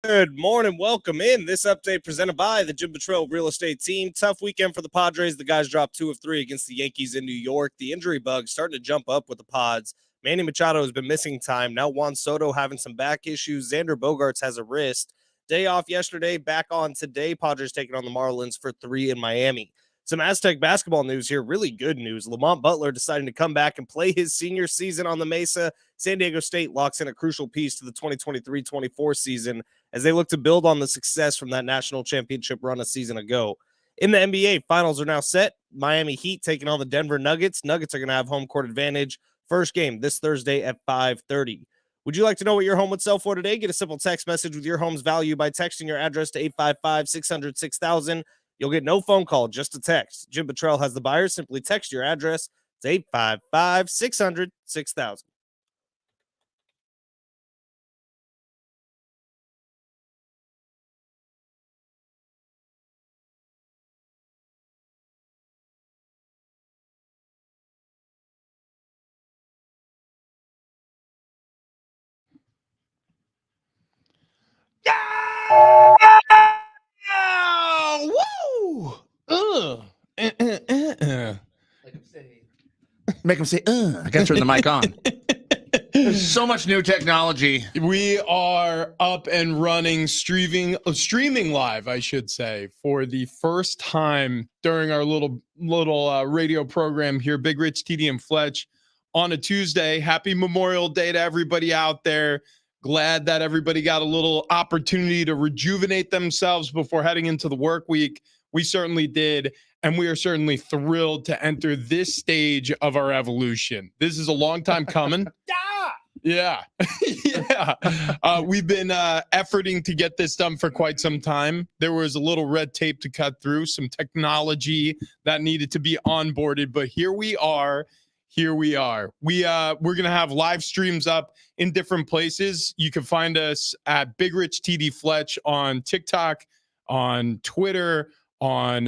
Good morning. Welcome in. This update presented by the Jim Betrell Real Estate Team. Tough weekend for the Padres. The guys dropped 2 of 3 against the Yankees in New York. The injury bug starting to jump up with the Pods. Manny Machado has been missing time. Now Juan Soto having some back issues. Xander Bogaerts has a wrist. Day off yesterday, back on today. Padres taking on the Marlins for 3 in Miami. Some Aztec basketball news here. Really good news. Lamont Butler deciding to come back and play his senior season on the Mesa. San Diego State locks in a crucial piece to the 2023-24 season as they look to build on the success from that national championship run a season ago. In the NBA, finals are now set. Miami Heat taking on the Denver Nuggets. Nuggets are going to have home court advantage. First game this Thursday at 5:30. Would you like to know what your home would sell for today? Get a simple text message with your home's value by texting your address to 855-600-6000. You'll get no phone call, just a text. Jim Betrell has the buyers. Simply text your address to 855-600-6000. Woo! Make him say, I gotta turn the mic on. There's so much new technology. We are up and running, streaming live, I should say, for the first time during our little radio program here, Big Rich, TD, and Fletch, on a Tuesday. Happy Memorial Day to everybody out there. Glad that everybody got a little opportunity to rejuvenate themselves before heading into the work week. We certainly did, and we are certainly thrilled to enter this stage of our evolution. This is a long time coming. Yeah. We've been efforting to get this done for quite some time. There was a little red tape to cut through, some technology that needed to be onboarded, but here we are. We're going to have live streams up in different places. You can find us at Big Rich TD Fletch on TikTok, on Twitter, on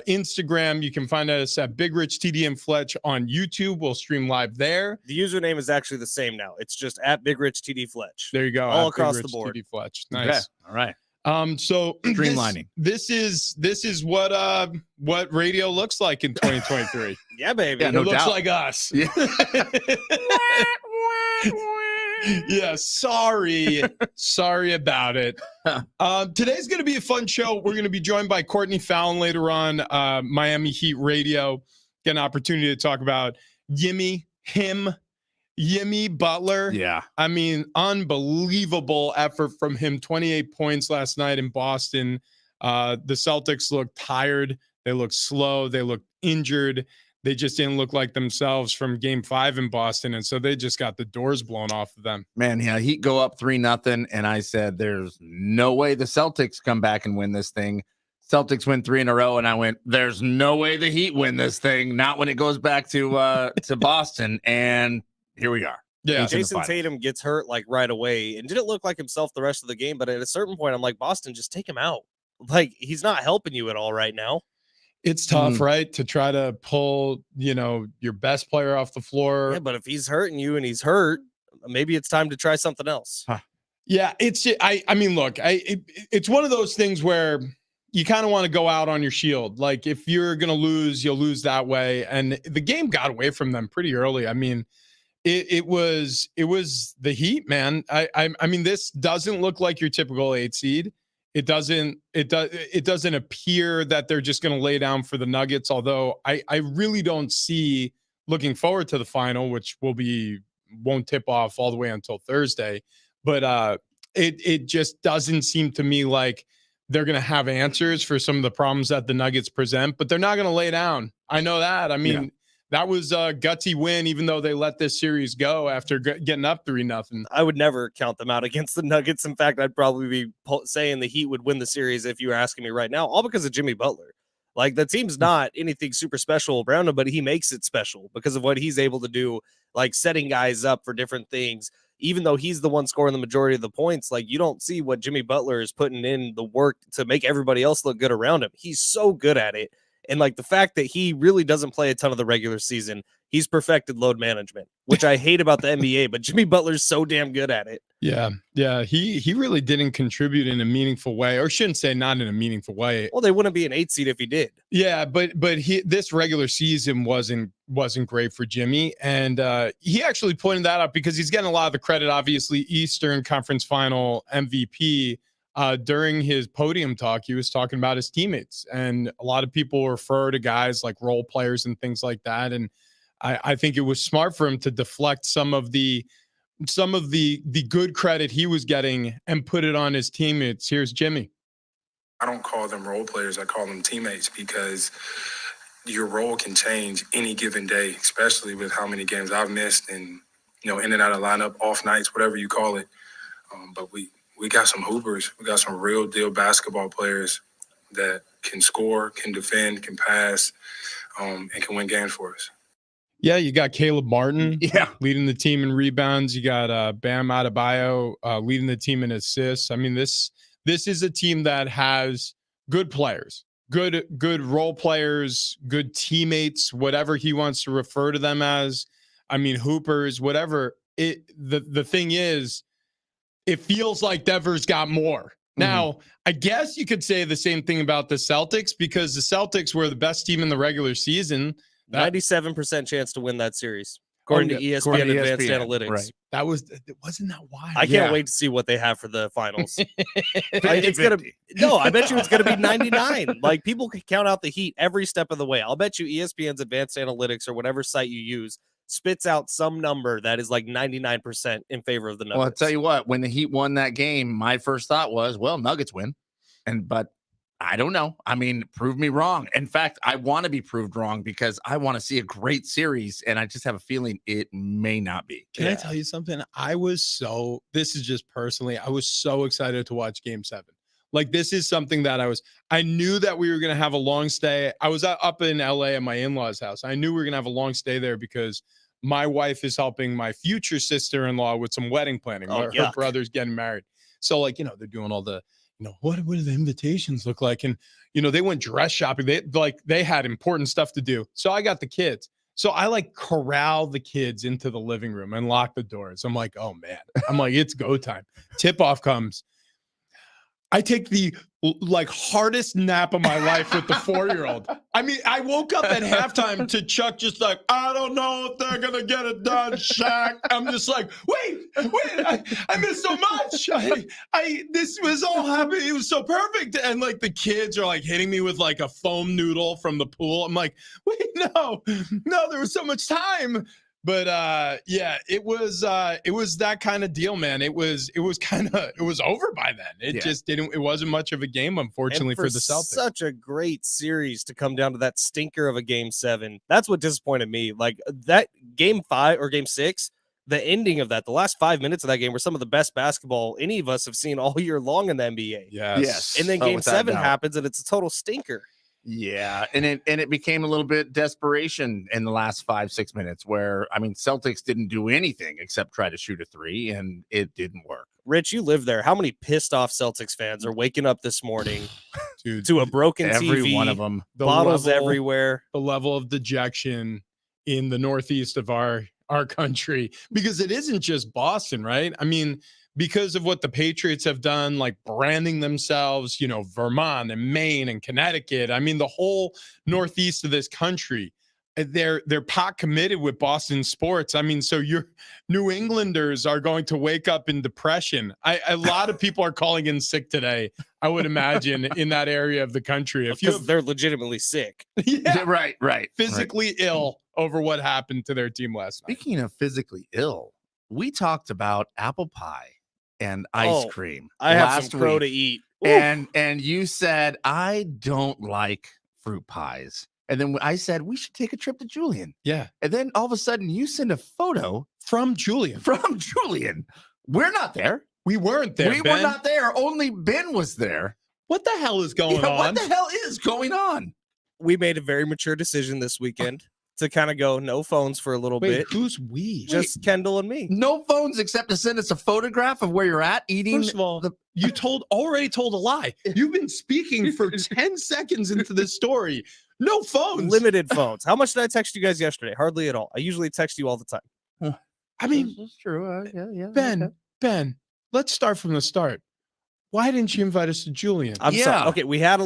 Instagram. You can find us at Big Rich TD and Fletch on YouTube. We'll stream live there. The username is actually the same now. It's just at Big Rich TD Fletch. There you go. All across the board. TD Fletch. Nice. Okay. All right. So Streamlining. This is what radio looks like in 2023. Yeah, baby. Yeah, no it looks doubt. like us. Yeah. Yeah, sorry about it. Today's going to be a fun show. We're going to be joined by Courtney Fallon later on, Miami Heat Radio. Get an opportunity to talk about Jimmy Butler. Yeah. I mean, unbelievable effort from him. 28 points last night in Boston. The Celtics looked tired. They looked slow. They looked injured. They just didn't look like themselves from Game 5 in Boston, and so they just got the doors blown off of them. Man, yeah, Heat go up 3-0, and I said, there's no way the Celtics come back and win this thing. Celtics win 3 in a row, and I went, there's no way the Heat win this thing, not when it goes back to Boston, and here we are. Yeah, Jason Tatum gets hurt like right away and didn't look like himself the rest of the game, but at a certain point, I'm like, Boston, just take him out. Like, he's not helping you at all right now. it's tough, right, to try to pull, your best player off the floor. Yeah, but if he's hurting you and he's hurt, maybe it's time to try something else. Yeah, it's it's one of those things where you kind of want to go out on your shield. Like, if you're going to lose, you'll lose that way. And the game got away from them pretty early. I mean, it was the Heat, man. I mean, this doesn't look like your typical 8 seed. It doesn't appear that they're just going to lay down for the Nuggets. Although I really don't see, looking forward to the final, which won't tip off all the way until Thursday. But it just doesn't seem to me like they're going to have answers for some of the problems that the Nuggets present, but they're not going to lay down. I know that. I mean, that was a gutsy win, even though they let this series go after getting up 3-0. I would never count them out against the Nuggets. In fact, I'd probably be saying the Heat would win the series if you were asking me right now, all because of Jimmy Butler. Like, the team's not anything super special around him, but he makes it special because of what he's able to do, like setting guys up for different things. Even though he's the one scoring the majority of the points, like, you don't see what Jimmy Butler is putting in the work to make everybody else look good around him. He's so good at it. And like the fact that he really doesn't play a ton of the regular season, he's perfected load management, which I hate about the NBA, but Jimmy Butler's so damn good at it. Yeah. He really didn't contribute in a meaningful way, or shouldn't say not in a meaningful way. Well, they wouldn't be an 8 seed if he did. Yeah, but this regular season wasn't great for Jimmy, and he actually pointed that out because he's getting a lot of the credit. Obviously, Eastern Conference Final MVP. During his podium talk, he was talking about his teammates, and a lot of people refer to guys like role players and things like that. And I think it was smart for him to deflect some of the good credit he was getting and put it on his teammates. Here's Jimmy. I don't call them role players. I call them teammates because your role can change any given day, especially with how many games I've missed and, in and out of lineup, off nights, whatever you call it. But we got some hoopers. We got some real deal basketball players that can score, can defend, can pass, and can win games for us. Yeah, you got Caleb Martin leading the team in rebounds. You got Bam Adebayo leading the team in assists. I mean, this is a team that has good players, good role players, good teammates, whatever he wants to refer to them as. I mean, hoopers, whatever. The thing is, it feels like Denver's got more. Now, I guess you could say the same thing about the Celtics because the Celtics were the best team in the regular season. 97% chance to win that series, according to ESPN Advanced Analytics. Right. Wasn't that wild? I can't wait to see what they have for the finals. I bet you it's gonna be 99. Like, people can count out the Heat every step of the way. I'll bet you ESPN's Advanced Analytics or whatever site you use spits out some number that is like 99% in favor of the Nuggets. Well, I'll tell you what, when the Heat won that game, my first thought was, well, Nuggets win. But I don't know. I mean, prove me wrong. In fact, I want to be proved wrong because I want to see a great series, and I just have a feeling it may not be. Can I tell you something? This is just personally, I was so excited to watch Game 7. Like, this is something that I knew that we were going to have a long stay. I was up in LA at my in-laws' house. I knew we were going to have a long stay there because my wife is helping my future sister-in-law with some wedding planning. Her brother's getting married. So, like, they're doing all the, what do the invitations look like? And, they went dress shopping. They had important stuff to do. So I got the kids. So I corral the kids into the living room and lock the doors. I'm like, oh man, it's go time. Tip off comes. I take the hardest nap of my life with the 4-year-old. I mean, I woke up at halftime to Chuck just like, I don't know if they're going to get it done, Shaq. I'm just like, wait, I missed so much. This was all happening. It was so perfect. And the kids are hitting me with a foam noodle from the pool. I'm like, wait, no, there was so much time. But it was that kind of deal, man. It was over by then. It wasn't much of a game, unfortunately, for the Celtics. Such a great series to come down to that stinker of a Game 7. That's what disappointed me. Like, that Game 5 or Game 6, the ending of that, the last 5 minutes of that game were some of the best basketball any of us have seen all year long in the NBA. Yes. And then Game 7 happens and it's a total stinker. Yeah, and it became a little bit desperation in the last 5-6 minutes where, Celtics didn't do anything except try to shoot a 3, and it didn't work. Rich, you live there. How many pissed off Celtics fans are waking up this morning to a broken every TV, one of them, bottles everywhere? The level of dejection in the northeast of our country, because it isn't just Boston, right? I mean, because of what the Patriots have done, branding themselves, Vermont and Maine and Connecticut. I mean, the whole northeast of this country, they're pot committed with Boston sports. I mean, so your New Englanders are going to wake up in depression. A lot of people are calling in sick today, I would imagine, in that area of the country. They're legitimately sick. Yeah, right. Physically ill over what happened to their team last night. Speaking of physically ill, we talked about apple pie and ice cream. I have some crow to eat. And you said, I don't like fruit pies. And then I said, we should take a trip to Julian. Yeah. And then all of a sudden you send a photo from Julian. We're not there. We weren't there. We were not there. Only Ben was there. What the hell is going on? What the hell is going on? We made a very mature decision this weekend to kind of go no phones for a little bit. Who's we? Just Kendall and me. No phones except to send us a photograph of where you're at eating. First of all, you already told a lie. You've been speaking for 10 seconds into this story. No phones. Limited phones. How much did I text you guys yesterday? Hardly at all. I usually text you all the time. I mean, that's true. Yeah. Ben, let's start from the start. Why didn't you invite us to Julian? I'm sorry. Okay, we had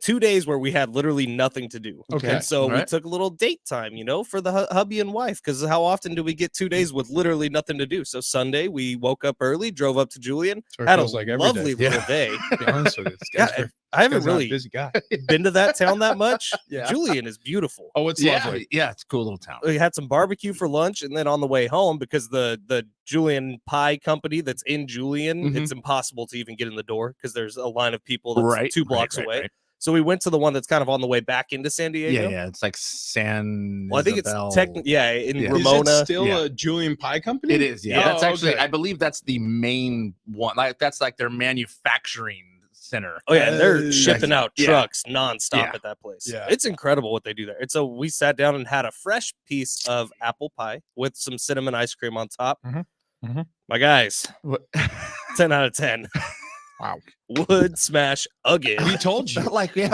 2 days where we had literally nothing to do. Okay. And so we Right. took a little date time, for the hubby and wife, because how often do we get 2 days with literally nothing to do? So Sunday, we woke up early, drove up to Julian, So it had a feels like every lovely day. little day. To be honest with you, this Yeah, guy's very- I haven't guy's not a really busy guy. been to that town that much. Yeah. Julian is beautiful. Oh, it's Yeah, lovely. yeah, it's a cool little town. We had some barbecue for lunch, and then on the way home, because the Julian Pie Company that's in Julian, Mhm. it's impossible to even get in the door because there's a line of people that's Right, 2 blocks right, away. right. So we went to the one that's kind of on the way back into San Diego. Yeah, it's like San. Well, I think Isabel. it's technically, in Yeah. Ramona. Is it still Yeah. a Julian Pie Company? It is. Yeah, that's Oh, actually. okay. I believe that's the main one. Like that's like their manufacturing center. Oh yeah, and they're shipping out Yeah. trucks nonstop Yeah. at that place. Yeah. It's incredible what they do there. And so we sat down and had a fresh piece of apple pie with some cinnamon ice cream on top. Mhm. Mhm. My guys, What- 10 out of 10. Wow. Would smash again. We told you. like we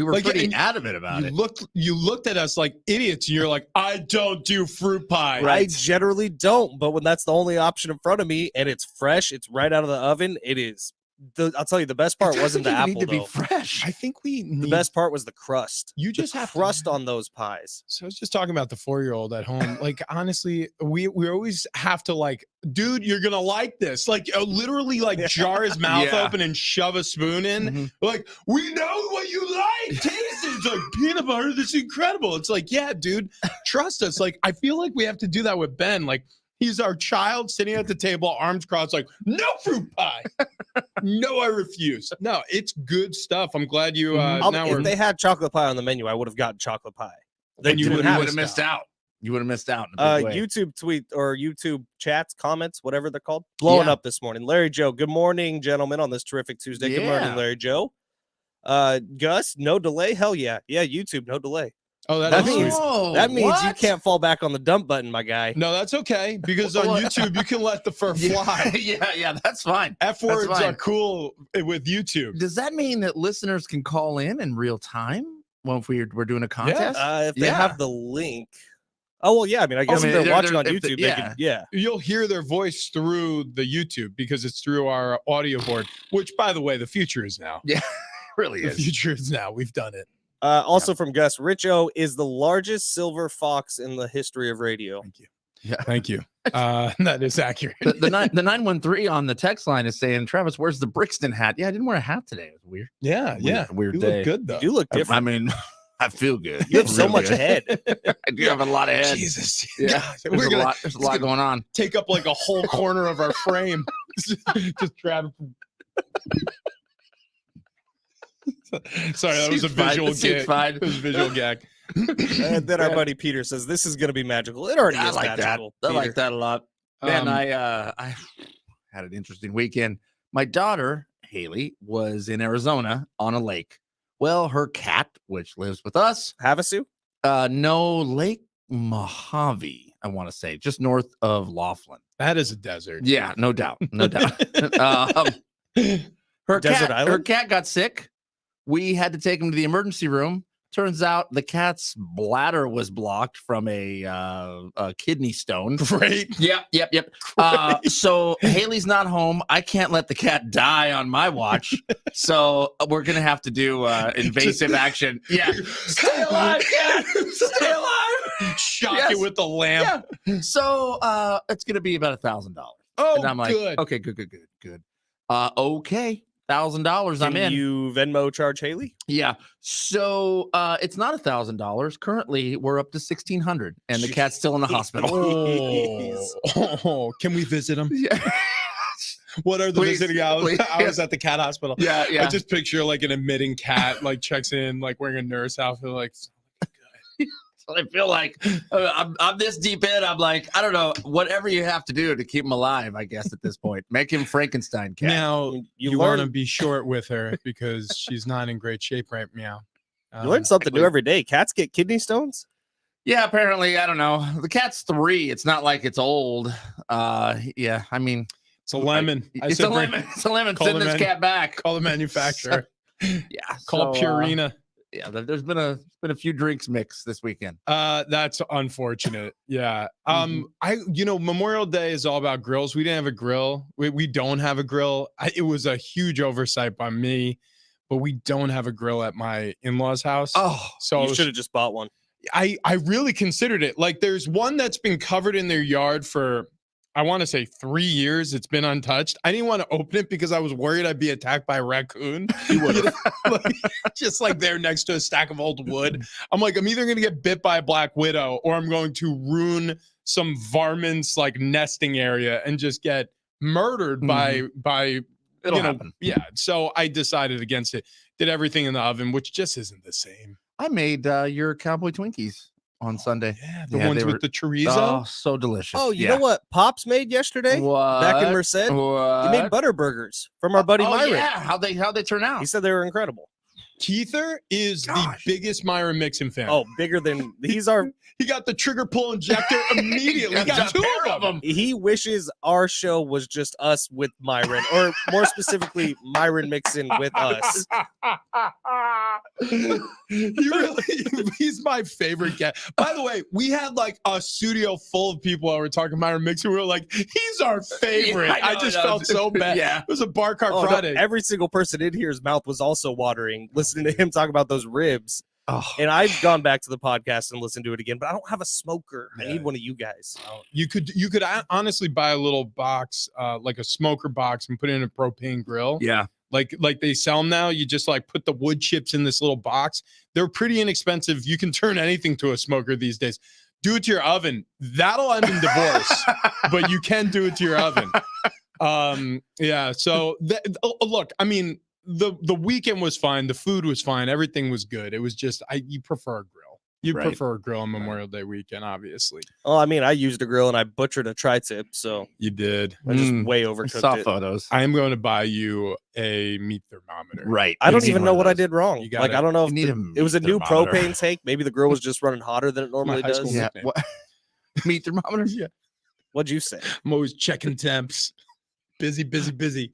were Like, pretty and adamant about it. You looked at us like idiots, and you're like, I don't do fruit pie. I generally don't, but when that's the only option in front of me and it's fresh, it's right out of the oven, it is. I'll tell you, the best part It wasn't the doesn't apple, even need to though. be fresh. I think we need The best part was the crust. You just the have crust to, on those pies. So I was just talking about the 4-year-old at home. Like, honestly, we always have to like, dude, you're gonna like this. Like, literally, like jar his mouth Yeah. open and shove a spoon in. Mhm. Like, we know what you like. Taste it. It's like peanut butter. This is incredible. It's like, yeah, dude, trust us. Like, I feel like we have to do that with Ben. Like, he's our child sitting at the table, arms crossed, like, no fruit pie. No, I refuse. No, it's good stuff. I'm glad you. Now If they had chocolate pie on the menu, I would have gotten chocolate pie. Then you didn't would have would it. have missed out. You would have missed out. In a big way. YouTube tweet or YouTube chats, comments, whatever they're called, blowing Yeah. up this morning. Larry Joe, good morning, gentlemen, on this terrific Tuesday. Good morning, Yeah. Larry Joe. Gus, no delay. Hell yeah. Yeah, YouTube, no delay. Oh, That is means- true. That means you what? can't fall back on the dump button, my guy. No, that's okay because on What? YouTube you can let the fur fly. yeah, that's fine. F words fine. are cool with YouTube. Does that mean that listeners can call in real time? Well, if we're doing a contest, If they Yeah. have the link. Oh, well, yeah. I mean, I guess I mean, if they're watching on if YouTube, they- they yeah. could, yeah. You'll hear their voice through the YouTube because it's through our audio board. Which, by the way, the future is now. really The is. future is now. We've done it. Also from Gus, Rich O is the largest silver fox in the history of radio. Thank you. Yeah. Thank you. That is accurate. The 913 on the text line is saying, Travis, where's the Brixton hat? Yeah, I didn't wear a hat today. It was weird. Yeah. Weird You day. look good though. You do look different. I mean, I feel good. You have so Really much good. head. I do have a lot of head. Jesus. Yeah, We're gonna there's a lot going on. take up like a whole corner of our frame. Just Travis. Sorry, that was a Seems fine. visual It seems gag. fine. It was a visual gag. And then our buddy Peter says, this is going to be magical. It already I is like that. magical. I Peter. like that a lot. Man, Um, I had an interesting weekend. My daughter, Haley, was in Arizona on a lake. Well, her cat, which lives with us, Havasu? no, Lake Mojave, I want to say, just north of Laughlin. That is a desert. Yeah, no doubt. No doubt. Her Desert cat, her Island? cat got sick. We had to take him to the emergency room. Turns out the cat's bladder was blocked from a kidney stone. Great. Yep. So Haley's not home. I can't let the cat die on my watch. So we're gonna have to do invasive action. Yeah. Stay alive, cat. Stay alive. Shock Yes. it with the lamp. Yeah. So it's gonna be about $1,000. Oh, And I'm like, good. okay, good. Okay. $1,000. I'm Can in. you Venmo charge Haley? Yeah. So it's not $1,000. Currently, we're up to $1,600, and the cat's still in the hospital. Oh, can we visit him? Yeah. What are the Please, visiting hours, please. hours at the cat hospital? Yeah. I just picture like an admitting cat, like checks in, like wearing a nurse outfit, like. So I feel like I'm this deep in. I'm like, I don't know, whatever you have to do to keep him alive, I guess, at this point. Make him Frankenstein cat. Now You you want to learn- be short with her because she's not in great shape right now. You learn something new every day. Cats get kidney stones? Yeah, apparently, I don't know. The cat's 3. It's not like it's old. Yeah, I mean, It's a lemon. I it's said a bring- lemon. It's a lemon. call Send the this man- cat back. Call the manufacturer. Yeah. Call so, Purina. Yeah, there's been a few drinks mixed this weekend. That's unfortunate. Yeah. Memorial Day is all about grills. We didn't have a grill. We don't have a grill. It was a huge oversight by me, but we don't have a grill at my in-laws' house. Oh, so you should have just bought one. I really considered it. Like, there's one that's been covered in their yard for, I want to say 3 years. It's been untouched. I didn't want to open it because I was worried I'd be attacked by a raccoon. You would have. Just like there next to a stack of old wood. I'm like, I'm either going to get bit by a black widow or I'm going to ruin some varmints like nesting area and just get murdered by It'll happen. Yeah. So I decided against it. Did everything in the oven, which just isn't the same. I made your cowboy Twinkies on Sunday. Yeah, the ones with the chorizo. Oh, so delicious. Oh, you know what Pops made yesterday? What? Back in Merced? What? He made butter burgers from our buddy Myron. Yeah, how'd they turn out? He said they were incredible. Keither is the biggest Myron Mixon fan. Oh, bigger than he got the trigger pull injector immediately. He got two of them. He wishes our show was just us with Myron, or more specifically, Myron Mixon with us. He's my favorite guy. By the way, we had like a studio full of people that were talking Myron Mixon. We were like, he's our favorite. Yeah, I just felt so bad. Yeah. It was a bar cart No, Friday. every single person in here's mouth was also watering, listening to him talk about those ribs. Oh. And I've gone back to the podcast and listened to it again, but I don't have a smoker. I need one of you guys. You could honestly buy a little box, like a smoker box, and put it in a propane grill. Yeah. Like they sell them now. You just like put the wood chips in this little box. They're pretty inexpensive. You can turn anything to a smoker these days. Do it to your oven. That'll end in divorce, but you can do it to your oven. Yeah. So look, I mean, the weekend was fine. The food was fine. Everything was good. It was just you prefer a grill. You prefer a grill on Memorial Day weekend, obviously. Oh, I mean, I used a grill and I butchered a tri-tip, so You did. I just way overcooked Saw it. photos. I am going to buy you a meat thermometer. Right. I don't You need even one know of what I those. did wrong. You got Like, it. I don't know if You need it was a new thermometer. propane tank. Maybe the grill was just running hotter than it normally high school does. nickname. Yeah. What? Meat thermometer? Yeah. What'd you say? I'm always checking temps. Busy.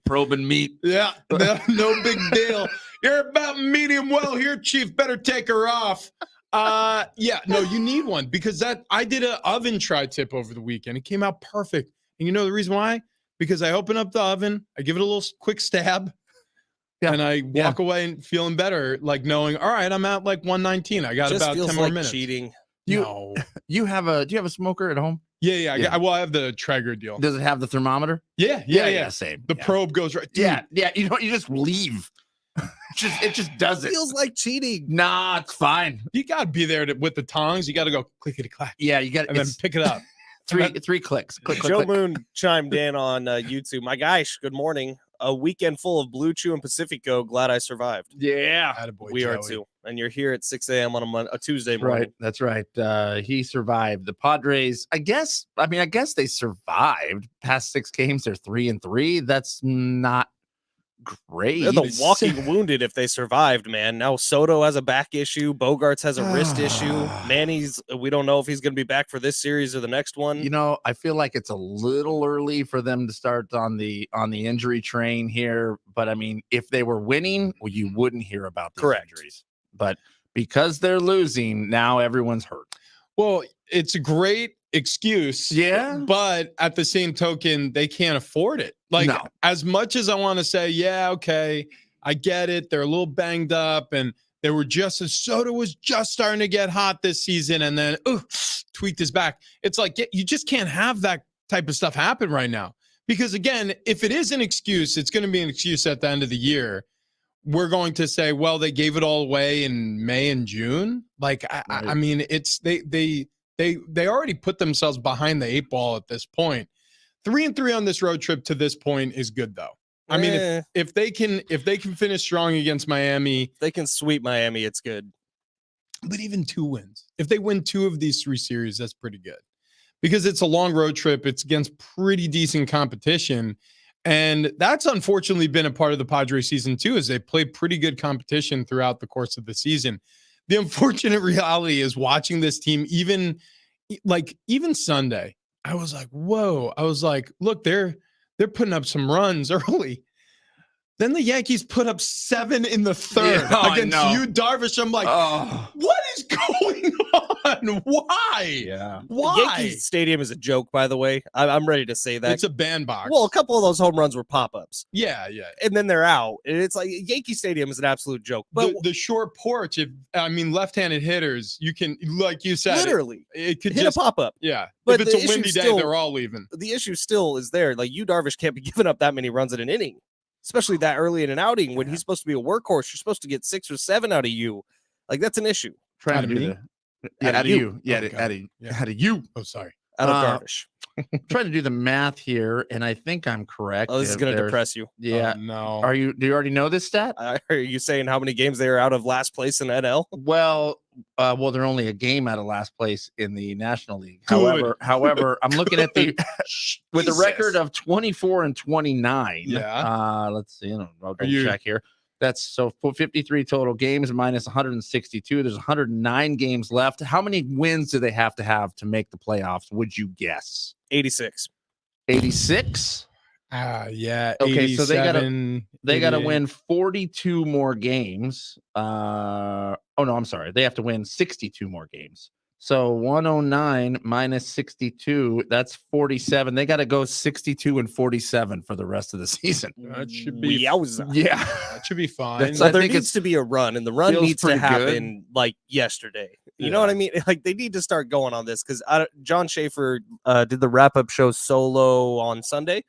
Probing meat. Yeah. No big deal. You're about medium well here, Chief. Better take her off. Yeah, no, you need one because I did an oven tri-tip over the weekend. It came out perfect. And you know the reason why? Because I open up the oven, I give it a little quick stab, and I walk away and feeling better, like knowing, all right, I'm at like 119. I got Just about feels 10 more like minutes. cheating. Do you have a smoker at home? Yeah. I have the Traeger deal. Does it have the thermometer? Yeah. Same. The probe goes right. Dude, Yeah. You just leave. It just does it. Feels like cheating. Nah, it's fine. you got to be there with the tongs. You got to go clickety clack Yeah, you got and then pick it up. three clicks. Click. Joe click. Moon chimed in on YouTube. My gosh, good morning. A weekend full of Blue Chew and Pacifico. Glad I survived. Yeah. Attaboy, We are Joey. too. And you're here at 6 a.m. on a Tuesday morning. That's right. He survived. The Padres, I guess they survived. Past 6 games, they're 3-3. That's not great. They're the walking wounded if they survived, man. Now Soto has a back issue. Bogarts has a wrist issue. Manny's, we don't know if he's going to be back for this series or the next one. You know, I feel like it's a little early for them to start on the injury train here. But I mean, if they were winning, well, you wouldn't hear about these injuries. But because they're losing, now everyone's hurt. Well, it's a great excuse. Yeah. But at the same token, they can't afford it. Like, No. as much as I want to say, yeah, okay, I get it. They're a little banged up and they were Soto was just starting to get hot this season and then tweaked his back. It's like, you just can't have that type of stuff happen right now. Because again, if it is an excuse, it's going to be an excuse at the end of the year. We're going to say, well, they gave it all away in May and June. Like, I mean, it's they already put themselves behind the 8 ball at this point. 3-3 on this road trip to this point is good, though. I mean, if they can finish strong against Miami, they can sweep Miami. It's good. But even 2 wins, if they win 2 of these 3 series, that's pretty good because it's a long road trip. It's against pretty decent competition. And that's unfortunately been a part of the Padres season too, is they play pretty good competition throughout the course of the season. The unfortunate reality is watching this team, even Sunday, I was like, whoa. I was like, look, they're putting up some runs early. Then the Yankees put up 7 in the third Yeah, against no. you, Darvish. I'm like, Oh, what is going on? Why? yeah. Why? Yankee Stadium is a joke, by the way. I'm ready to say that. It's a bandbox. Well, a couple of those home runs were pop-ups. yeah. And then they're out. And it's like Yankee Stadium is an absolute joke. But The short porch, left-handed hitters, you can, like you said, literally, it could hit just, a pop-up. yeah. But if it's the a windy issue day, still- they're all leaving. The issue still is there. Like, you, Darvish, can't be giving up that many runs in an inning, especially that early in an outing when he's supposed to be a workhorse. You're supposed to get 6 or 7 out of you. Like, that's an issue. Trying Out to of do me? the out of you. Yeah, Oh, God. out of you. Oh, sorry. Out of Uh, Darvish. Trying to do the math here, and I think I'm correct. Oh, this is If going to there's- depress you. Yeah. Oh, no. Do you already know this stat? Are you saying how many games they are out of last place in NL? Well, they're only a game out of last place in the National League. Good. However, I'm looking at the with a Jesus. record of 24 and 29. Yeah. Let's see. I'll double you- check here. That's so 53 total games minus 162. There's 109 games left. How many wins do they have to make the playoffs? Would you guess? 86. 86. Yeah. Okay, so they gotta- 87, They got to 88. win 42 more games. Oh no, I'm sorry. They have to win 62 more games. So 109 minus 62, that's 47. They got to go 62 and 47 for the rest of the season. That should be Yowza. Yeah. That should be fine. That's- So I there think needs to be a run, and the run feels needs to pretty good. happen like yesterday. You know what I mean? Like, they need to start going on this because John Schaefer did the wrap-up show solo on Sunday,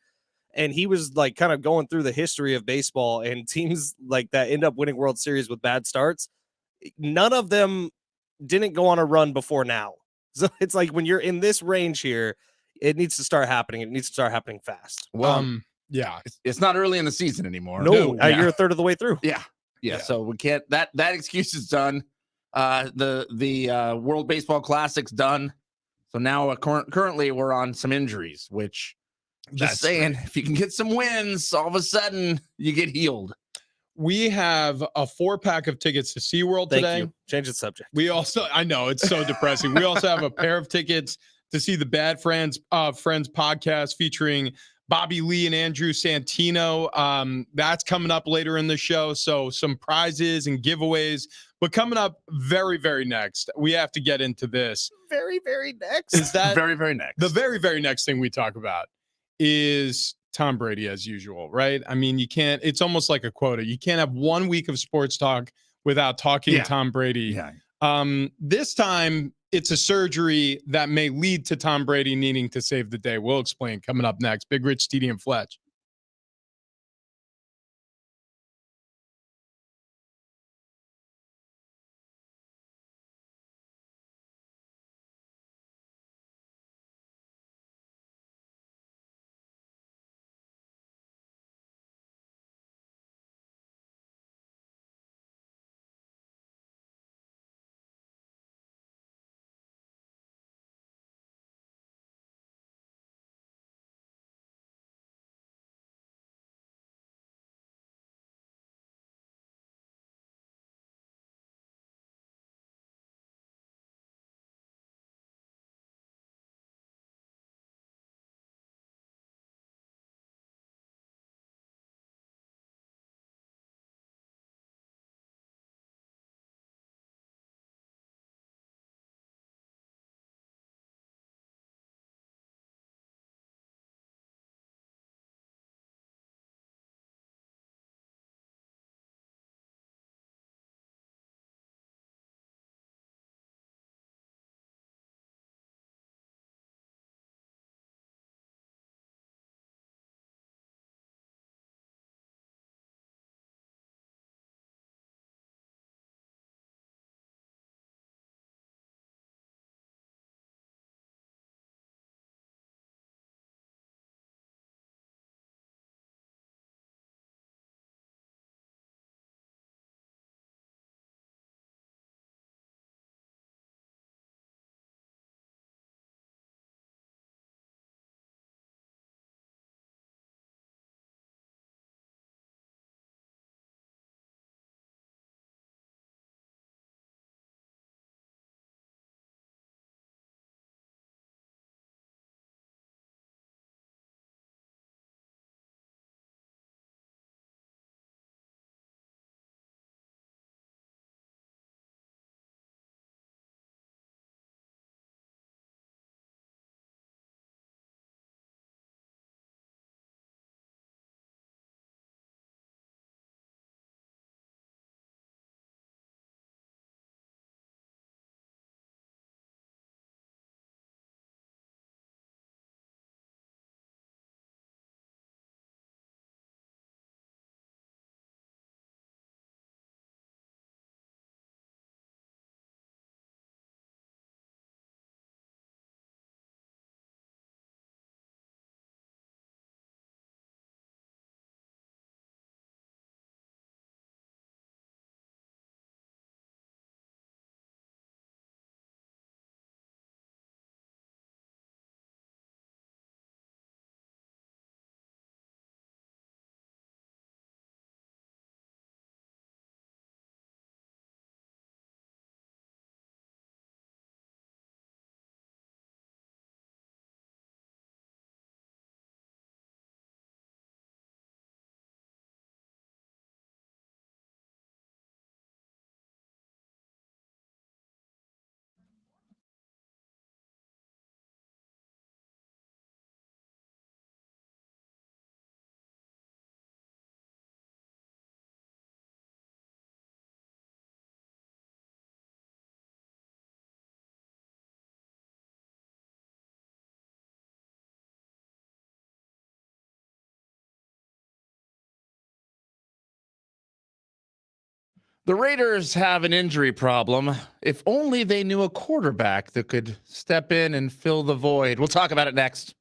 and he was like kind of going through the history of baseball and teams like that end up winning World Series with bad starts. None of them didn't go on a run before now. So it's like when you're in this range here, it needs to start happening. It needs to start happening fast. Well, yeah. it's not early in the season anymore. No, Yeah. you're a third of the way through. Yeah. So we can't. That excuse is done. The World Baseball Classic's done. So now currently we're on some injuries, which just That's saying, right. if you can get some wins, all of a sudden you get healed. We have a 4-pack of tickets to SeaWorld Thank today. you. Change the subject. We also, I know it's so depressing. We also have a pair of tickets to see the Bad Friends podcast featuring Bobby Lee and Andrew Santino. That's coming up later in the show. So some prizes and giveaways. But coming up very, very next, we have to get into this. Very, very next. Is that Very, very next. the very, very next thing we talk about is Tom Brady as usual, right? I mean, you can't, it's almost like a quota. You can't have 1 week of sports talk without talking Yeah. Tom Brady. Yeah. This time it's a surgery that may lead to Tom Brady needing to save the day. We'll explain coming up next. Big Rich, TD, and Fletch. The Raiders have an injury problem. If only they knew a quarterback that could step in and fill the void. We'll talk about it next.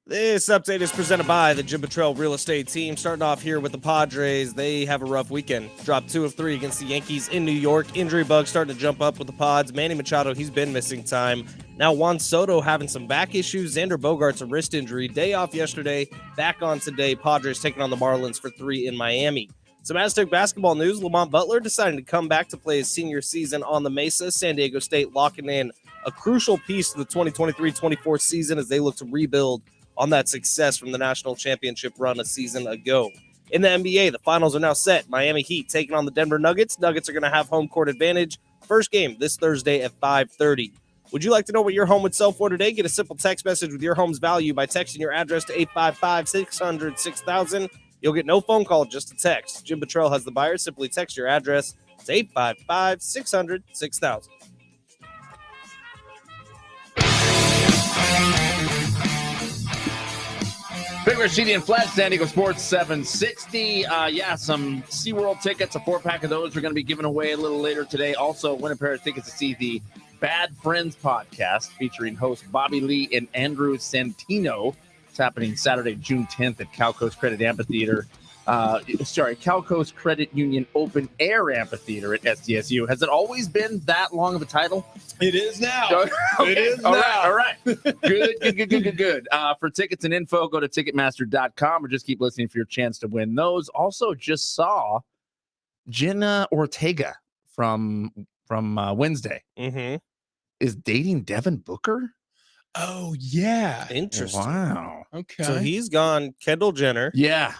This update is presented by the Jim Betrell Real Estate Team. Starting off here with the Padres, they have a rough weekend. Dropped 2 of 3 against the Yankees in New York. Injury bug starting to jump up with the Pods. Manny Machado, he's been missing time. Now Juan Soto having some back issues. Xander Bogaerts a wrist injury. Day off yesterday, back on today. Padres taking on the Marlins for 3 in Miami. Some Aztec basketball news. Lamont Butler deciding to come back to play his senior season on the Mesa. San Diego State locking in a crucial piece to the 2023-24 season as they look to rebuild on that success from the national championship run a season ago. In the NBA, the finals are now set. Miami Heat taking on the Denver Nuggets. Nuggets are going to have home court advantage. First game this Thursday at 5:30. Would you like to know what your home would sell for today? Get a simple text message with your home's value by texting your address to 855-600-6000. You'll get no phone call, just a text. Jim Betrell has the buyer. Simply text your address to 855-600-6000. Big Rich TD and Fletch, San Diego Sports 760. Some SeaWorld tickets, a 4-pack of those we're going to be giving away a little later today. Also, win a pair of tickets to see the Bad Friends podcast featuring host Bobby Lee and Andrew Santino. It's happening Saturday, June 10th at Cal Coast Credit Amphitheater. Cal Coast Credit Union Open Air Amphitheater at SDSU. Has it always been that long of a title? It is now. Okay. It is now. All right. Good. For tickets and info, go to Ticketmaster.com or just keep listening for your chance to win those. Also, just saw Jenna Ortega from Wednesday is dating Devin Booker. Oh, yeah. Interesting. Wow. Okay. So he's gone Kendall Jenner. Yeah.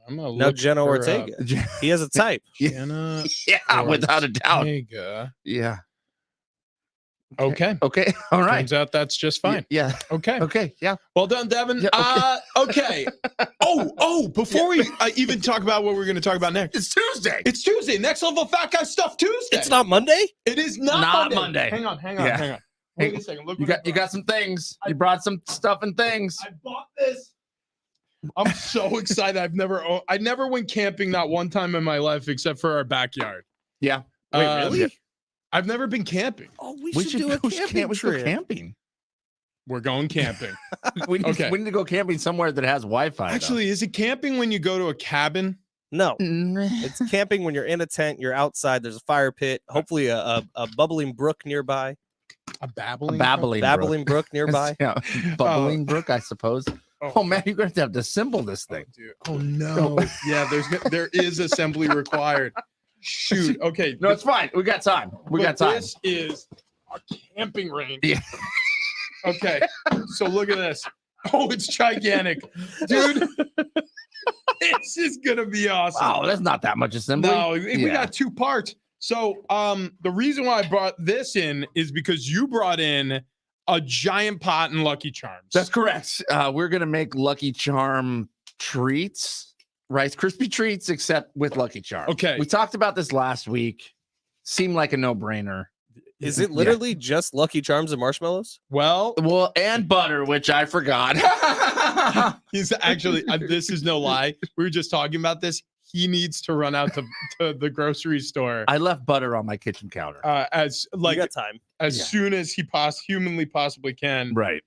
I'm gonna Now look Jenna her Ortega. up. He has a type. Jenna Yeah, without a doubt. Ortega. Yeah. Okay. Okay. All right. Turns out that's just fine. Yeah. Okay. Okay. Yeah. Well done, Devin. Yeah, Okay. Before we even talk about what we're going to talk about next. It's Tuesday. It's Tuesday. Next Level Fat Guy Stuff Tuesday. It's not Monday? It is not Monday. Hang on. Yeah. Wait a second. Look You got some things. You brought some stuff and things. I bought this. I'm so excited. I never went camping not one time in my life except for our backyard. Yeah. Wait, really? I've never been camping. Oh, we We should do a camping Let's go trip. camping. We're going camping. we need Okay. to go camping somewhere that has Wi-Fi. Actually, is it camping when you go to a cabin? No, though. it's camping when you're in a tent. You're outside. There's a fire pit. Hopefully, a bubbling brook nearby. A babbling? Babbling brook nearby. Yeah, bubbling brook, I suppose. Oh man, you're going to have to assemble this thing. Dude. Oh no. Yeah, there is assembly required. Shoot. Okay. No, it's fine. We got time. We got time. This is a camping range. Yeah. Okay. So look at this. Oh, it's gigantic. Dude. This is gonna be awesome. Wow, that's not that much assembly. No, we got 2 parts. So the reason why I brought this in is because you brought in a giant pot and Lucky Charms. That's correct. We're gonna make Lucky Charm treats, Rice Krispie treats, except with Lucky Charm. Okay. We talked about this last week. Seemed like a no-brainer. Is it literally just Lucky Charms and marshmallows? Well, And butter, which I forgot. he's actually this is no lie. We were just talking about this. He needs to run out to the grocery store I left butter on my kitchen counter. as You like got time. as Yeah. soon as he humanly possibly can. Right.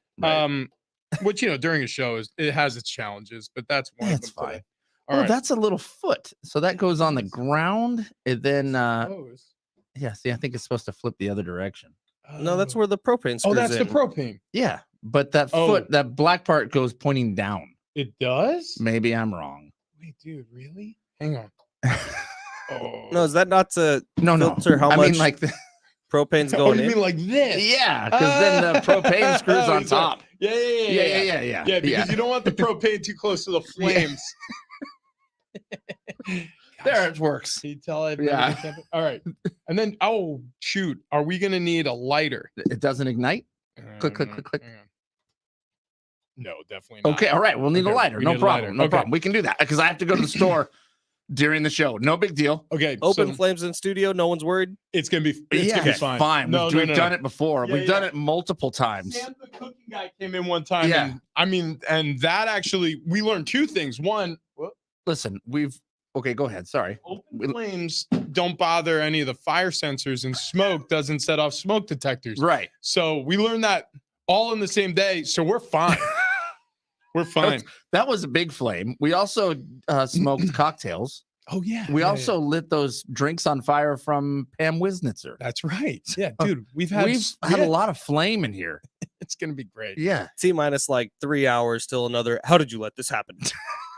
Which during a show it has its challenges, but that's one That's of them. fine. All Oh, right. that's a little foot. So that goes on the ground, and then Suppose. yeah. See, I think it's supposed to flip the other direction. No, that's where the propane screws Oh, that's in. the propane. Yeah, but that Oh. foot, that black part goes pointing down. It does? Maybe I'm wrong. Wait, dude, really? Hang on. Oh. No, is that not to No, filter how I much mean, like, propane's Oh, going you in? mean like this? yeah, because then the propane screws Oh, on he's like- top. Yeah. Yeah. Yeah, because you don't want the propane too close to the flames. There it works. Can you tell I've Yeah. never been camping? All right. And then, oh, shoot. Are we going to need a lighter? It doesn't ignite. Click, click, click, click. Hang on. No, definitely not. Okay, all right. We'll need Okay, a lighter. we No need a problem. lighter. No Okay. problem. We can do that because I have to go to the store during the show. No big deal. Okay. Open so flames in studio. No one's worried. it's going to be, it's Yeah, gonna be it's fine. fine. No, We've no, done no. it before. Yeah, We've done yeah. it multiple times. Sam, the cooking guy, came in one time. Yeah. And that actually, we learned 2 things. One, Listen, okay, go ahead. Sorry. open flames don't bother any of the fire sensors, and smoke doesn't set off smoke detectors. Right. So we learned that all in the same day. So we're fine. We're fine. That was a big flame. We also smoked cocktails. Oh yeah. We yeah, also lit those drinks on fire from Pam Wisnitzer. That's right. Yeah, dude. We've had a lot of flame in here. It's gonna be great. Yeah. T minus like 3 hours till another. How did you let this happen?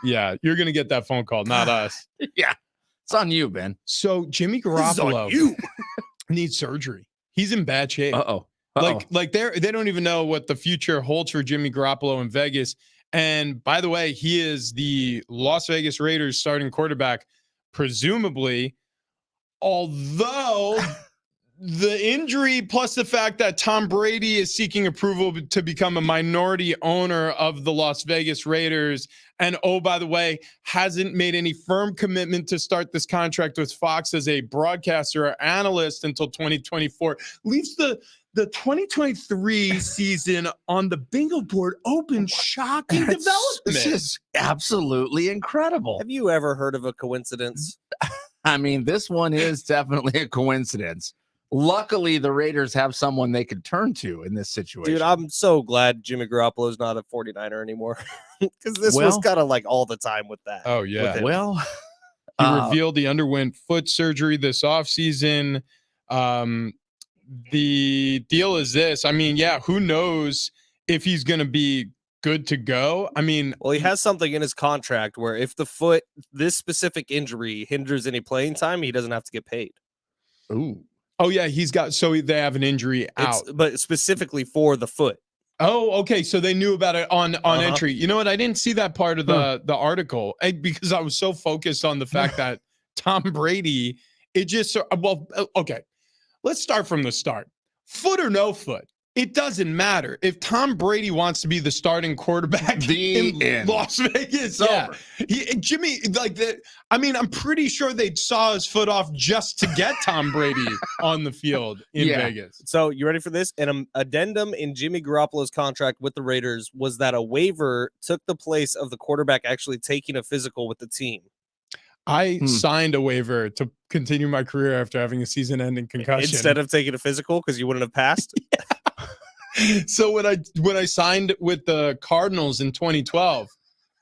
Yeah, you're gonna get that phone call, not us. Yeah. It's on you, Ben. So Jimmy This is on Garoppolo you. needs surgery. He's in bad shape. Uh-oh. Like they don't even know what the future holds for Jimmy Garoppolo in Vegas. And by the way, he is the Las Vegas Raiders starting quarterback, presumably. Although the injury plus the fact that Tom Brady is seeking approval to become a minority owner of the Las Vegas Raiders, and oh, by the way, hasn't made any firm commitment to start this contract with Fox as a broadcaster or analyst until 2024, leaves the 2023 season on the bingo board open. Shocking This development. is absolutely incredible. Have you ever heard of a coincidence? I mean, this one is definitely a coincidence. Luckily, the Raiders have someone they could turn to in this situation. Dude, I'm so glad Jimmy Garoppolo's not a 49er anymore. Because this was Well- kind of like all the time with that. Oh, yeah. With him. Well, He revealed he underwent foot surgery this offseason. The deal is this. I mean, yeah, who knows if he's going to be good to go? I mean, Well, he has something in his contract where if this specific injury hinders any playing time, he doesn't have to get paid. ooh. oh, yeah, they have an injury out. But specifically for the foot. Oh, okay. So they knew about it on Uh-huh. entry. You know what? I didn't see that part of the article because I was so focused on the fact that Tom Brady, okay. Let's start from the start. Foot or no foot, it doesn't matter. If Tom Brady wants to be the starting quarterback in end. Las Vegas, It's yeah. over. Jimmy, I'm pretty sure they'd saw his foot off just to get Tom Brady on the field in Yeah. Vegas. So you ready for this? An addendum in Jimmy Garoppolo's contract with the Raiders was that a waiver took the place of the quarterback actually taking a physical with the team. I signed a waiver to continue my career after having a season-ending concussion. Instead of taking a physical because you wouldn't have passed. So when I signed with the Cardinals in 2012,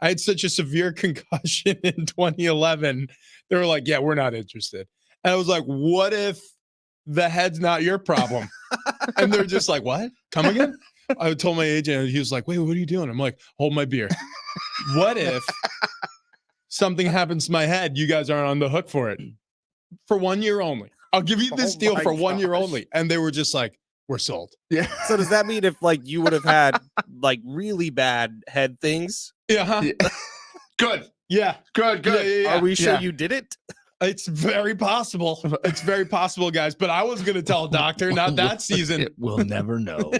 I had such a severe concussion in 2011. They were like, "Yeah, we're not interested." And I was like, "What if the head's not your problem?" And they're just like, "What? Come again?" I told my agent, and he was like, "Wait, what are you doing?" I'm like, "Hold my beer." What if something happens to my head? You guys aren't on the hook for it for 1 year only. I'll give you this deal my for 1 year gosh. only. And they were just like, "We're sold." Yeah. So does that mean if like you would have had like really bad head things, Yeah. Huh? Yeah. Good. Yeah. Good. Good. Yeah. are we sure Yeah. you did it? It's very possible. It's very possible, guys. But I was going to tell a doctor, not that season. We'll never know.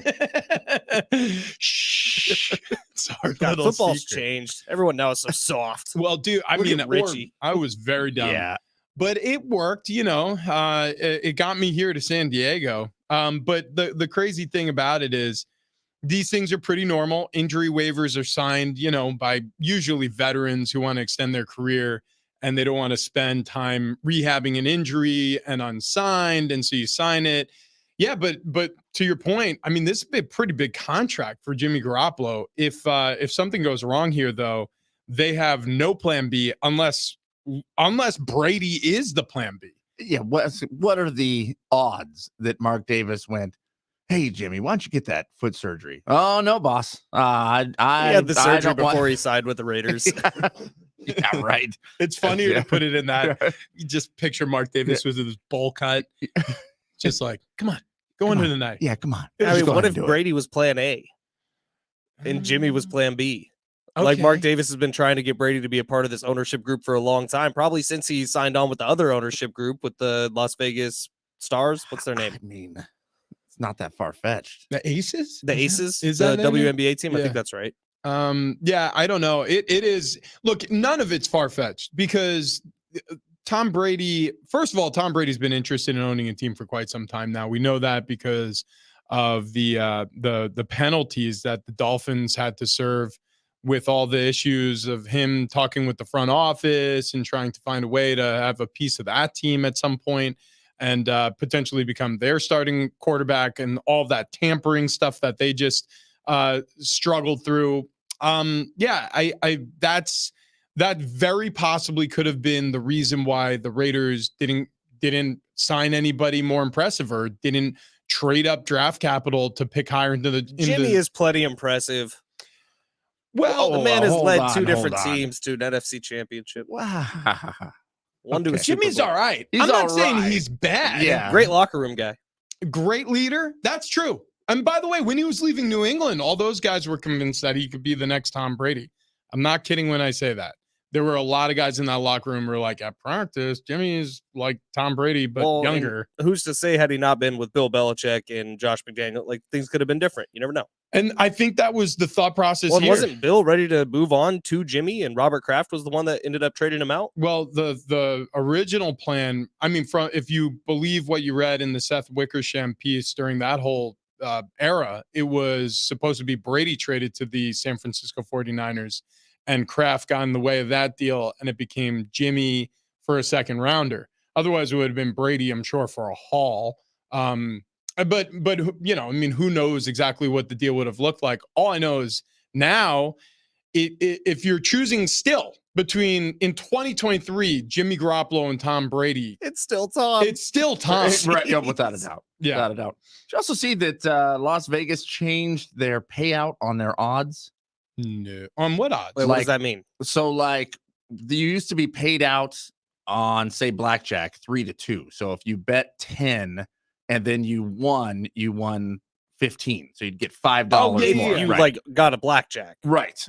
Shh. It's our God, little football's secret. changed. Everyone now is so soft. Well, dude, I Look mean, at Richie. I was very dumb. Yeah. But it worked, you know. It got me here to San Diego. But the crazy thing about it is these things are pretty normal. Injury waivers are signed, you know, by usually veterans who want to extend their career and they don't want to spend time rehabbing an injury and unsigned. And so you sign it. Yeah, but to your point, I mean, this is a pretty big contract for Jimmy Garoppolo. If something goes wrong here, though, they have no plan B unless Brady is the plan B. Yeah. What are the odds that Mark Davis went, "Hey, Jimmy, why don't you get that foot surgery?" "Oh, no, boss. He had the surgery before he signed with the Raiders. Yeah, right. It's funnier Yeah. to put it in that. You just picture Mark Davis with his bowl cut, just like, "Come on, go into the night." Yeah, come on. I Just mean, go what ahead if and do it. Brady was plan A and Jimmy was plan B? Like Okay. Mark Davis has been trying to get Brady to be a part of this ownership group for a long time, probably since he signed on with the other ownership group with the Las Vegas Stars. What's their name? I mean, it's not that far fetched. The Aces? The Aces, Is the that their name? WNBA team. I Yeah. think that's right. Yeah, I don't know. It is. Look, none of it's far-fetched because Tom Brady, first of all, Tom Brady's been interested in owning a team for quite some time now. We know that because of the penalties that the Dolphins had to serve with all the issues of him talking with the front office and trying to find a way to have a piece of that team at some point and potentially become their starting quarterback and all of that tampering stuff that they just struggled through. That very possibly could have been the reason why the Raiders didn't sign anybody more impressive or didn't trade up draft capital to pick higher into the. Jimmy is plenty impressive. Well, the man has hold led on, two different hold on. teams to an NFC championship. Wow. One to a Okay. Super Jimmy's Bowl. all right. He's I'm not all saying right. he's bad. Yeah. Great locker room guy. Great leader. That's true. And by the way, when he was leaving New England, all those guys were convinced that he could be the next Tom Brady. I'm not kidding when I say that. There were a lot of guys in that locker room who were like, at practice, Jimmy's like Tom Brady, but Well, and younger. Who's to say had he not been with Bill Belichick and Josh McDaniel, like things could have been different. You never know. And I think that was the thought process Well, here. wasn't Bill ready to move on to Jimmy, and Robert Kraft was the one that ended up trading him out? Well, the original plan, I mean, from if you believe what you read in the Seth Wickersham piece during that whole era, it was supposed to be Brady traded to the San Francisco 49ers and Kraft got in the way of that deal, and it became Jimmy for a second rounder. Otherwise, it would have been Brady, I'm sure, for a haul. But you know, I mean, who knows exactly what the deal would have looked like? All I know is now, if you're choosing still between in 2023, Jimmy Garoppolo and Tom Brady, It's still Tom. it's still Tom. Right, yeah, without a doubt. Yeah. Without a doubt. Did you also see that Las Vegas changed their payout on their odds? No. On what odds? Wait, what like- does that mean? So, like, you used to be paid out on, say, blackjack 3-2. So if you bet 10 and then you won 15. So you'd get $5 if more. you right. like got a blackjack, right.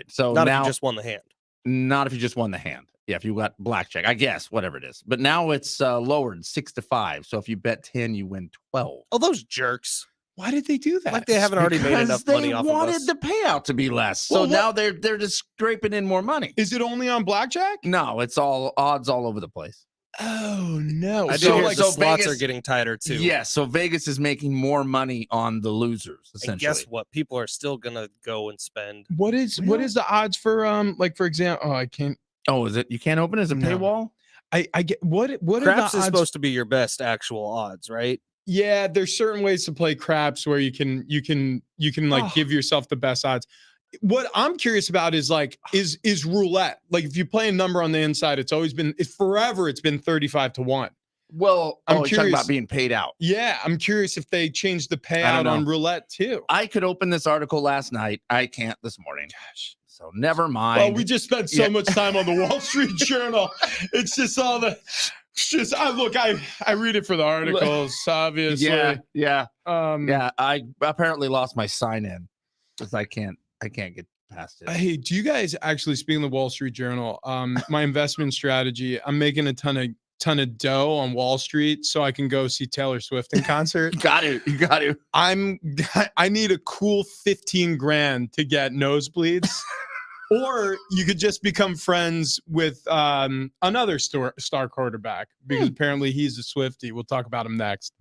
So not now, if you just won the hand. not if you just won the hand. Yeah, if you got blackjack, I guess, whatever it is. But now it's lowered 6-5. So if you bet 10, you win 12. Oh, those jerks! Why did they do that? Like they haven't already made Because enough money they off wanted of us. the payout to be less. So Well, now they're just scraping in more money. Is it only on blackjack? No, it's all odds all over the place. Oh no. I did So, hear like, the so slots Vegas- are getting tighter too. Yeah, so Vegas is making more money on the losers, And essentially. guess what? People are still gonna go and spend. What is the odds for like for example? Oh, I can't. Oh, is it? You can't open it as a No. paywall? I get what are Craps the is odds? supposed to be your best actual odds, right? Yeah, there's certain ways to play craps where you can like Oh. give yourself the best odds. What I'm curious about is like is roulette. Like if you play a number on the inside, it's forever it's been 35-1. Well, I'm you're talking curious. about being paid out. Yeah, I'm curious if they changed the I don't payout on know. roulette too. I could open this article last night. I can't this morning. Gosh. So never mind. Well, we just spent so Yeah. much time on the Wall Street Journal. It's just all the I read it for the articles, obviously. Yeah. Um I apparently lost my sign in because I can't get past it. Hey, do you guys actually, speaking of the Wall Street Journal, my investment strategy, I'm making a ton of dough on Wall Street so I can go see Taylor Swift in concert. You got to. I need a cool 15 grand to get nosebleeds. Or you could just become friends with another star quarterback because apparently he's a Swiftie. We'll talk about him next.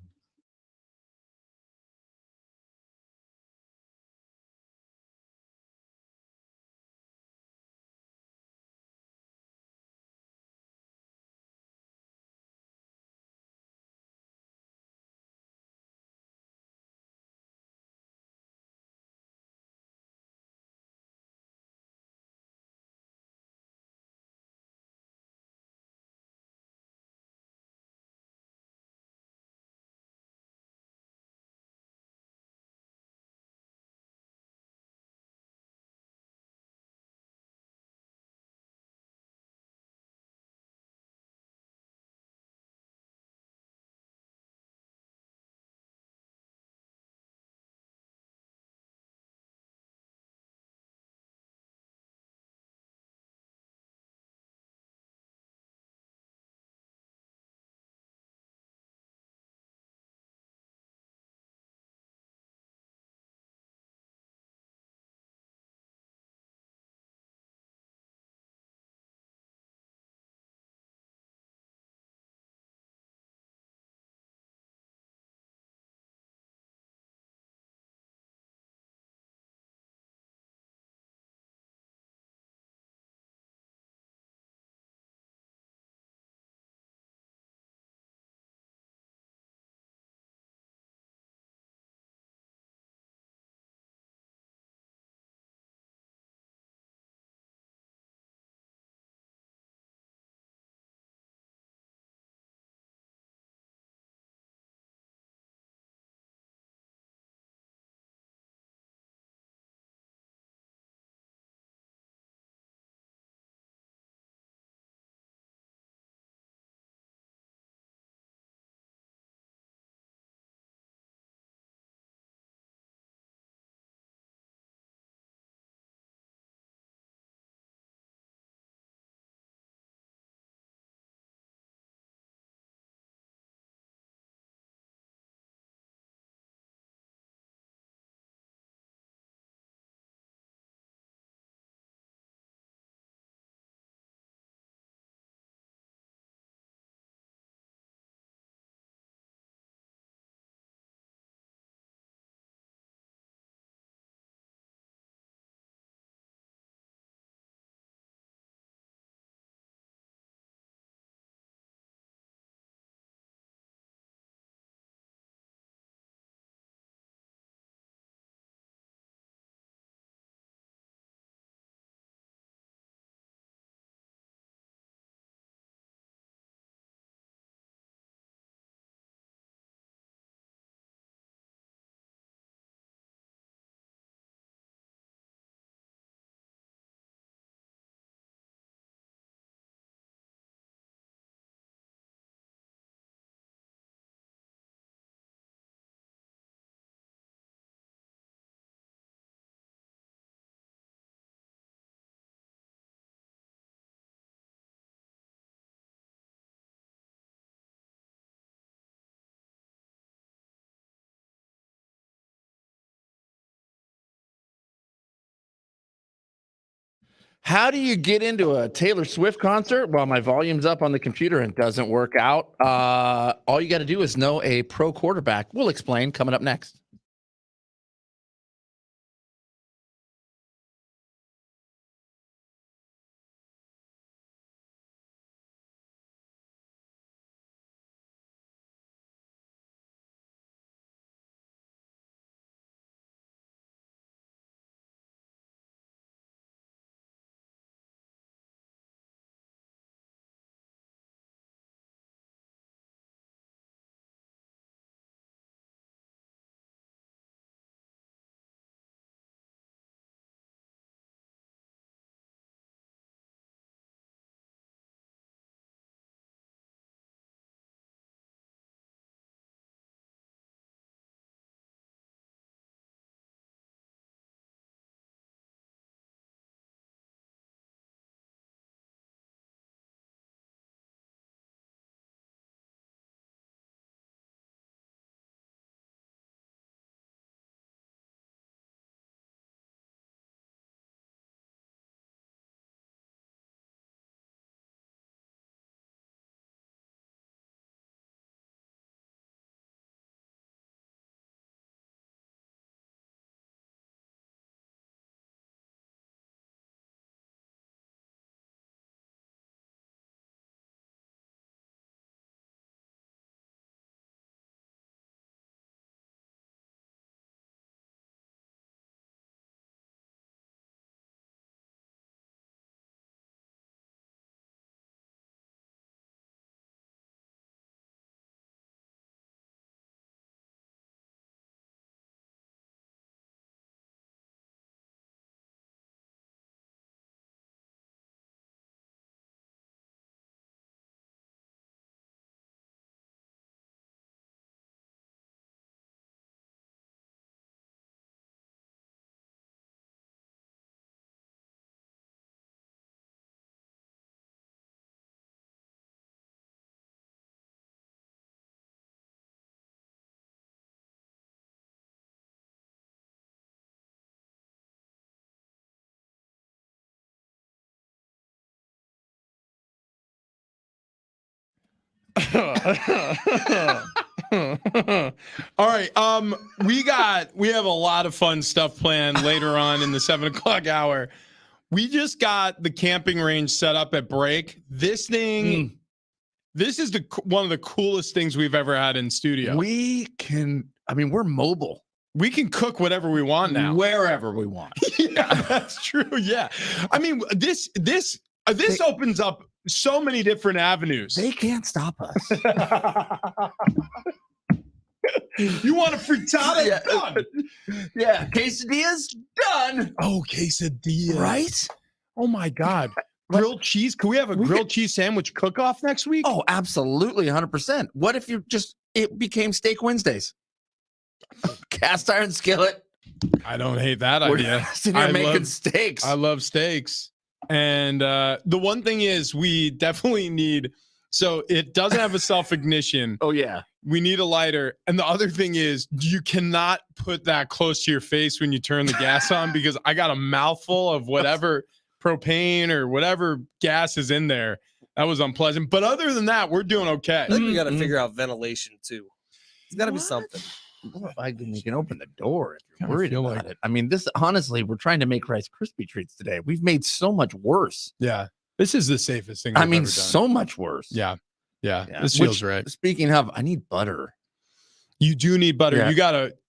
How do you get into a Taylor Swift concert while my volume's up on the computer and doesn't work out? All you got to do is know a pro quarterback. We'll explain coming up next. All right. We have a lot of fun stuff planned later on in the 7:00 hour. We just got the camping range set up at break. This thing, this is one of the coolest things we've ever had in studio. We're mobile. We can cook whatever we want now. Wherever we want. Yeah, that's true. Yeah. I mean, this opens up so many different avenues. They can't stop us. You want a frittata? Yeah. Done. Yeah. Quesadillas done. Oh, quesadillas. Right? Oh my God. Grilled cheese. Can we have a grilled cheese sandwich cook-off next week? Oh, absolutely. 100%. What if it became Steak Wednesdays? Cast iron skillet. I don't hate that idea. Sitting here making steaks. I love steaks. And the one thing is we definitely need, so it doesn't have a self-ignition. Oh, yeah. We need a lighter. And the other thing is you cannot put that close to your face when you turn the gas on, because I got a mouthful of whatever propane or whatever gas is in there. That was unpleasant. But other than that, we're doing okay. I think we got to figure out ventilation too. It's got to be something. Well, you can open the door if you're Kinda worried feel about like- it. I mean, this honestly, we're trying to make Rice Krispie treats today. We've made so much worse. Yeah. This is the safest thing. I I've mean, ever done. so much worse. Yeah. Yeah. Yeah. This feels right. Speaking of, I need butter. You do need butter. Yeah.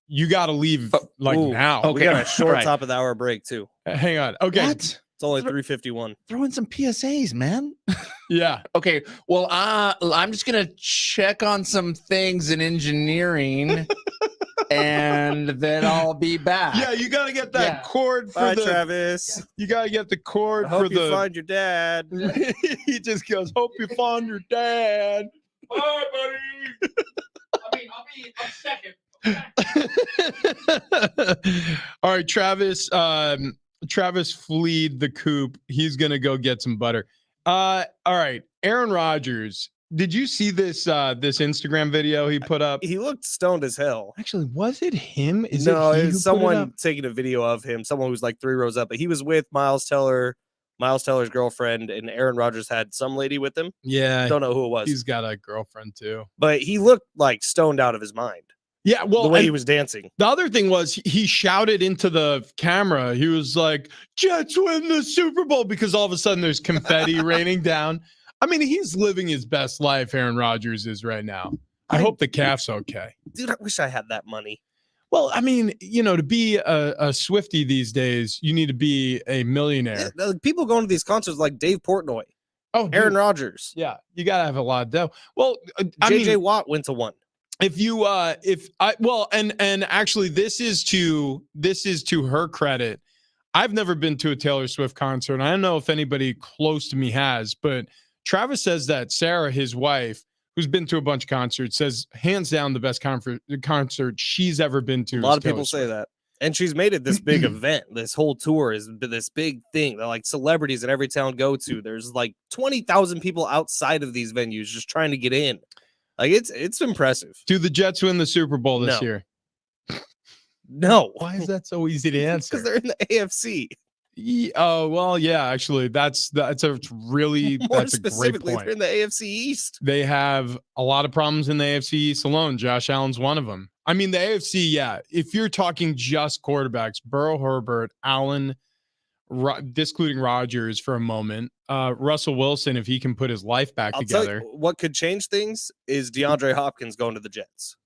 You gotta leave like Ooh. now. Okay. We got a short Right. top of the hour break too. Hang on. Okay. What? It's only 3:51. Throw in some PSAs, man. Yeah. Okay. Well, I'm just gonna check on some things in engineering, and then I'll be back. Yeah, you gotta get that Yeah. cord for Bye, the Travis. you gotta get the cord I for hope you the find your dad. he just goes, hope you found your dad. Bye, buddy. I'm second. All right, Travis. Travis fleed the coop. He's gonna go get some butter. All right, Aaron Rodgers. Did you see this this Instagram video he put up? He looked stoned as hell. Actually, was it him? No, he it who was put it someone up? taking a video of him. Someone who's like 3 rows up, but he was with Miles Teller, Miles Teller's girlfriend, and Aaron Rodgers had some lady with him. Yeah, Don't know who it was, he's got a girlfriend too. but he looked like stoned out of his mind. Yeah, well, The way and he was dancing. the other thing was he shouted into the camera. He was like, "Jets win the Super Bowl," because all of a sudden there's confetti raining down. I mean, he's living his best life. Aaron Rodgers is right now. I hope the calf's okay. Dude, I wish I had that money. Well, I mean, to be a Swiftie these days, you need to be a millionaire. People going to these concerts like Dave Portnoy, Oh, Aaron dude, Rodgers, yeah, you gotta have a lot of dough. Well, I JJ mean, Watt went to one. and actually this is to her credit. I've never been to a Taylor Swift concert, and I don't know if anybody close to me has, but Travis says that Sarah, his wife, who's been to a bunch of concerts, says hands down the best concert she's ever been to. A lot of people say that. And she's made it this big event. This whole tour is this big thing that like celebrities in every town go to. There's like 20,000 people outside of these venues just trying to get in. Like it's impressive. Do the Jets win the Super Bowl this No. year? No. Why is that so easy to answer? Because they're in the AFC. Oh, well, yeah, actually, that's a really More that's a great specifically, point. they're in the AFC East. They have a lot of problems in the AFC East alone. Josh Allen's one of them. I mean, the AFC, yeah. If you're talking just quarterbacks, Burrow, Herbert, Allen, discluding Rodgers for a moment, Russell Wilson, if he can put his life back I'll tell together. you, what could change things is DeAndre Hopkins going to the Jets.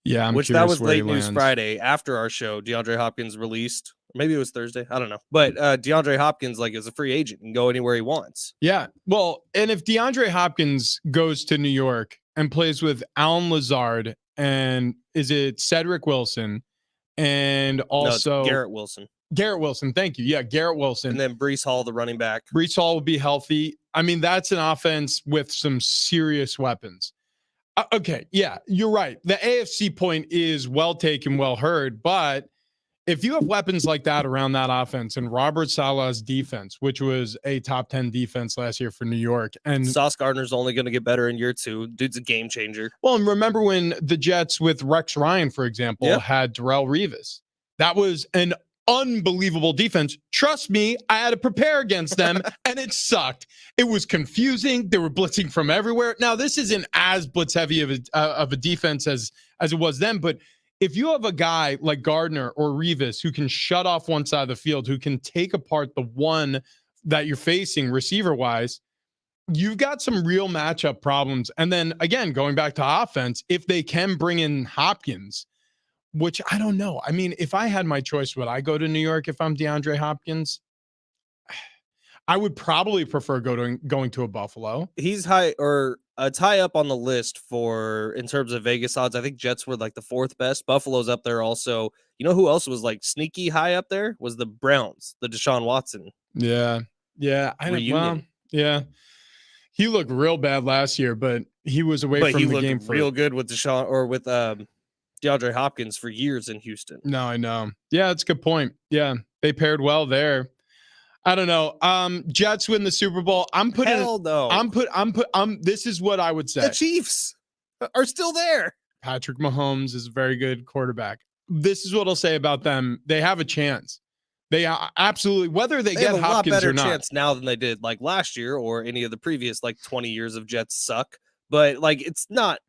Yeah, I'm Which that curious was where he late news lands. Friday after our show. DeAndre Hopkins released, maybe it was Thursday. I don't know. But DeAndre Hopkins is a free agent and go anywhere he wants. Yeah. Well, and if DeAndre Hopkins goes to New York and plays with Allen Lazard and is it Cedric Wilson and No, also it's Garrett Wilson. Garrett Wilson. Thank you. Yeah, Garrett Wilson. And then Brees Hall, the running back. Brees Hall will be healthy. I mean, that's an offense with some serious weapons. Okay, yeah, you're right. The AFC point is well taken, well heard. But if you have weapons like that around that offense and Robert Saleh's defense, which was a top 10 defense last year for New York, and Sauce Gardner's only going to get better in year 2. Dude's a game changer. well, and remember when the Jets with Rex Ryan, for example, Yeah. had Darrelle Revis. That was an unbelievable defense. Trust me, I had to prepare against them, and it sucked. It was confusing. They were blitzing from everywhere. Now, this isn't as blitz heavy of a defense as it was then, but if you have a guy like Gardner or Revis who can shut off one side of the field, who can take apart the one that you're facing receiver-wise, you've got some real matchup problems. And then, again, going back to offense, if they can bring in Hopkins, which I don't know. I mean, if I had my choice, would I go to New York if I'm DeAndre Hopkins? I would probably prefer going to a Buffalo. He's high, or it's high up on the list for in terms of Vegas odds. I think Jets were like the 4th best. Buffalo's up there also. You know who else was like sneaky high up there? Was the Browns, the Deshaun Watson. Yeah. Reunion. Yeah. He looked real bad last year, but he was away But from he the looked game for real good with Deshaun or with DeAndre Hopkins for years in Houston. No, I know. Yeah, that's a good point. Yeah, they paired well there. I don't know. Jets win the Super Bowl. Hell no. This is what I would say. The Chiefs are still there. Patrick Mahomes is a very good quarterback. This is what I'll say about them. They have a chance. They absolutely, whether they get have a lot Hopkins better or not. chance now than they did like last year or any of the previous like 20 years of Jets suck. But like it's not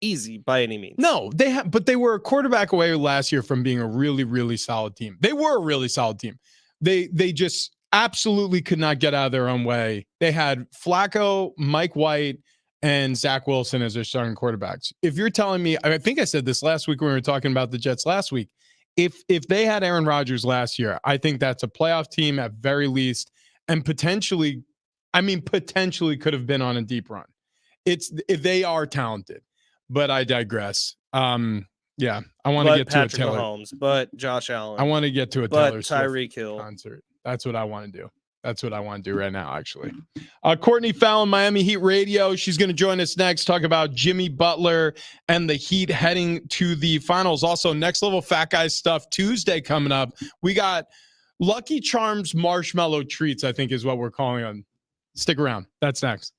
easy by any means. No, but they were a quarterback away last year from being a really, really solid team. They were a really solid team. They just absolutely could not get out of their own way. They had Flacco, Mike White, and Zach Wilson as their starting quarterbacks. If you're telling me, I think I said this last week when we were talking about the Jets last week, if they had Aaron Rodgers last year, I think that's a playoff team at very least, and potentially could have been on a deep run. If they are talented, but I digress. Yeah, I want to get Patrick to a Taylor Mahomes, but Josh Allen. I want to get to a but Taylor Swift Tyreek Hill concert. That's what I want to do. That's what I want to do right now, actually. Courtney Fallon, Miami Heat Radio. She's going to join us next, talk about Jimmy Butler and the Heat heading to the finals. Also, Next Level Fat Guy Stuff Tuesday coming up. We got Lucky Charms marshmallow treats, I think is what we're calling them. Stick around. That's next.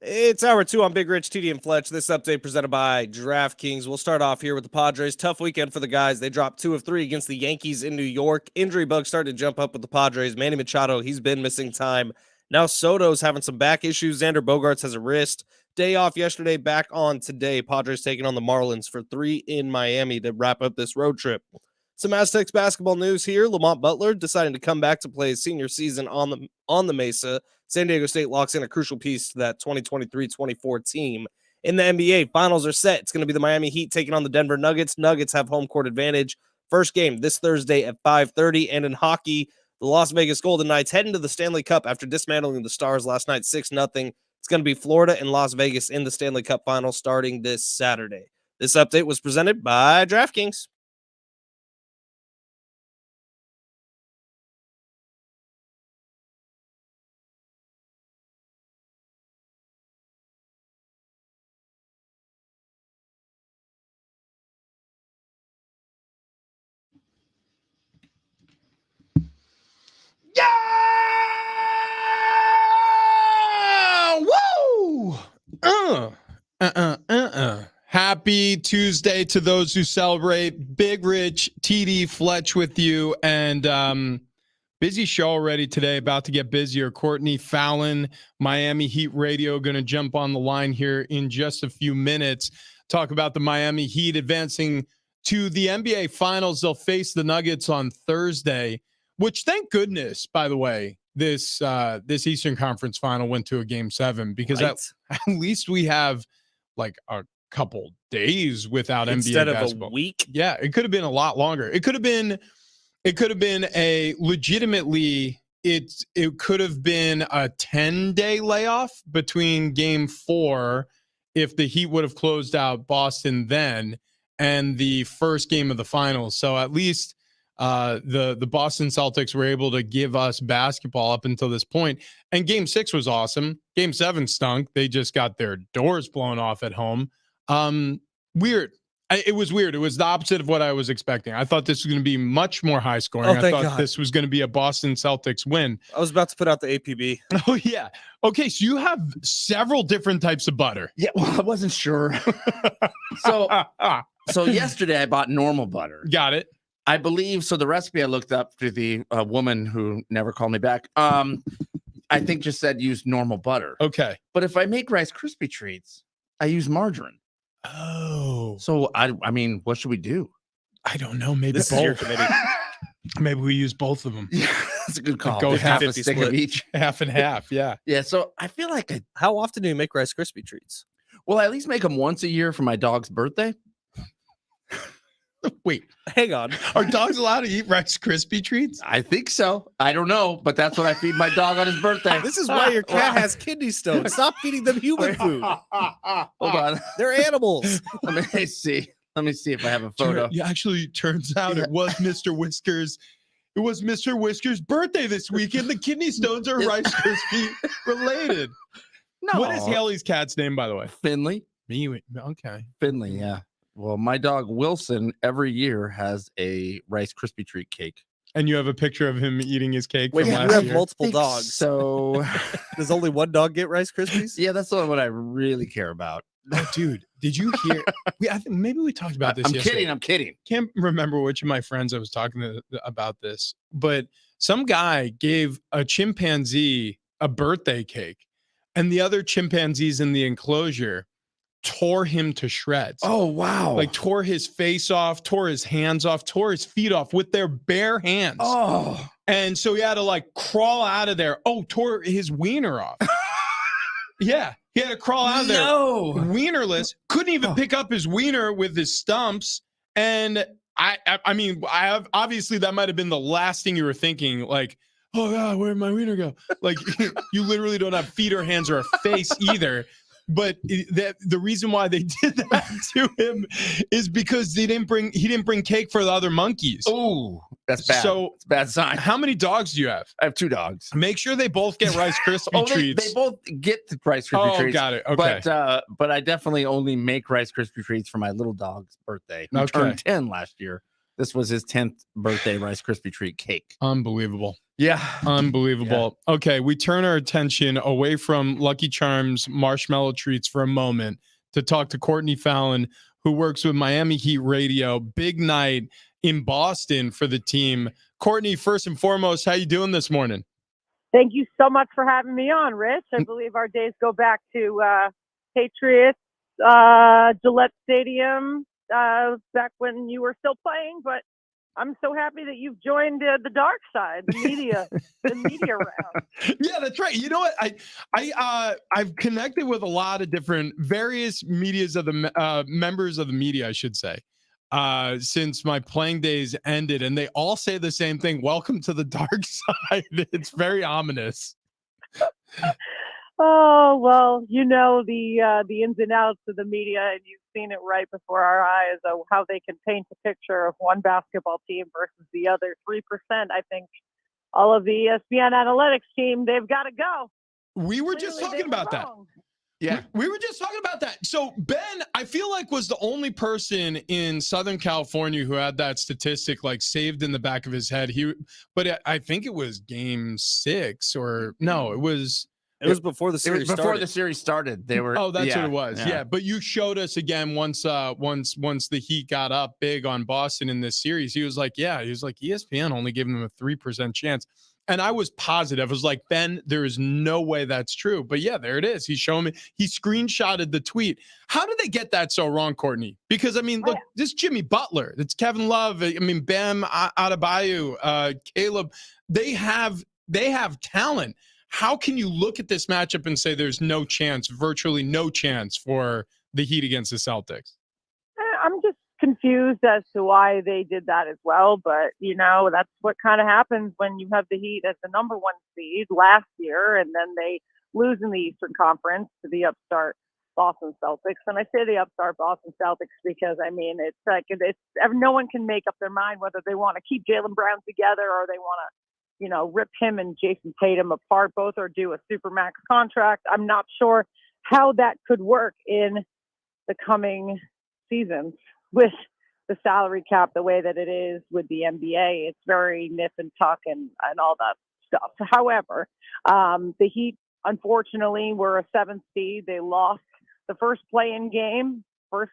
It's hour 2 on Big Rich, TD, and Fletch. This update presented by DraftKings. We'll start off here with the Padres. Tough weekend for the guys. They dropped 2 of 3 against the Yankees in New York. Injury bug started to jump up with the Padres. Manny Machado, he's been missing time. Now Soto's having some back issues. Xander Bogaerts has a wrist. Day off yesterday, back on today. Padres taking on the Marlins for 3 in Miami to wrap up this road trip. Some Aztecs basketball news here. Lamont Butler deciding to come back to play his senior season on the Mesa. San Diego State locks in a crucial piece to that 2023-24 team. In the NBA, finals are set. It's going to be the Miami Heat taking on the Denver Nuggets. Nuggets have home court advantage. First game this Thursday at 5:30. And in hockey, the Las Vegas Golden Knights heading to the Stanley Cup after dismantling the Stars last night 6-0. It's going to be Florida and Las Vegas in the Stanley Cup final starting this Saturday. This update was presented by DraftKings. Yeah! Woo! Happy Tuesday to those who celebrate. Big Rich, TD, Fletch with you. And busy show already today, about to get busier. Courtney Fallon, Miami Heat Radio, going to jump on the line here in just a few minutes. Talk about the Miami Heat advancing to the NBA Finals. They'll face the Nuggets on Thursday, which, thank goodness, by the way, this Eastern Conference Final went to a Game 7, because at least we have like a couple days without Instead NBA of basketball. a week. Yeah, it could have been a lot longer. It could have been a legitimately, it could have been a 10-day layoff between Game 4 if the Heat would have closed out Boston then, and the first game of the finals. So at least the Boston Celtics were able to give us basketball up until this point. And Game 6 was awesome. Game 7 stunk. They just got their doors blown off at home. Weird. It was weird. It was the opposite of what I was expecting. I thought this was going to be much more high scoring. I thought this was going to be a Boston Celtics win. I was about to put out the APB. Oh, yeah. Okay, so you have several different types of butter. Yeah, well, I wasn't sure. So yesterday I bought normal butter. Got it. I believe, so the recipe I looked up to the woman who never called me back, I think just said use normal butter. Okay. But if I make Rice Krispie treats, I use margarine. Oh. So, I mean, what should we do? I don't know. Maybe This is your both. committee. Maybe we use both of them. Yeah, that's a good call. Go Just half a 50 stick split. of each. Half and half. Yeah. Yeah, so I feel like How often do you make Rice Krispie treats? well, I at least make them once a year for my dog's birthday. Wait, Hang on. are dogs allowed to eat Rice Krispie treats? I think so. I don't know, but that's what I feed my dog on his birthday. This is why your cat has kidney stones. Stop feeding them human food. Hold on. They're animals. Let me see. Let me see if I have a photo. Yeah, actually, turns out it was Mr. Whiskers. It was Mr. Whiskers' birthday this weekend. The kidney stones are Rice Krispie related. No. What is Haley's cat's name, by the way? Finley? Okay. Finley, yeah. Well, my dog Wilson every year has a Rice Krispie treat cake. And you have a picture of him eating his cake Wait, from you last have year? multiple Think dogs. So, Does only one dog get Rice Krispies? yeah, that's the one I really care about. Oh, dude, did you hear? I think maybe we talked about this I'm yesterday. kidding. I'm kidding. Can't remember which of my friends I was talking to about this, but some guy gave a chimpanzee a birthday cake, and the other chimpanzees in the enclosure tore him to shreds. Oh, wow. Like tore his face off, tore his hands off, tore his feet off with their bare hands. Oh. And so he had to like crawl out of there. Oh, tore his wiener off. Yeah. He had to crawl out of there. No. Wienerless. Couldn't even pick up his wiener with his stumps. And I mean, I have obviously that might have been the last thing you were thinking, like, oh God, where'd my wiener go? Like you literally don't have feet or hands or a face either. But the reason why they did that to him is because he didn't bring cake for the other monkeys. Oh, that's bad. So it's a bad sign. How many dogs do you have? I have 2 dogs. Make sure they both get Rice Krispie treats. They both get the Rice Krispie treats. Got it. Okay. But I definitely only make Rice Krispie treats for my little dog's birthday, who turned 10 last year. This was his 10th birthday Rice Krispie treat cake. Unbelievable. Yeah. Unbelievable. Yeah. Okay, we turn our attention away from Lucky Charms marshmallow treats for a moment to talk to Courtney Fallon, who works with Miami Heat Radio. Big night in Boston for the team. Courtney, first and foremost, how you doing this morning? Thank you so much for having me on, Rich. I believe our days go back to Patriots, Gillette Stadium, back when you were still playing. But I'm so happy that you've joined the dark side, the media round. Yeah, that's right. You know what? I've connected with a lot of different various medias of the members of the media, I should say, since my playing days ended, and they all say the same thing: "Welcome to the dark side." It's very ominous. Oh, well, you know the ins and outs of the media, and you've seen it right before our eyes of how they can paint a picture of one basketball team versus the other. 3%, I think all of the ESPN analytics team, they've got to go. We were Clearly, just talking about that. Yeah. We were just talking about that. So Ben, I feel like was the only person in Southern California who had that statistic like saved in the back of his head. But I think it was game 6 or no, it was before the series before started. the series started. They were. Oh, that's yeah, what it was. Yeah. But you showed us again once the Heat got up big on Boston in this series. He was like, ESPN only gave them a 3% chance. And I was positive. I was like, Ben, there is no way that's true. But yeah, there it is. He's showing me. He screenshotted the tweet. How did they get that so wrong, Courtney? Because, I mean, look, this Jimmy Butler, it's Kevin Love, I mean, Bam Adebayo, Caleb, they have talent. How can you look at this matchup and say there's no chance, virtually no chance for the Heat against the Celtics? I'm just confused as to why they did that as well. But, you know, that's what kind of happens when you have the Heat as the number 1 seed last year, and then they lose in the Eastern Conference to the upstart Boston Celtics. And I say the upstart Boston Celtics because, I mean, it's like no one can make up their mind whether they want to keep Jaylen Brown together or they want to, you know, rip him and Jason Tatum apart. Both are due a supermax contract. I'm not sure how that could work in the coming seasons with the salary cap the way that it is with the NBA. It's very nip and tuck and all that stuff. However, the Heat, unfortunately, were a 7th seed. They lost the first play-in game, first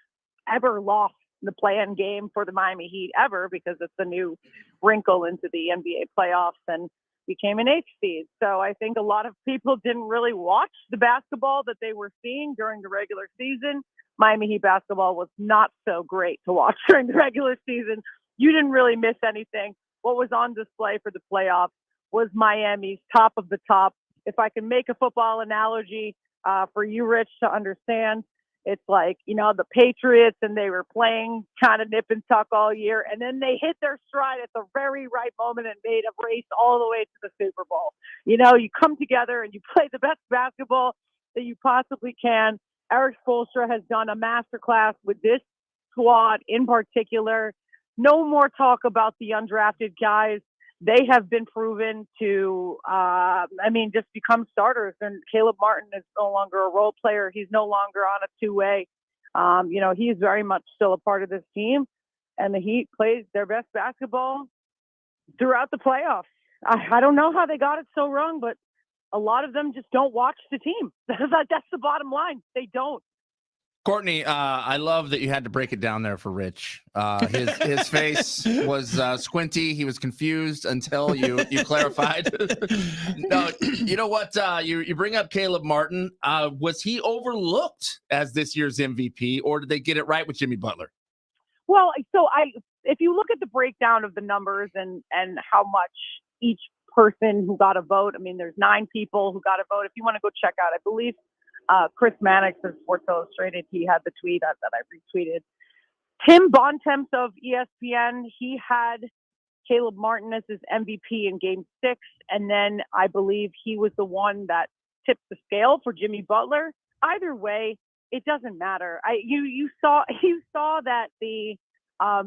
ever loss the play-in game for the Miami Heat ever, because it's a new wrinkle into the NBA playoffs, and became an 8th seed. So I think a lot of people didn't really watch the basketball that they were seeing during the regular season. Miami Heat basketball was not so great to watch during the regular season. You didn't really miss anything. What was on display for the playoffs was Miami's top of the top. If I can make a football analogy for you, Rich, to understand, it's like, you know, the Patriots, and they were playing kind of nip and tuck all year, and then they hit their stride at the very right moment and made a race all the way to the Super Bowl. You know, you come together and you play the best basketball that you possibly can. Eric Spoelstra has done a masterclass with this squad in particular. No more talk about the undrafted guys. They have been proven to, just become starters. And Caleb Martin is no longer a role player. He's no longer on a 2-way. He's very much still a part of this team. And the Heat plays their best basketball throughout the playoffs. I don't know how they got it so wrong, but a lot of them just don't watch the team. That's the bottom line. They don't. Courtney, I love that you had to break it down there for Rich. His face was squinty. He was confused until you clarified. No, you know what? You bring up Caleb Martin. Was he overlooked as this year's MVP, or did they get it right with Jimmy Butler? Well, if you look at the breakdown of the numbers and how much each person who got a vote, I mean, there's 9 people who got a vote. If you want to go check out, I believe Chris Mannix of Sports Illustrated, he had the tweet that I retweeted. Tim Bontemps of ESPN, he had Caleb Martin as his MVP in Game 6, and then I believe he was the one that tipped the scale for Jimmy Butler. Either way, it doesn't matter. You saw that the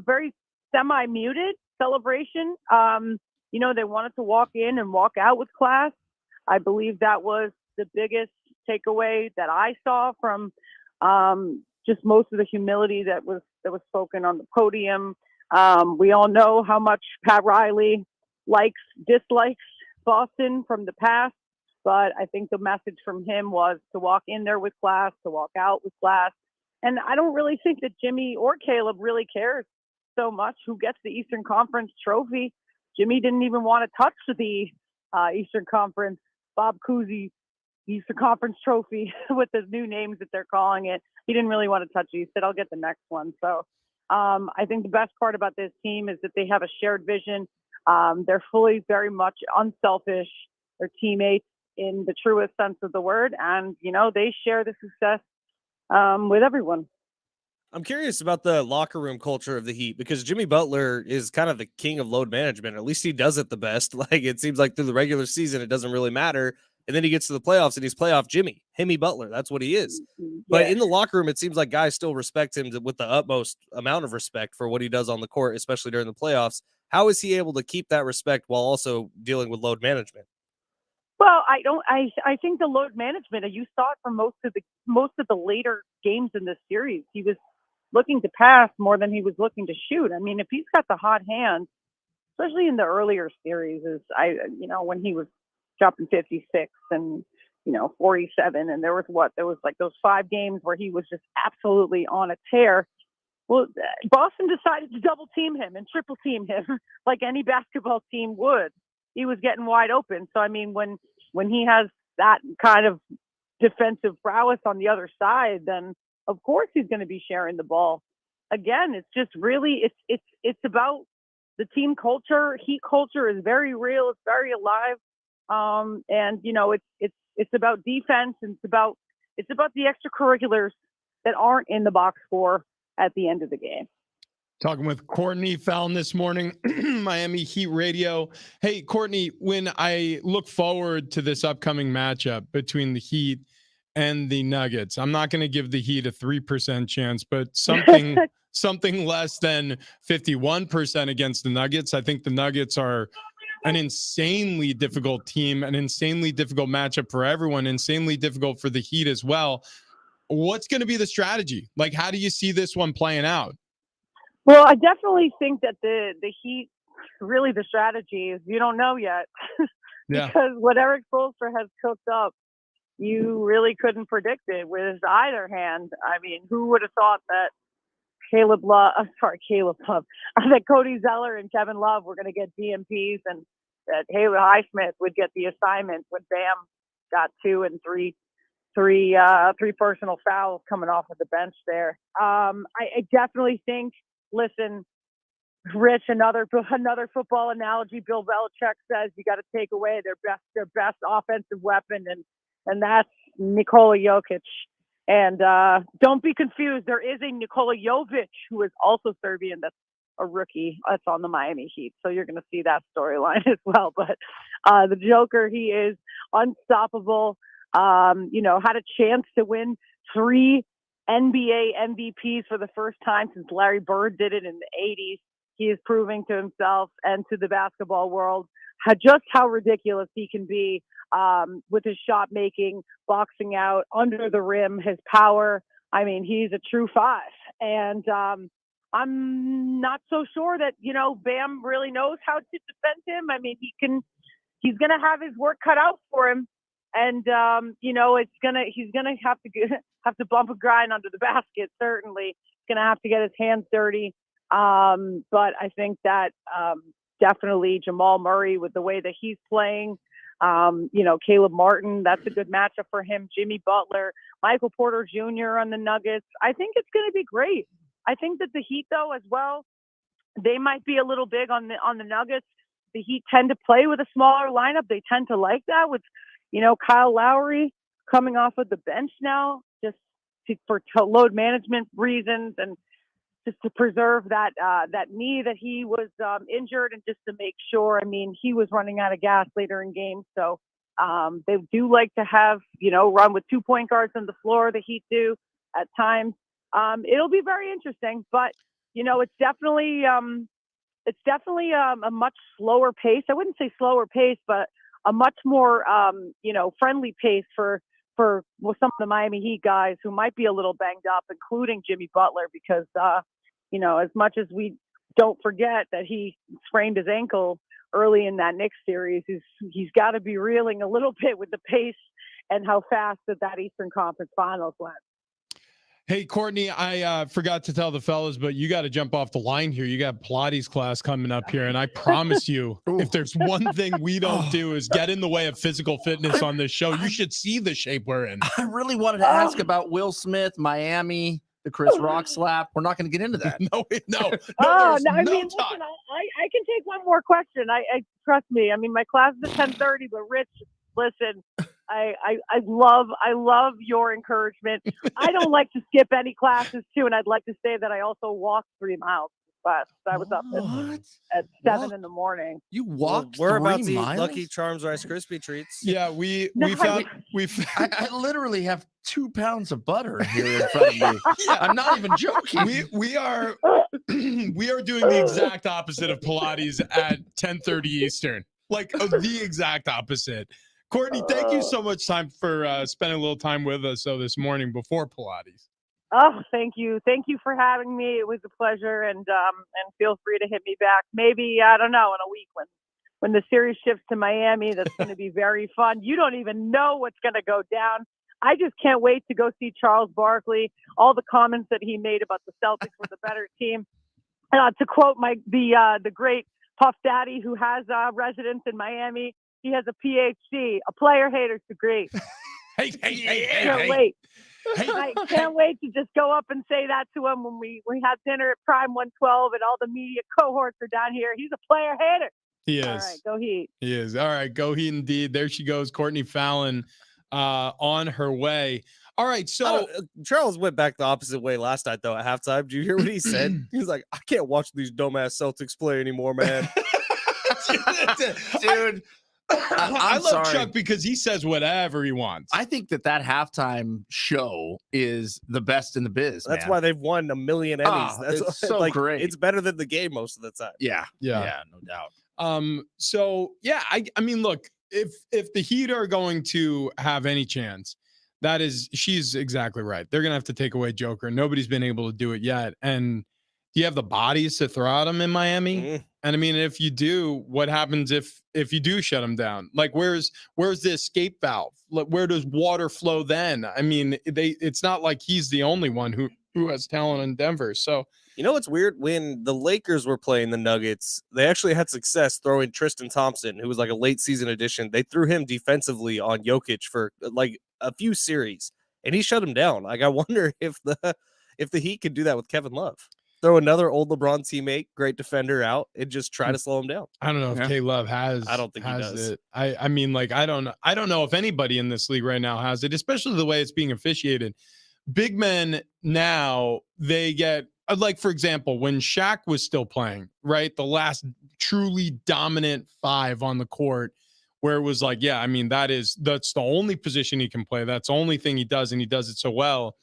very semi-muted celebration. They wanted to walk in and walk out with class. I believe that was the biggest takeaway that I saw from just most of the humility that was spoken on the podium. We all know how much Pat Riley dislikes Boston from the past, but I think the message from him was to walk in there with class, to walk out with class. And I don't really think that Jimmy or Caleb really cares so much who gets the Eastern Conference trophy. Jimmy didn't even want to touch the Eastern Conference, Bob Cousy Eastern Conference trophy with the new names that they're calling it. He didn't really want to touch it. He said, I'll get the next one. So I think the best part about this team is that they have a shared vision. They're fully very much unselfish. They're teammates in the truest sense of the word. And, they share the success with everyone. I'm curious about the locker room culture of the Heat because Jimmy Butler is kind of the king of load management. At least he does it the best. Like it seems like through the regular season, it doesn't really matter. And then he gets to the playoffs and he's playoff Jimmy Butler. That's what he is. Yeah. But in the locker room, it seems like guys still respect him with the utmost amount of respect for what he does on the court, especially during the playoffs. How is he able to keep that respect while also dealing with load management? Well, I think the load management, you saw it from most of the later games in this series. He was looking to pass more than he was looking to shoot. I mean, if he's got the hot hand, especially in the earlier series, when he was dropping 56 and 47, and there was like those 5 games where he was just absolutely on a tear. Well, Boston decided to double team him and triple team him like any basketball team would. He was getting wide open. So I mean, when he has that kind of defensive prowess on the other side, then of course he's going to be sharing the ball. Again, it's just really it's about the team culture. Heat culture is very real. It's very alive. And it's about defense, and it's about the extracurriculars that aren't in the box score at the end of the game. Talking with Courtney Fallon this morning, Miami Heat Radio. Hey, Courtney, when I look forward to this upcoming matchup between the Heat and the Nuggets, I'm not going to give the Heat a 3% chance, but something less than 51% against the Nuggets. I think the Nuggets are an insanely difficult team, an insanely difficult matchup for everyone, insanely difficult for the Heat as well. What's going to be the strategy? Like, how do you see this one playing out? Well, I definitely think that the Heat, really the strategy is you don't know yet. Because what Eric Spoelstra has cooked up, you really couldn't predict it with either hand. I mean, who would have thought that that Cody Zeller and Kevin Love were going to get DMPs, and that Haywood Highsmith would get the assignment when Bam got 2 and 3 personal fouls coming off of the bench there. I definitely think, listen, Rich, another football analogy. Bill Belichick says you got to take away their best offensive weapon, and that's Nikola Jokic. And don't be confused. There is a Nikola Jovic who is also Serbian. That's a rookie. That's on the Miami Heat. So you're going to see that storyline as well. But the Joker, he is unstoppable. Had a chance to win 3 NBA MVPs for the first time since Larry Bird did it in the 80s. He is proving to himself and to the basketball world just how ridiculous he can be with his shot making, boxing out, under the rim, his power. I mean, he's a true 5. And I'm not so sure that, Bam really knows how to defend him. I mean, he's going to have his work cut out for him. And, he's going to have to bump a grind under the basket. Certainly he's going to have to get his hands dirty. But I think that, definitely Jamal Murray with the way that he's playing, Caleb Martin, that's a good matchup for him. Jimmy Butler, Michael Porter Jr. on the Nuggets. I think it's going to be great. I think that the Heat, though, as well, they might be a little big on the Nuggets. The Heat tend to play with a smaller lineup. They tend to like that with, Kyle Lowry coming off of the bench now, just for load management reasons and just to preserve that knee that he was injured, and just to make sure. I mean, he was running out of gas later in games, so they do like to have run with 2 point guards on the floor. The Heat do at times. It'll be very interesting, but it's definitely a much slower pace. I wouldn't say slower pace, but a much more friendly pace for some of the Miami Heat guys who might be a little banged up, including Jimmy Butler, because as much as we don't forget that he sprained his ankle early in that Knicks series. He's got to be reeling a little bit with the pace and how fast that Eastern Conference Finals went. Hey, Courtney, I forgot to tell the fellas, but you got to jump off the line here. You got Pilates class coming up here, and I promise you, if there's one thing we don't do is get in the way of physical fitness on this show. You should see the shape we're in. I really wanted to ask about Will Smith, Miami, the Chris Rock slap. We're not going to get into that. No. I mean, listen, I can take one more question. I trust me. I mean, my class is at 10:30, but Rich, listen, I love your encouragement. I don't like to skip any classes too, and I'd like to say that I also walked 3 miles class. I was up at 7 in the morning. You walked? We're about to 3 eat miles? Lucky Charms Rice Krispie treats. Yeah, we I literally have 2 pounds of butter here in front of me. I'm not even joking. We are doing the exact opposite of Pilates at 10:30 Eastern. Like the exact opposite. Courtney, thank you so much for spending a little time with us this morning before Pilates. Oh, thank you. Thank you for having me. It was a pleasure, and feel free to hit me back. Maybe, I don't know, in a week when the series shifts to Miami. That's going to be very fun. You don't even know what's going to go down. I just can't wait to go see Charles Barkley. All the comments that he made about the Celtics were the better team. To quote the great Puff Daddy, who has residence in Miami, he has a PhD, a player hater's degree. Hey. Can't wait. I can't wait to just go up and say that to him when we had dinner at Prime 112 and all the media cohorts are down here. He's a player hater. He is. All right, go Heat. He is. All right, go Heat indeed. There she goes, Courtney Fallon on her way. All right, so Charles went back the opposite way last night, though, at halftime. Do you hear what he said? He was like, I can't watch these dumbass Celtics play anymore, man. Dude. I love Chuck because he says whatever he wants. I think that halftime show is the best in the biz. That's why they've won a million Emmys. It's so great. It's better than the game most of the time. Yeah, no doubt. So yeah, I mean, look, if the Heat are going to have any chance, she's exactly right. They're gonna have to take away Joker. Nobody's been able to do it yet. And do you have the bodies to throw at him in Miami? Mm. And I mean, if you do, what happens if you do shut him down? Like, where's the escape valve? Where does water flow then? I mean, it's not like he's the only one who has talent in Denver. So, you know what's weird? When the Lakers were playing the Nuggets, they actually had success throwing Tristan Thompson, who was like a late season addition. They threw him defensively on Jokic for like a few series, and he shut him down. Like, I wonder if the Heat could do that with Kevin Love. Throw another old LeBron teammate, great defender, out and just try to slow him down. I don't know if K-Love has. I don't think he does. It. I mean, like, I don't know if anybody in this league right now has it, especially the way it's being officiated. Big men now, they get, like, for example, when Shaq was still playing, right? The last truly dominant 5 on the court, where it was like, yeah, I mean, that's the only position he can play. That's the only thing he does, and he does it so well.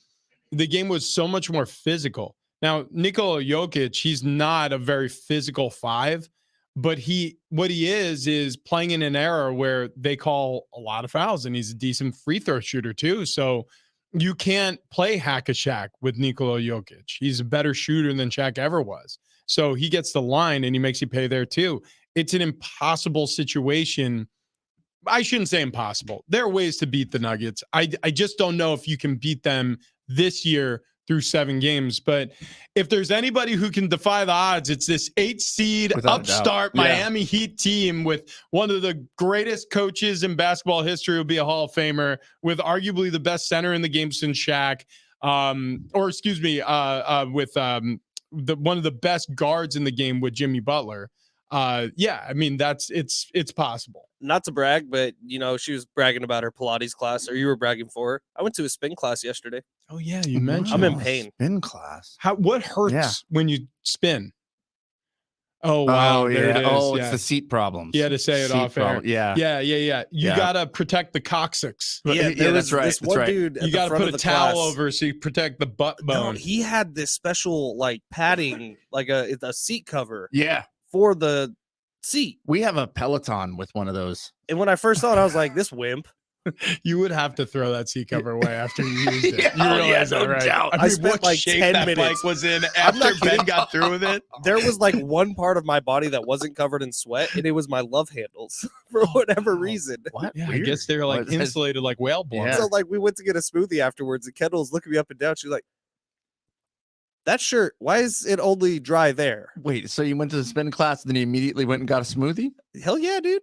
The game was so much more physical. Now, Nikola Jokic, he's not a very physical 5, but what he is playing in an era where they call a lot of fouls, and he's a decent free throw shooter too. So you can't play hack-a-Shaq with Nikola Jokic. He's a better shooter than Shaq ever was. So he gets the line, and he makes you pay there too. It's an impossible situation. I shouldn't say impossible. There are ways to beat the Nuggets. I just don't know if you can beat them this year through 7 games. But if there's anybody who can defy the odds, it's this 8 seed upstart Miami Heat team with one of the greatest coaches in basketball history, will be a Hall of Famer, with arguably the best center in the game since Shaq, with one of the best guards in the game with Jimmy Butler. I mean, it's possible. Not to brag, but she was bragging about her Pilates class, or you were bragging for her. I went to a spin class yesterday. Oh yeah, you mentioned. I'm in pain. Spin class. What hurts when you spin? Oh wow, there it is. It's the seat problems. You had to say it off air. Yeah. You gotta protect the coccyx. Yeah, that's right. This one dude, you gotta put a towel over so you protect the butt bone. No, he had this special like padding, like a seat cover. Yeah. For the seat. We have a Peloton with one of those. And when I first saw it, I was like, this wimp. You would have to throw that seat cover away after you used it. Yeah, You oh, realize yeah, that, no right? doubt. I I mean, spent what like shape 10 that minutes. bike was in I'm not after Ben kidding. got through with it. There was like one part of my body that wasn't covered in sweat, and it was my love handles for whatever wow. reason. What? Yeah, I Weird. guess they're like What is this? insulated like whale blubber. Yeah. So like we went to get a smoothie afterwards, and Kendall was looking me up and down. She's like, "That shirt, why is it only dry there?" Wait, so you went to the spin class and then you immediately went and got a smoothie? Hell yeah, dude!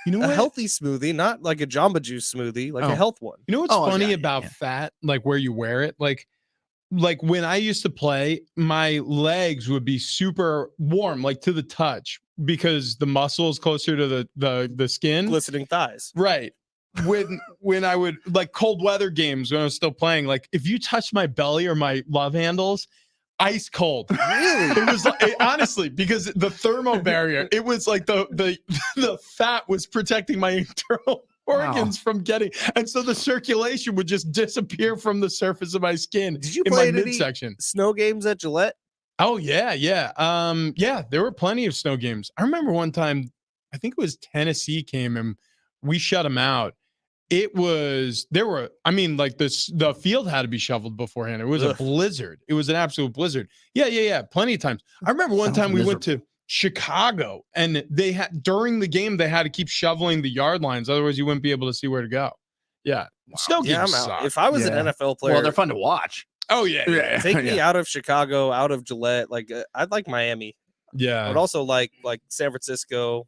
You know A what? healthy smoothie, not like a Jamba Juice smoothie, like Oh. a health one. You know what's Oh, funny yeah, about yeah. fat, like where you wear it? Like when I used to play, my legs would be super warm, like to the touch, because the muscle is closer to the skin. Glistening thighs. Right. When I would like cold weather games when I was still playing, like if you touched my belly or my love handles, ice cold. Really? It was like, honestly, because the thermo barrier, it was like the fat was protecting my internal organs from getting, and so the circulation would just disappear from the surface of my skin. Did you in play my in any midsection? snow games at Gillette? Oh yeah. Yeah, there were plenty of snow games. I remember one time, I think it was Tennessee came and we shut them out. I mean, like the field had to be shoveled beforehand. It was a Ugh. blizzard. It was an absolute blizzard. Yeah. Plenty of times. I remember one Sounds time we went miserable. to Chicago and they had, during the game, they had to keep shoveling the yard lines. Otherwise you wouldn't be able to see where to go. Yeah. Snow Yeah, games I'm out. suck. If I was Yeah. an NFL player, Well, they're fun to watch. Oh yeah. take me out of Chicago, out of Gillette. Like I'd like Miami. I would also like San Francisco,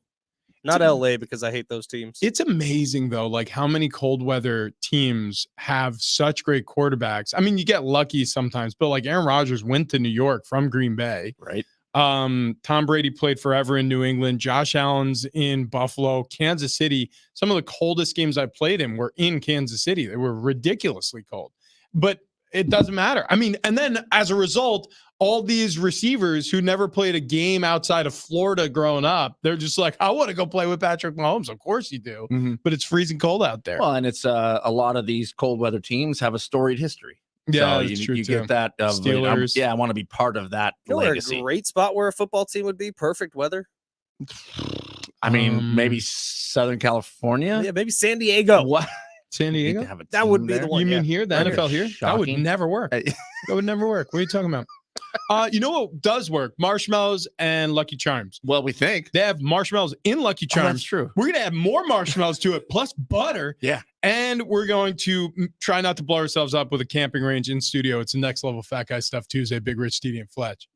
not LA because I hate those teams. It's amazing though, like how many cold weather teams have such great quarterbacks. I mean, you get lucky sometimes, but like Aaron Rodgers went to New York from Green Bay. Right. Tom Brady played forever in New England. Josh Allen's in Buffalo, Kansas City. Some of the coldest games I played in were in Kansas City. They were ridiculously cold, but it doesn't matter. I mean, and then as a result, all these receivers who never played a game outside of Florida growing up, they're just like, I want to go play with Patrick Mahomes. Of course you do, but it's freezing cold out there. Well, and it's a lot of these cold weather teams have a storied history. Yeah, so that's true you too. get that. Steelers. I want to be part of that You know where a legacy. great spot where a football team would be? Perfect weather. I mean, maybe Southern California. Yeah, maybe San Diego. What? San You need Diego? to have a That would team be the there? one. You yeah. mean here, the Right NFL here? That would Shocking. never work. That would never work. What are you talking about? You know what does work? Marshmallows and Lucky Charms. Well, we think. They have marshmallows in Lucky Oh, Charms. that's true. We're going to add more marshmallows to it, plus butter. Yeah. And we're going to try not to blow ourselves up with a camping range in studio. It's the Next Level Fat Guy Stuff Tuesday. Big Rich, TD, and Fletch.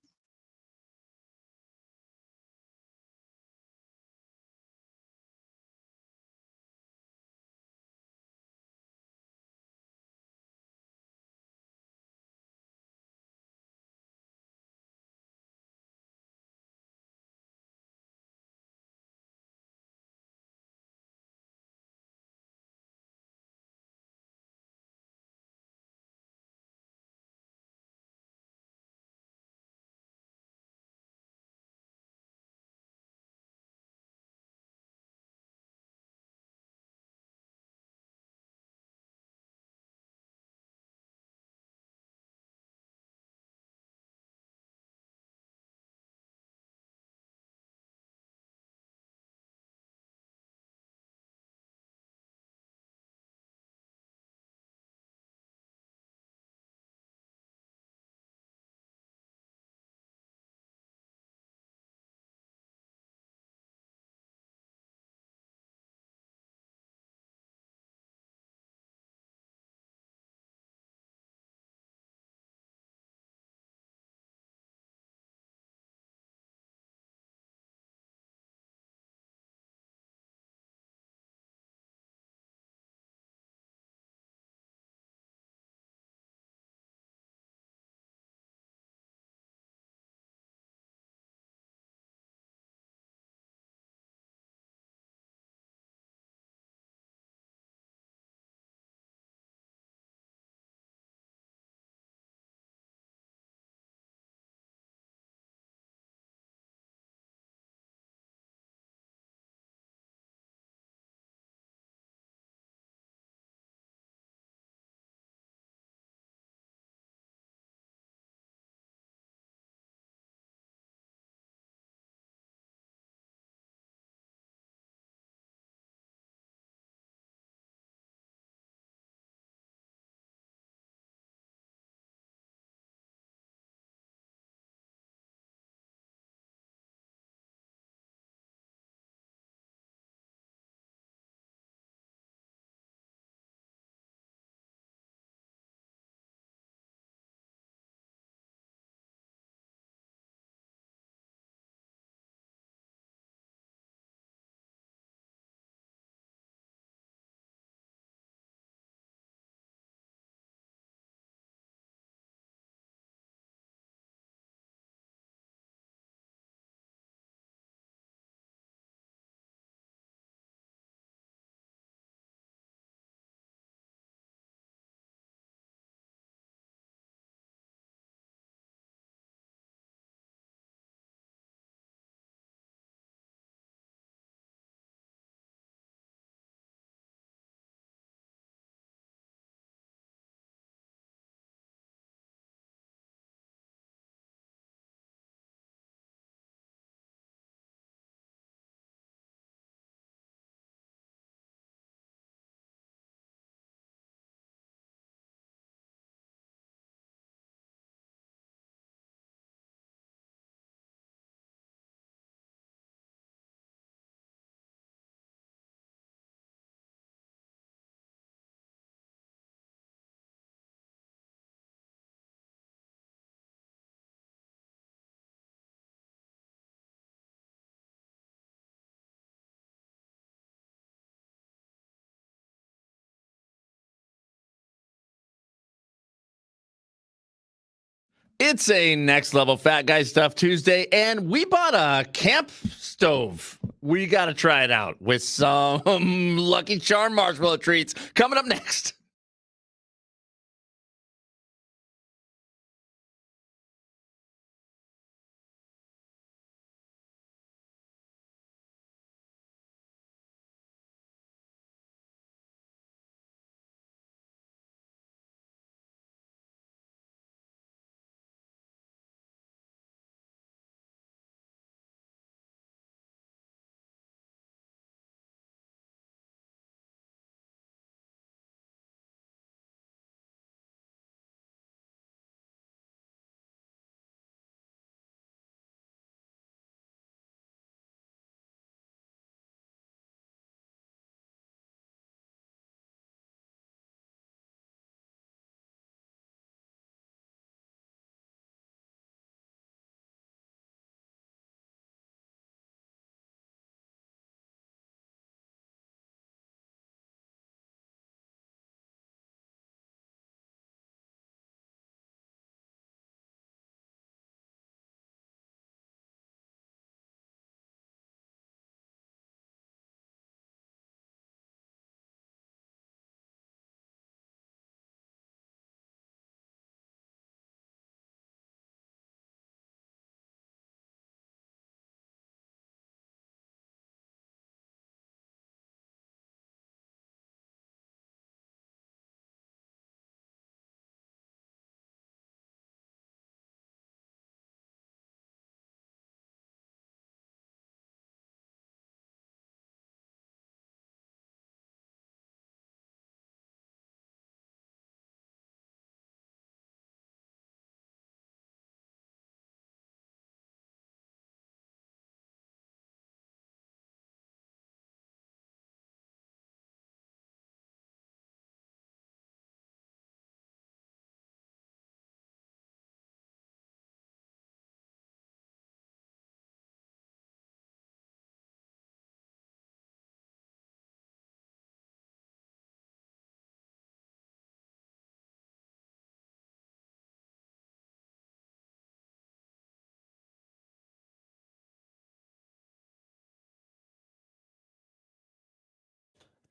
It's a next level Fat Guy Stuff Tuesday, and we bought a camp stove. We got to try it out with some Lucky Charm marshmallow treats coming up next.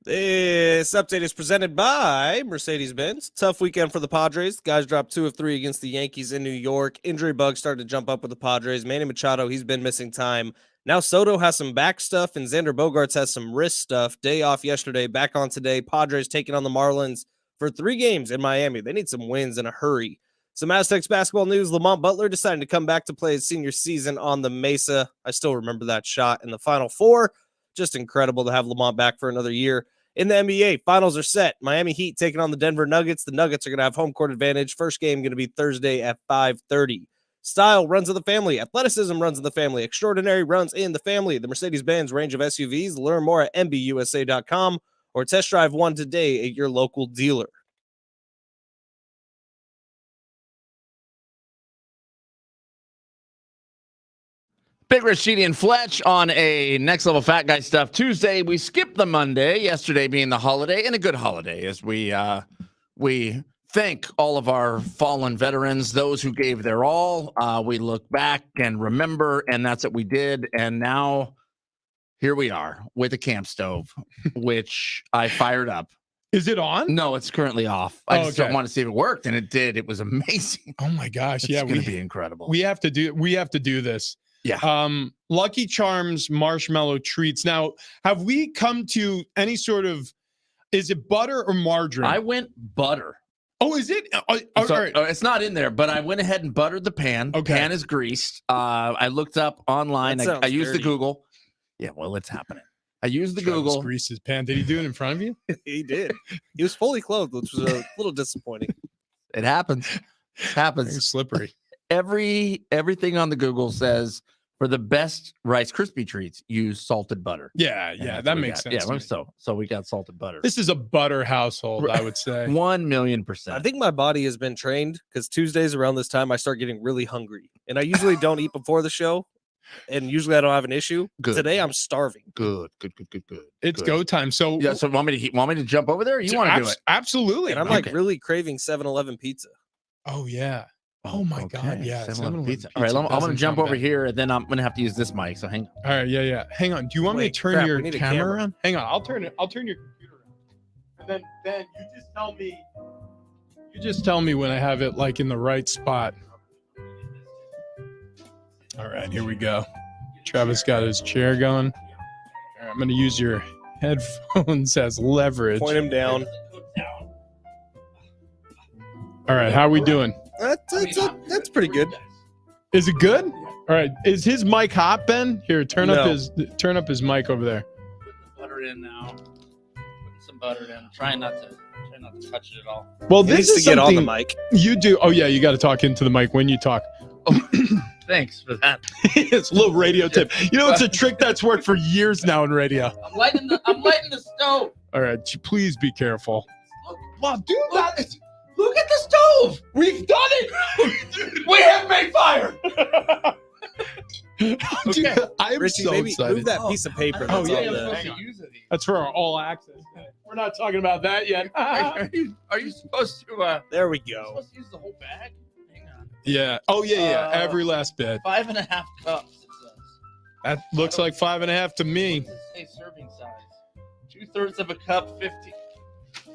This update is presented by Mercedes-Benz. Tough weekend for the Padres. The guys dropped 2 of 3 against the Yankees in New York. Injury bugs started to jump up with the Padres. Manny Machado, he's been missing time. Now Soto has some back stuff, and Xander Bogaerts has some wrist stuff. Day off yesterday, back on today. Padres taking on the Marlins for 3 games in Miami. They need some wins in a hurry. Some Aztecs basketball news. Lamont Butler deciding to come back to play his senior season on the Mesa. I still remember that shot in the Final Four. Just incredible to have Lamont back for another year. In the NBA, finals are set. Miami Heat taking on the Denver Nuggets. The Nuggets are going to have home court advantage. First game going to be Thursday at 5:30. Style runs in the family. Athleticism runs in the family. Extraordinary runs in the family. The Mercedes-Benz range of SUVs. Learn more at MBUSA.com or test drive one today at your local dealer. Big Rich, Sheedy, and Fletch on a Next Level Fat Guy Stuff Tuesday. We skipped the Monday, yesterday being the holiday, and a good holiday as we thank all of our fallen veterans, those who gave their all. We look back and remember, and that's what we did. And now here we are with a camp stove, which I fired up. Is it on? No, it's currently off. I just don't want to see if it worked, and it did. It was amazing. Oh my gosh! It's going to be incredible. We have to do this. Yeah. Lucky Charms marshmallow treats. Now, have we come to any sort of? Is it butter or margarine? I went butter. Oh, is it? It's not in there, but I went ahead and buttered the pan. Okay. Pan is greased. I looked up online. I used the Google. Yeah, well, it's happening. I used the Google. Greased his pan. Did he do it in front of you? He did. He was fully clothed, which was a little disappointing. It happens. It happens. Very slippery. Everything on the Google says for the best Rice Krispie treats, use salted butter. Yeah, that makes sense. Yeah, so we got salted butter. This is a butter household, I would say. 1,000,000%. I think my body has been trained because Tuesdays around this time I start getting really hungry, and I usually don't eat before the show, and usually I don't have an issue. Good. Today I'm starving. Good. It's go time. So yeah. So want me to jump over there? Or you want to do it? Absolutely. And I'm like really craving 7-Eleven pizza. Oh yeah. Oh my God, yeah, 7-Eleven 7-Eleven pizza. All right, pizza I'm gonna doesn't jump sound over bad. here, and then I'm gonna have to use this mic. So hang on. All right, yeah. Hang on. Do you want me Wait, to turn crap, your we need a camera camera. around? Hang on. I'll turn your computer around. And then you just tell me. You just tell me when I have it like in the right spot. All right, here we go. Travis got his chair going. All right, I'm gonna use your headphones as leverage. Point him down. All right, how are we doing? That's pretty good. Is it good? All right. Is his mic hot, Ben? Here, turn up his mic over there. Putting the butter in now. Putting some butter in. Trying not to touch it at all. Well, He this needs is to get on the something mic. you do. Oh yeah, you got to talk into the mic when you talk. Thanks for that. It's a little radio tip. You know, it's a trick that's worked for years now in radio. I'm lighting the stove. All right, please be careful. Look, Wow, dude, look at the stove. we've done it. We have made fire. Dude, I am Richie, so maybe excited. move that piece of paper. Oh, That's yeah, on yeah. the- Hang on. That's for our all access. We're not talking about that yet. Are you supposed to? There we You're go. supposed to use the whole bag. Hang on. Yeah. Oh yeah. Uh, Every last bit. 5.5 cups. It says. That looks like 5.5 to me. What does it say serving size? 2/3 of a cup, 50.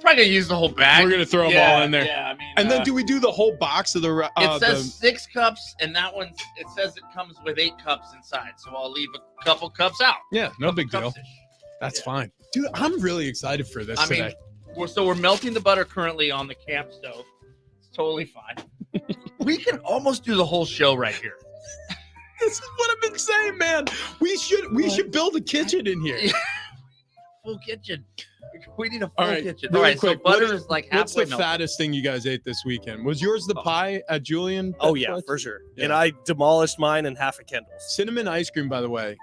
Probably gonna use the whole bag. We're gonna throw them all in there. Yeah, I mean. And then do we do the whole box of the? It says 6 cups, and that one it says it comes with 8 cups inside. So I'll leave a couple cups out. Yeah, no big deal. Cups-ish. That's Yeah. fine, dude. I'm really excited for this I today. mean, we're melting the butter currently on the camp stove. It's totally fine. We can almost do the whole show right here. This is what I've been saying, man. We should build a kitchen in here. Full kitchen. We need a full All right, kitchen. really All right, quick, so butter what is like What's halfway the melted. fattest thing you guys ate this weekend? Was yours the pie at Julian? Oh yeah, Fletch? for sure. Yeah. And I demolished mine and half a Kendall's. Cinnamon ice cream, by the way,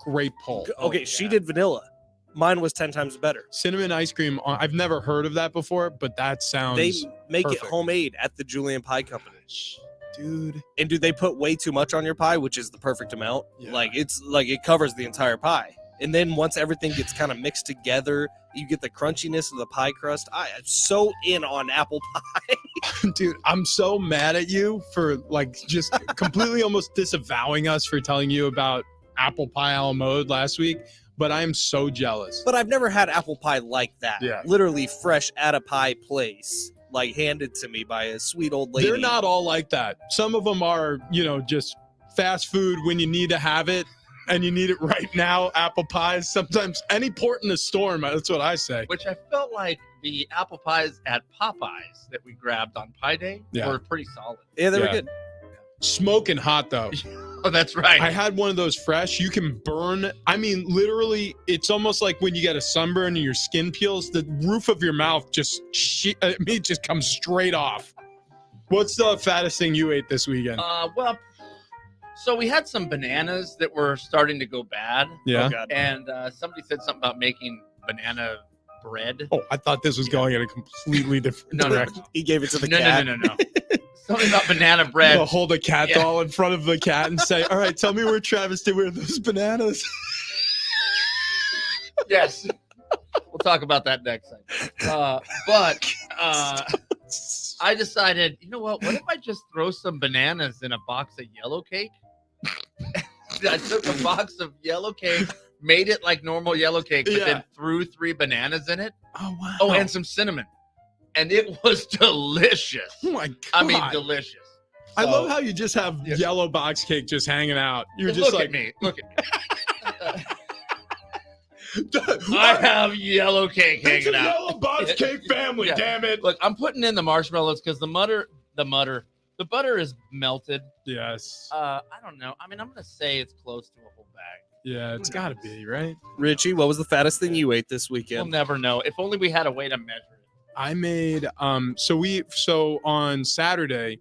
great pull. Okay, she did vanilla. Mine was 10 times better. Cinnamon ice cream. I've never heard of that before, but that sounds. They make perfect. it homemade at the Julian Pie Company. Dude. And do they put way too much on your pie, which is the perfect amount? Yeah. Like it's like it covers the entire pie. And then once everything gets kind of mixed together, you get the crunchiness of the pie crust. I am so in on apple pie. Dude, I'm so mad at you for like just completely almost disavowing us for telling you about apple pie a la mode last week, but I am so jealous. But I've never had apple pie like that. Yeah. Literally fresh at a pie place, like handed to me by a sweet old lady. They're not all like that. Some of them are, just fast food when you need to have it and you need it right now. Apple pies, sometimes any port in the storm. That's what I say. Which I felt like the apple pies at Popeyes that we grabbed on Pie Day Yeah. were pretty solid. Yeah, they were Yeah. good. Smoking hot though. Oh, that's right. I had one of those fresh. You can burn. I mean, literally, it's almost like when you get a sunburn and your skin peels, the roof of your mouth it just comes straight off. What's the fattest thing you ate this weekend? Well, so we had some bananas that were starting to go bad. Yeah. Oh, God. And somebody said something about making banana bread. Oh, I thought this was going in a completely different No, no. direction. He gave it to the No, cat. no. Something about banana bread. You'll hold a cat Yeah. doll in front of the cat and say, "All right, tell me where Travis did with those bananas." Yes. We'll talk about that next time. But I decided, you know what if I just throw some bananas in a box of yellow cake? I took a box of yellow cake, made it like normal yellow cake, but Yeah. then threw 3 bananas in it. Oh wow! Oh, and some cinnamon. And it was delicious. oh my god! I mean, delicious. I So, love how you just have Yeah. yellow box cake just hanging out. You're look just at like, me. Look at me. I have yellow cake It's a hanging out. yellow box Yeah. cake family. Yeah. Damn it! Look, I'm putting in the marshmallows because the butter is melted. Yes. I don't know. I mean, I'm gonna say it's close to a whole bag. Yeah, it's got to be right. Richie, what was the fattest thing you ate this We'll weekend? never know. If only we had a way to measure it. I made so on Saturday,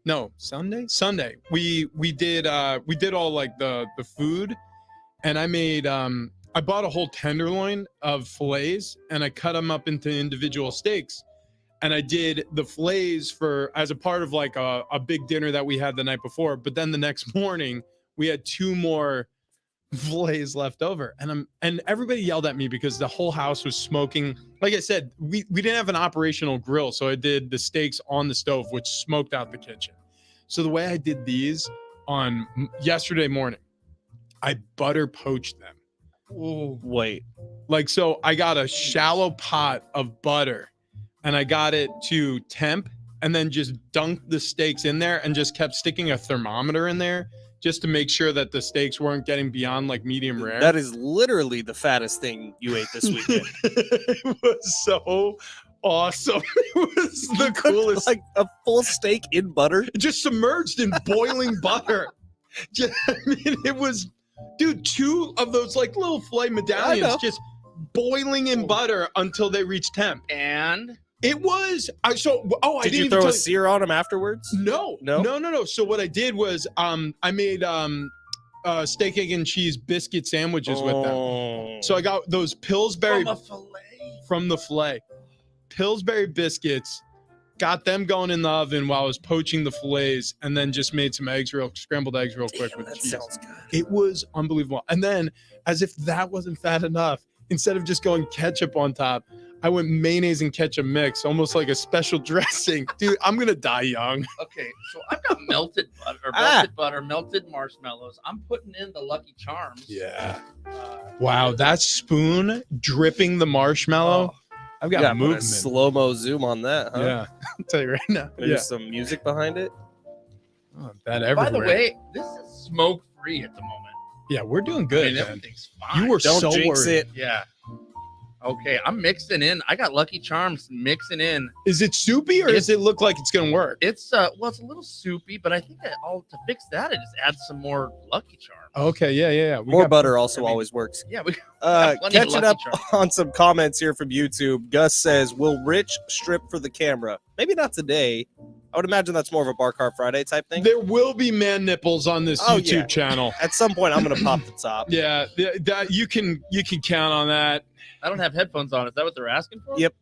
no Sunday we did all like the food, and I made I bought a whole tenderloin of fillets and I cut them up into individual steaks, and I did the fillets as a part of like a big dinner that we had the night before. But then the next morning we had 2 more fillets left over, and everybody yelled at me because the whole house was smoking. Like I said, we didn't have an operational grill, so I did the steaks on the stove, which smoked out the kitchen. So the way I did these on yesterday morning, I butter poached them. Ooh. Wait. Like, so I got a shallow pot of butter and I got it to temp and then just dunked the steaks in there and just kept sticking a thermometer in there just to make sure that the steaks weren't getting beyond like medium rare. That is literally the fattest thing you ate this weekend. It was so awesome. It was the coolest. Like a full steak in butter. Just submerged in boiling butter. I mean, it was, dude, 2 of those like little filet medallions just boiling in butter until they reached temp. And It was, I Did didn't you even throw tell a sear on them afterwards? No. So what I did was, I made steak, egg, and cheese biscuit sandwiches with them. So I got those Pillsbury from the filet. Pillsbury biscuits, got them going in the oven while I was poaching the fillets, and then just made some scrambled eggs real quick with that cheese. sounds good. It was unbelievable. And then, as if that wasn't fat enough, instead of just going ketchup on top, I went mayonnaise and ketchup mix, almost like a special dressing. Dude, I'm gonna die young. okay, so I've got melted butter, melted marshmallows. I'm putting in the Lucky Charms. Yeah. Wow, that spoon dripping the marshmallow. I've got Put movement. a slow-mo zoom on that, huh? Yeah, I'll tell you right now. Maybe some music behind it. Oh, that everywhere. By the way, this is smoke free at the moment. Yeah, we're doing good. I mean, man. everything's fine. You were Don't so jinx worried. it. Yeah. Okay, I'm mixing in. I got Lucky Charms mixing in. Is it soupy or does it look like it's gonna work? It's it's a little soupy, but I think to fix that, I just add some more Lucky Charms. Okay, yeah. More butter also always works. Yeah, we got plenty of Catching Lucky up Charms. on some comments here from YouTube. Gus says, "Will Rich strip for the camera? Maybe not today. I would imagine that's more of a Bar Car Friday type thing. There will be man nipples on this Oh, YouTube yeah. channel. At some point, I'm gonna pop the top. Yeah, that you can count on that. I don't have headphones on. Is that what they're asking for? Yep.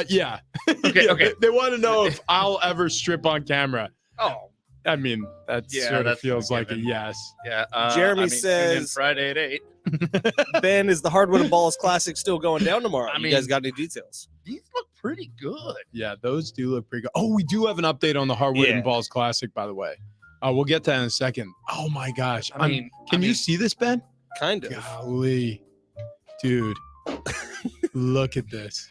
Yeah. Okay. They want to know if I'll ever strip on camera. Oh, I mean, that Yeah, sort of that's feels like a given. yes. yeah. Jeremy tune in says- Friday at 8. Ben, is the Hardwood and Balls Classic still going down tomorrow? I You mean- guys got any details? These look pretty good. Yeah, those do look pretty good. Oh, we do have an update on the Hardwood Yeah. and Balls Classic, by the way. We'll get to that in a second. Oh my gosh. I mean, Can you see this, Ben? Kind of. Golly. Dude. Look at this.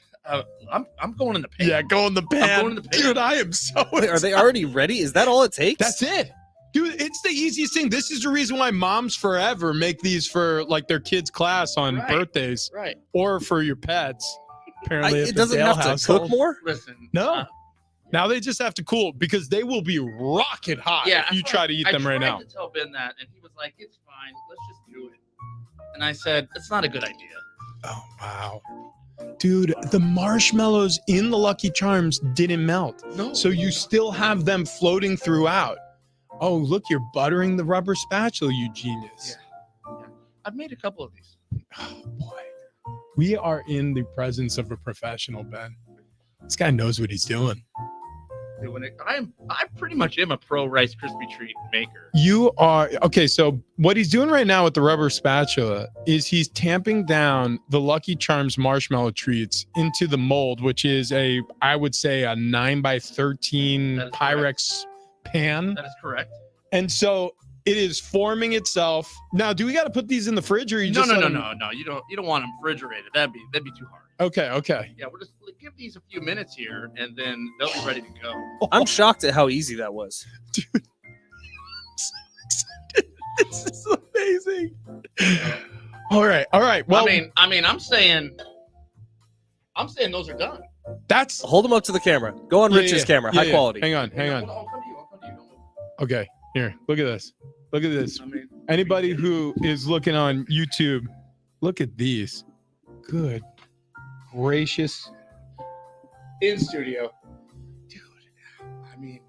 I'm going in the paint. Yeah, go in the pan. going in the pan. Dude, I am so Wait, are they already ready? Is that all it takes? That's it. Dude, it's the easiest thing. This is the reason why moms forever make these for like their kids' class on Right. birthdays Right. or for your pets. Apparently, at It the doesn't Dale have to household. cook more. Listen. No. Now they just have to cool because they will be rocket hot Yeah. if you try to eat them right now. I tried to tell Ben that, and he was like, "It's fine. Let's just do it." And I said, "It's not a good idea." Oh, wow. Dude, the marshmallows in the Lucky Charms didn't melt. No. So you still have them floating throughout. Oh, look, you're buttering the rubber spatula, you genius. Yeah. I've made a couple of these. Oh, boy. We are in the presence of a professional, Ben. This guy knows what he's doing. I pretty much am a pro Rice Krispie treat maker. You are okay. So what he's doing right now with the rubber spatula is he's tamping down the Lucky Charms marshmallow treats into the mold, which is I would say a 9x13 That is Pyrex pan. That is correct. And so it is forming itself. Now, do we got to put these in the fridge or you No. just let them- No. You don't want them refrigerated. That'd be too hard. Okay. Yeah, we'll just give these a few minutes here, and then they'll be ready to go. I'm shocked at how easy that was. This is amazing. All right. Well, I mean, I'm saying those are done. that's Hold them up to the camera. Go on Yeah, Rich's yeah, camera. yeah, High yeah. quality. Hang on. I'll come to you. Okay, here. Look at this. I mean, Anybody who is looking on YouTube, look at these. Good gracious. in studio, dude. I mean,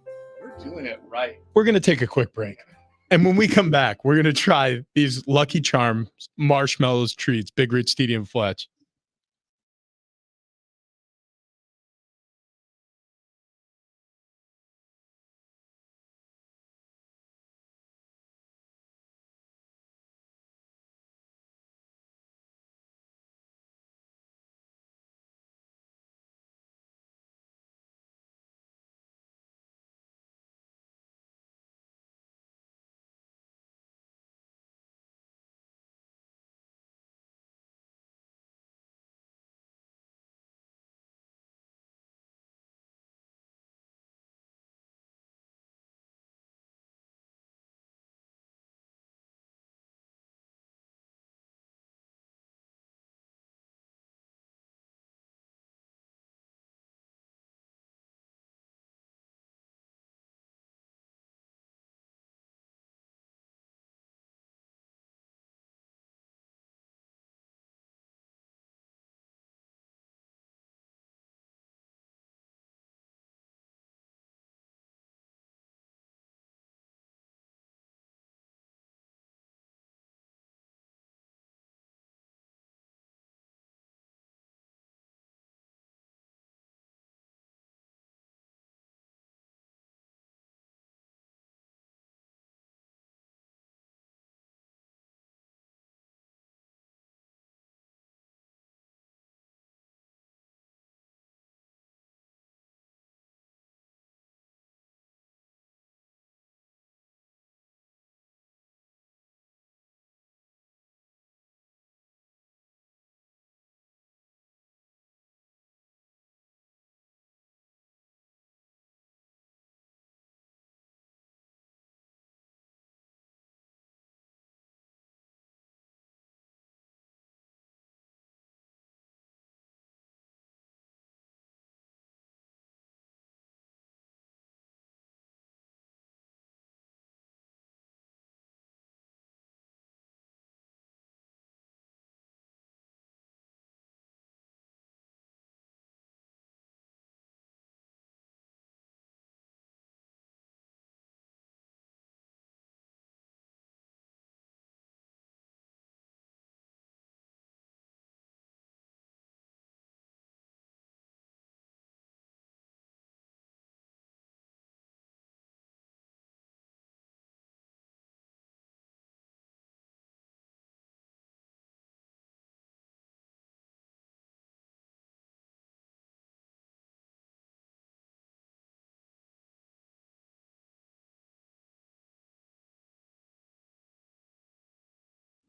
we're doing it right. We're going to take a quick break. And when we come back, we're going to try these Lucky Charms marshmallows treats, Big Rich Stadium Fletch.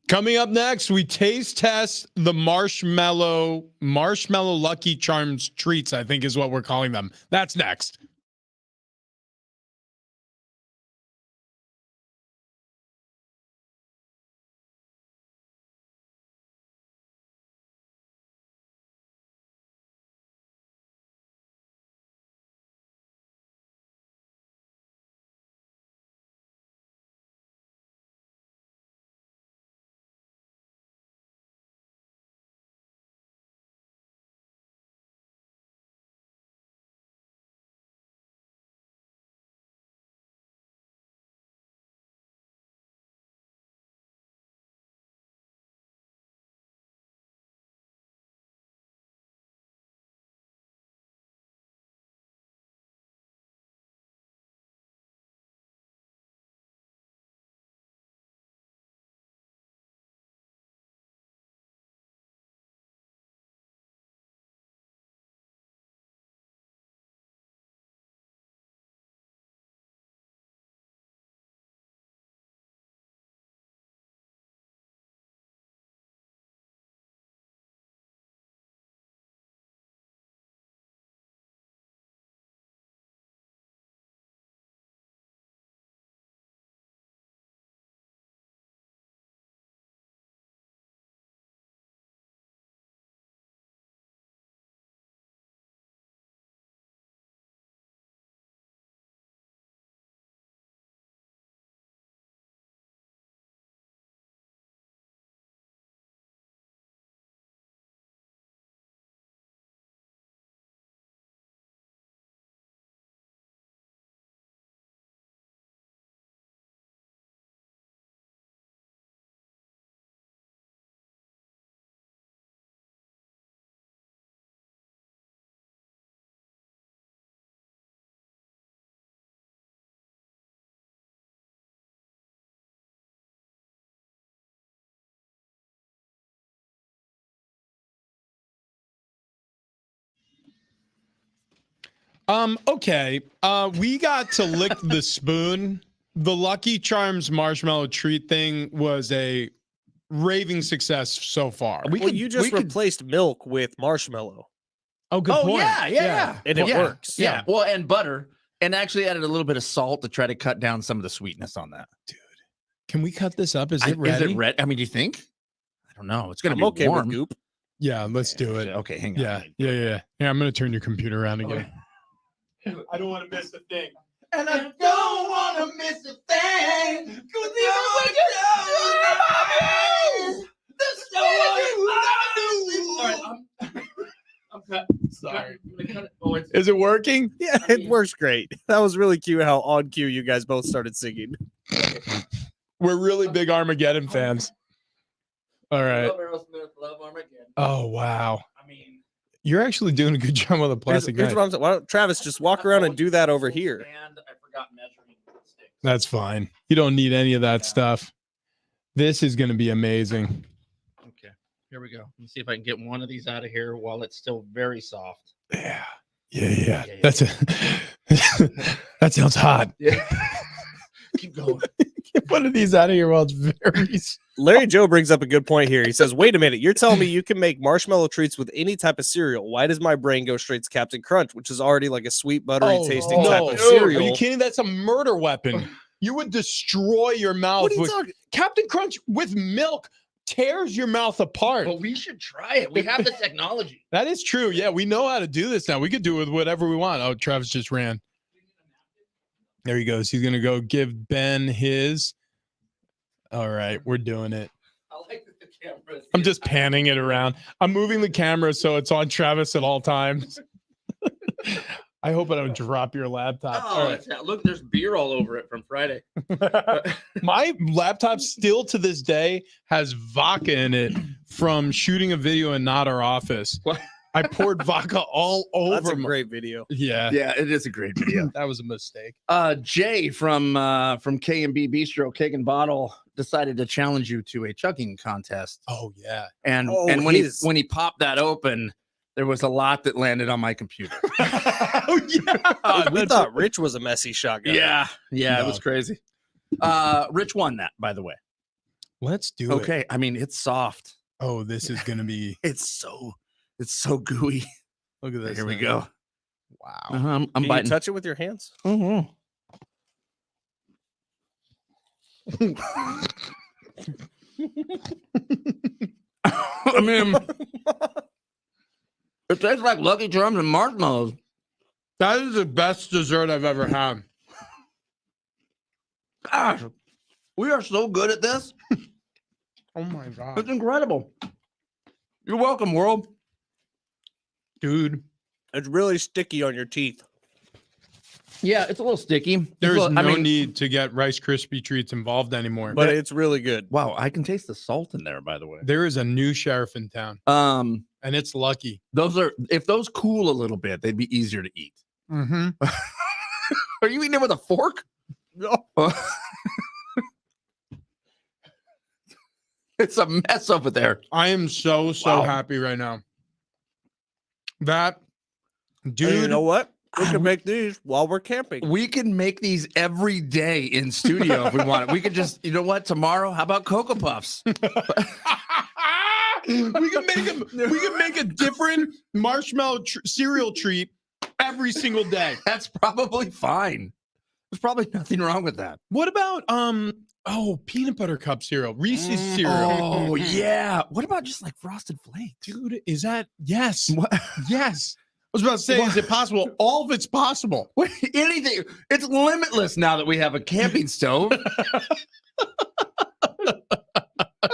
Coming up next, we taste test the marshmallow Lucky Charms treats, I think is what we're calling them. That's next. Okay. We got to lick the spoon. The Lucky Charms marshmallow treat thing was a raving success so far. You just replaced milk with marshmallow. Oh, good point. Yeah. And it works. Yeah. Well, and butter, and actually added a little bit of salt to try to cut down some of the sweetness on that. Dude, can we cut this up? Is it ready? Is it red? I mean, do you think? I don't know. It's gonna be okay warm. with goop. Yeah, let's do it. Okay, hang on. Yeah. I'm gonna turn your computer around again. I don't want to miss a thing. And I don't want to miss a thing. Cause I'm cut. Sorry. Oh, Is it working? Yeah, it works great. That was really cute how on cue you guys both started singing. We're really big Armageddon fans. All right. Love Aerosmith, love Armageddon. Oh, wow. I mean, You're actually doing a good job with a plastic Here's knife. what I'm saying. Why don't Travis just walk around and do that over here? And I forgot measuring sticks. That's fine. You don't need any of that stuff. This is going to be amazing. Okay, here we go. Let me see if I can get one of these out of here while it's still very soft. Yeah. That's that sounds hot. Yeah. Keep going. Get one of these out of here while it's very. Larry Joe brings up a good point here. He says, wait a minute, you're telling me you can make marshmallow treats with any type of cereal. Why does my brain go straight to Captain Crunch, which is already like a sweet, buttery tasting type of Are cereal? you kidding? That's a murder weapon. You would destroy your mouth What are you with talking? Captain Crunch with milk tears your mouth apart. But we should try it. We have the technology. That is true. Yeah, we know how to do this now. We could do it with whatever we want. Oh, Travis just ran. There he goes. He's going to go give Ben his. All right, we're doing it. I like that the camera. I'm just panning it around. I'm moving the camera so it's on Travis at all times. I hope I don't drop your laptop. Oh, All right. look, there's beer all over it from Friday. My laptop still to this day has vodka in it from shooting a video in Not Our Office. What? I poured vodka all over. That's a great video. Yeah, Yeah, it is a great video. that was a mistake. Jay from K&B Bistro, Keg and Bottle, decided to challenge you to a chugging contest. Oh yeah. And Oh, and when his. he popped that open, there was a lot that landed on my computer. Oh yeah. We thought Rich was a messy shotgun. Yeah, No. it was crazy. Rich won that, by the way. Let's do it. Okay. I mean, it's soft. Oh, this is gonna be. It's so gooey. Look at this. Here we thing. go. Wow. I'm Can you biting. touch it with your hands? Mhm. I mean, it tastes like Lucky Charms and marshmallows. That is the best dessert I've ever had. Gosh, we are so good at this. Oh my It's god, incredible. You're welcome, world. dude! It's really sticky on your teeth. Yeah, it's a little sticky. There's no need to get Rice Krispie treats involved anymore. But it's really good. Wow, I can taste the salt in there, by the way. There is a new sheriff in town, and it's Lucky. Those are, if those cool a little bit, they'd be easier to eat. Mm-hmm. Are you eating it with a fork? No. It's a mess over there. I am so Wow. happy right now. That And dude, you know what? We can make these while we're camping. We can make these every day in studio if we want it. We could just, you know what? Tomorrow, how about Cocoa Puffs? we can make a different marshmallow cereal treat every single day. That's probably fine. There's probably nothing wrong with that. What about peanut butter cup cereal, Reese's cereal? Oh yeah. What about just like Frosted Flakes? Dude, is that yes? What? Yes. I was about to say, is it possible? All of it's possible. What? Anything. It's limitless now that we have a camping stove.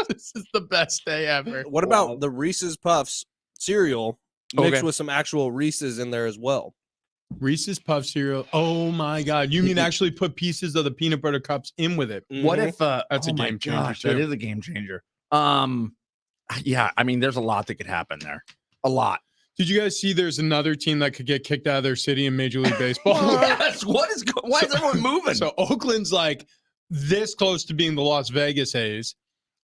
This is the best day ever. What about the Reese's Puffs cereal mixed Okay. with some actual Reese's in there as well? Reese's Puff cereal. Oh my God. You mean actually put pieces of the peanut butter cups in with it? What Mhm. if That's a oh my game changer, gosh, that too. is a game changer. Yeah, I mean, there's a lot that could happen there. A lot. Did you guys see there's another team that could get kicked out of their city in Major League Baseball? Yes, why is everyone moving? So Oakland's like this close to being the Las Vegas A's.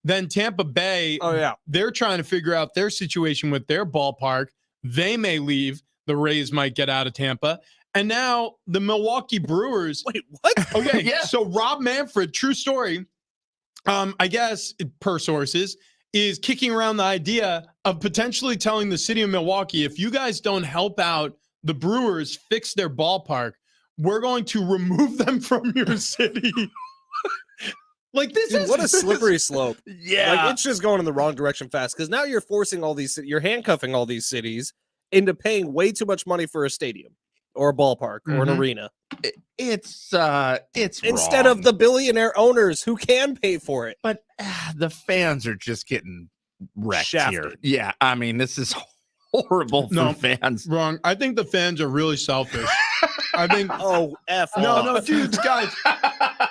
Then Tampa Bay, Oh yeah. they're trying to figure out their situation with their ballpark. They may leave. The Rays might get out of Tampa. And now the Milwaukee Brewers. Wait, what? Okay, Yeah. so Rob Manfred, true story, I guess per sources, is kicking around the idea of potentially telling the city of Milwaukee, if you guys don't help out the Brewers fix their ballpark, we're going to remove them from your city. Like this Dude, is what a slippery slope. Yeah. Like it's just going in the wrong direction fast because now you're forcing you're handcuffing all these cities into paying way too much money for a stadium or a ballpark or an Mhm. arena it's instead wrong. of the billionaire owners who can pay for it. But the fans are just getting wrecked here. Shafted. Yeah, I mean, this is horrible for No. fans. wrong. I think the fans are really selfish. I think Oh, F. no, off. dudes, guys.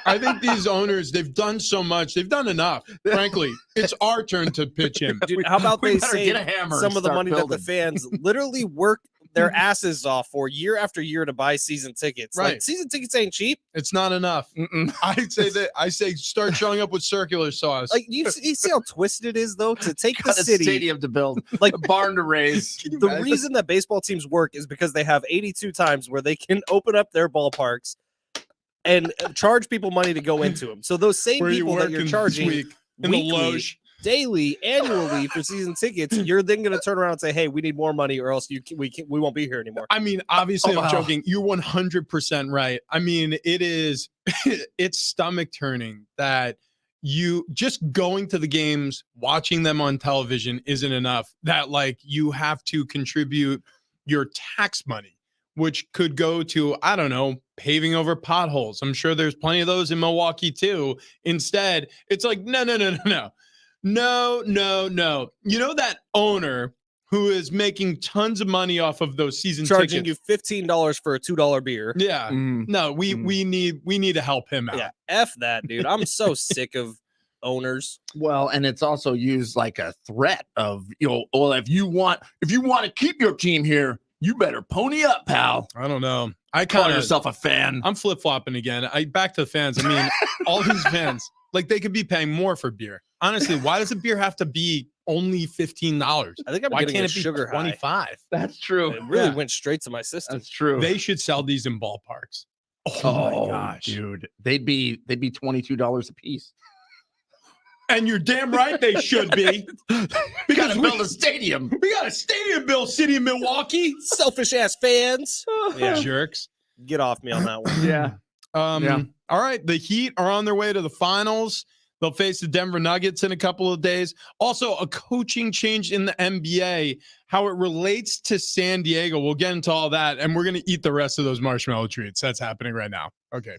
I think these owners, they've done so much. They've done enough. Frankly, it's our turn to pitch in. Dude, how about We they better save get a hammer some and of the start money building. that the fans literally work their asses off for year after year to buy season tickets? Like Right. season tickets ain't cheap. It's not enough. Mm-mm. I say start showing up with circular sauce. Like you see how twisted it is though to take the Got a city. stadium to build, Like a barn to raise. the reason that baseball teams work is because they have 82 times where they can open up their ballparks and charge people money to go into them. So those same Where you people that working you're this charging week in the weekly, loge. daily, annually for season tickets, you're then going to turn around and say, "Hey, we need more money, or else we won't be here anymore." I mean, obviously, Oh, I'm wow. joking. You're 100% right. I mean, it is, it's stomach turning that you just going to the games, watching them on television isn't enough. That like you have to contribute your tax money, which could go to, I don't know, paving over potholes. I'm sure there's plenty of those in Milwaukee too. Instead, it's like, no. You know that owner who is making tons of money off of those season Charging tickets? you $15 for a $2 beer. Yeah. Mm. No, we need to help him out. Yeah, F that, dude. I'm so sick of owners. Well, and it's also used like a threat of, well, if you want to keep your team here, you better pony up, pal. I don't know. I Call kind of yourself a fan. I'm flip-flopping again. Back to the fans. I mean, all these fans, like they could be paying more for beer. Honestly, why does a beer have to be only $15? I think I'm Why getting can't a it be sugar high. 25? That's true. It really Yeah. went straight to my system. That's true. They should sell these in ballparks. Oh, oh my gosh. dude, they'd be $22 a piece. And you're damn right they should be. Because we build a stadium. We got a stadium built, city of Milwaukee. Selfish ass fans. Yeah, Jerks. get off me on that one. Yeah. All right. The Heat are on their way to the finals. They'll face the Denver Nuggets in a couple of days. Also, a coaching change in the NBA, how it relates to San Diego. We'll get into all that, and we're going to eat the rest of those marshmallow treats. That's happening right now. Okay.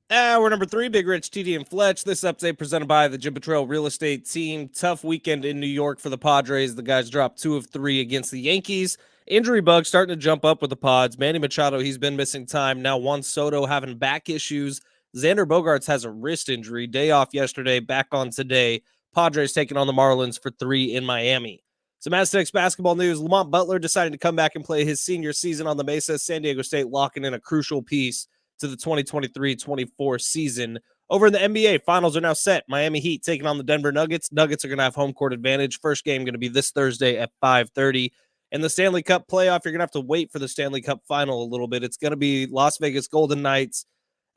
We're number 3, Big Rich, TD, and Fletch. This update presented by the Jim Betrayal Real Estate Team. Tough weekend in New York for the Padres. The guys dropped 2 of 3 against the Yankees. Injury bug starting to jump up with the Pods. Manny Machado, he's been missing time. Now Juan Soto having back issues. Xander Bogaerts has a wrist injury. Day off yesterday, back on today. Padres taking on the Marlins for 3 in Miami. Some Aztecs basketball news. Lamont Butler decided to come back and play his senior season on the Mesa. San Diego State locking in a crucial piece to the 2023-24 season. Over in the NBA, finals are now set. Miami Heat taking on the Denver Nuggets. Nuggets are going to have home court advantage. First game going to be this Thursday at 5:30. And the Stanley Cup playoff, you're going to have to wait for the Stanley Cup final a little bit. It's going to be Las Vegas Golden Knights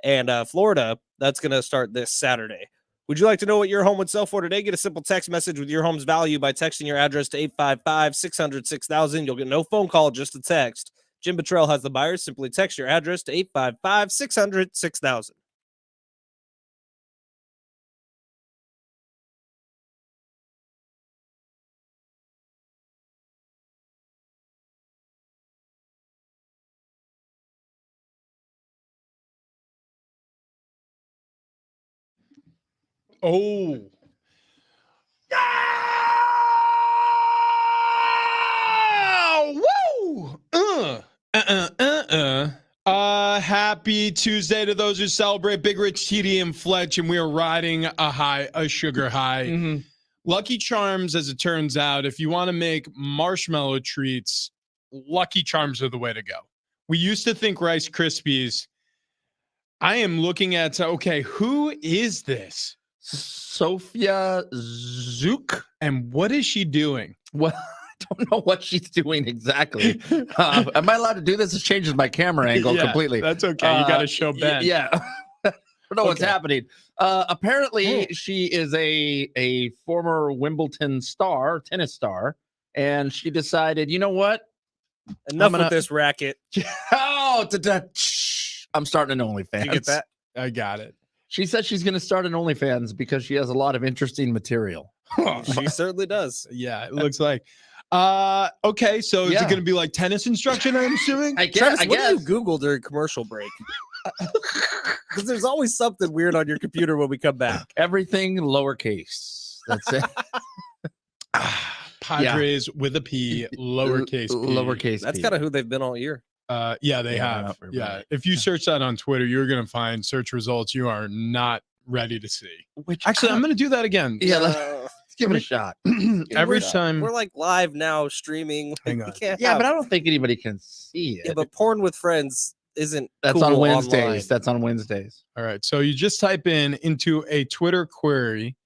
and Florida. That's going to start this Saturday. Would you like to know what your home would sell for today? Get a simple text message with your home's value by texting your address to 855-600-6000. You'll get no phone call, just a text. Jim Betrayal has the buyers. Simply text your address to 855-600-6000. Oh. Woo! Happy Tuesday to those who celebrate. Big Rich, TD, and Fletch, and we are riding a sugar high. Mm-hmm. Lucky Charms, as it turns out, if you want to make marshmallow treats, Lucky Charms are the way to go. We used to think Rice Krispies. I am looking at, okay, who is this? Sophia Zook. And what is she doing? Well, I don't know what she's doing exactly. Am I allowed to do this? It changes my camera angle completely. That's okay. You got to show Ben. Yeah. I don't know what's happening. Apparently, she is a former Wimbledon star, tennis star, and she decided, you know what? Enough with this racket. I'm starting an OnlyFans. Did you get that? I got it. She said she's going to start an OnlyFans because she has a lot of interesting material. She certainly does. Yeah, it looks like. Okay, so is it going to be like tennis instruction, I'm assuming? I guess. What do you Google during commercial break? Because there's always something weird on your computer when we come back. Everything lowercase. That's it. Padres with a P, lowercase p. Lowercase That's p. kind of who they've been all year. Yeah, they have. Yeah, if you search that on Twitter, you're going to find search results you are not ready to see. Which Actually, I'm going to do that again. Yeah, let's give it a shot. Every time. We're like live now streaming. Hang on. We can't Yeah, but I don't think anybody can see it. Yeah, but porn with friends isn't. That's cool on Wednesdays. online. That's on Wednesdays. All right, so you just type into a Twitter query,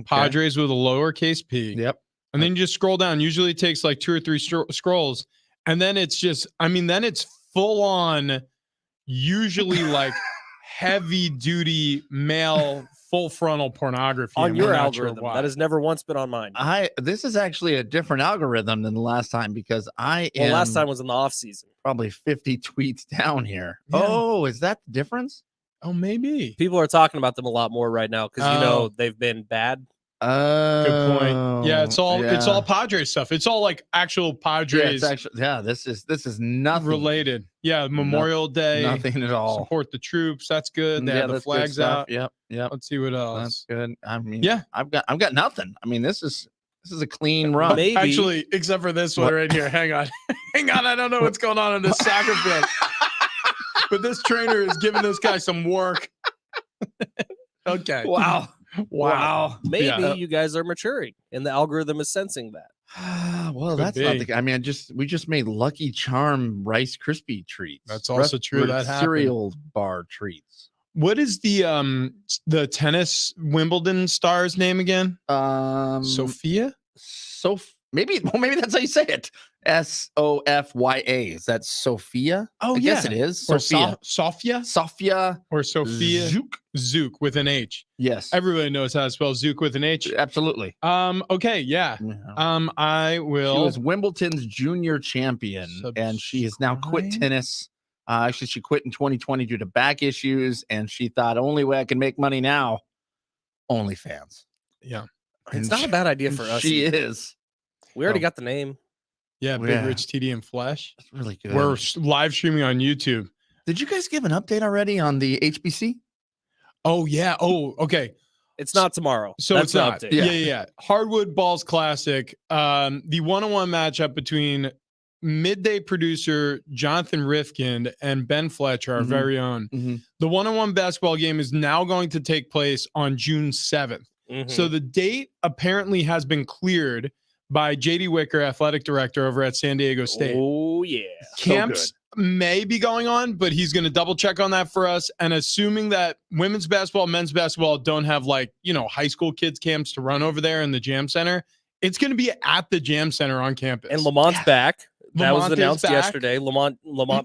Padres with a lowercase p. Yep. And then you just scroll down. Usually it takes like 2 or 3 scrolls. And then it's just, then it's full on, usually like heavy duty male full frontal pornography. On and your we're not sure algorithm. why. That has never once been on mine. This is actually a different algorithm than the last time because I am Last time was in the off season. probably 50 tweets down here. Yeah. Oh, is that the difference? Oh, maybe. People are talking about them a lot more right now because they've been bad. Good point. Yeah, it's all Padres stuff. It's all like actual Padres. This is nothing related. Yeah, Memorial Day. Nothing at all. Support the troops. That's good. They have the that's good flags stuff. out. Yep. Let's see what else. That's good. I mean, yeah, I've got nothing. I mean, this is a clean run. Maybe. Actually, except for this one right here. Hang on. I don't know what's going on in this soccer field. But this trainer is giving this guy some work. Okay. Wow. Maybe you guys are maturing and the algorithm is sensing that. Well, that's not the. I mean, we just made Lucky Charm Rice Krispie treats. That's also true. That happened. Cereal bar treats. What is the tennis Wimbledon star's name again? Sophia? Maybe that's how you say it. Sofya. Is that Sophia? Oh, I guess it is. Or Sophia. Sophia or Sophia. Zook with an H. Yes. Everybody knows how to spell Zook with an H. Absolutely. Okay. Yeah. I will. She was Wimbledon's junior champion, and she has now quit tennis. Actually, she quit in 2020 due to back issues, and she thought only way I can make money now, OnlyFans. Yeah. It's not a bad idea for us. She is. We already got the name. Yeah, Big Rich, TD, and Fletch. That's really good. We're live streaming on YouTube. Did you guys give an update already on the HBC? Oh yeah. Oh, okay. It's not tomorrow. So That's it's the not. update. Yeah. Hardwood Balls Classic. The one-on-one matchup between midday producer Jonathan Rifkind and Ben Fletch, our very own. The one-on-one basketball game is now going to take place on June 7th. So the date apparently has been cleared by JD Wicker, athletic director over at San Diego State. Oh yeah. Camps may be going on, but he's going to double check on that for us. And assuming that women's basketball, men's basketball don't have high school kids camps to run over there in the Jam Center, it's going to be at the Jam Center on campus. And Lamont's back. That Lamont was is announced back. yesterday. Lamont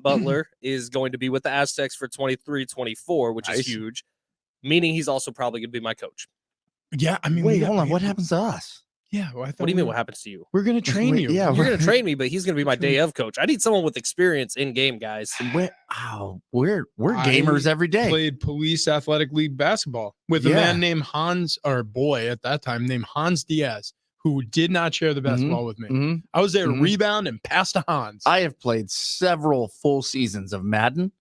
Butler is going to be with the Aztecs for 23-24, which Nice. is huge, meaning he's also probably going to be my coach. Yeah, I mean, Wait, hold on. What happens to us? Yeah, well, What do you mean? What happens to you? We're going to train you. Yeah, You're going to train me, but he's going to be my day of coach. I need someone with experience in game, guys. We're gamers every day. Played police athletic league basketball with a man named Hans, or boy at that time named Hans Diaz, who did not share the basketball with me. I was there to rebound and pass to Hans. I have played several full seasons of Madden.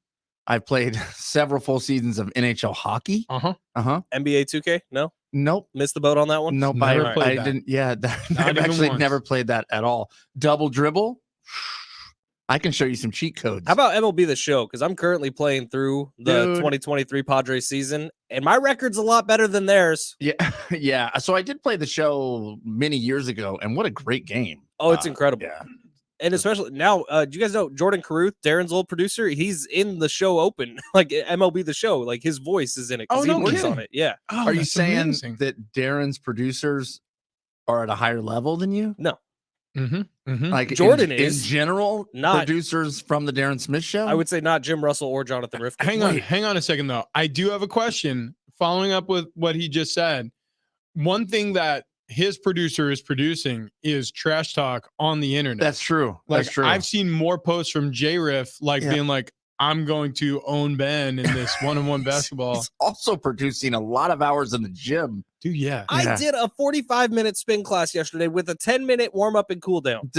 I've played several full seasons of NHL hockey. NBA 2K? No? Nope. Missed the boat on that one? Nope. Never I played that. didn't. Yeah. Not I've even actually once. never played that at all. Double dribble. I can show you some cheat codes. How about MLB The Show? Because I'm currently playing through the Dude. 2023 Padres season, and my record's a lot better than theirs. Yeah. Yeah. So I did play the show many years ago, and what a great game. Oh, it's incredible. Yeah. And especially now, do you guys know Jordan Caruth, Darren's old producer? He's in the show open, like MLB The Show. Like his voice is in it because Oh, no he works kidding. on it. Yeah. Oh, Are you that's saying amazing. that Darren's producers are at a higher level than you? Like Jordan in is general, not- producers from the Darren Smith show? I would say not Jim Russell or Jonathan Rifkin. Hang on a second though. I do have a question following up with what he just said. One thing that his producer is producing is trash talk on the internet. That's true. Like, That's true. I've seen more posts from J Riff being like, I'm going to own Ben in this one-on-one basketball. He's also producing a lot of hours in the gym. Dude, yeah. I did a 45-minute spin class yesterday with a 10-minute warm-up and cool down.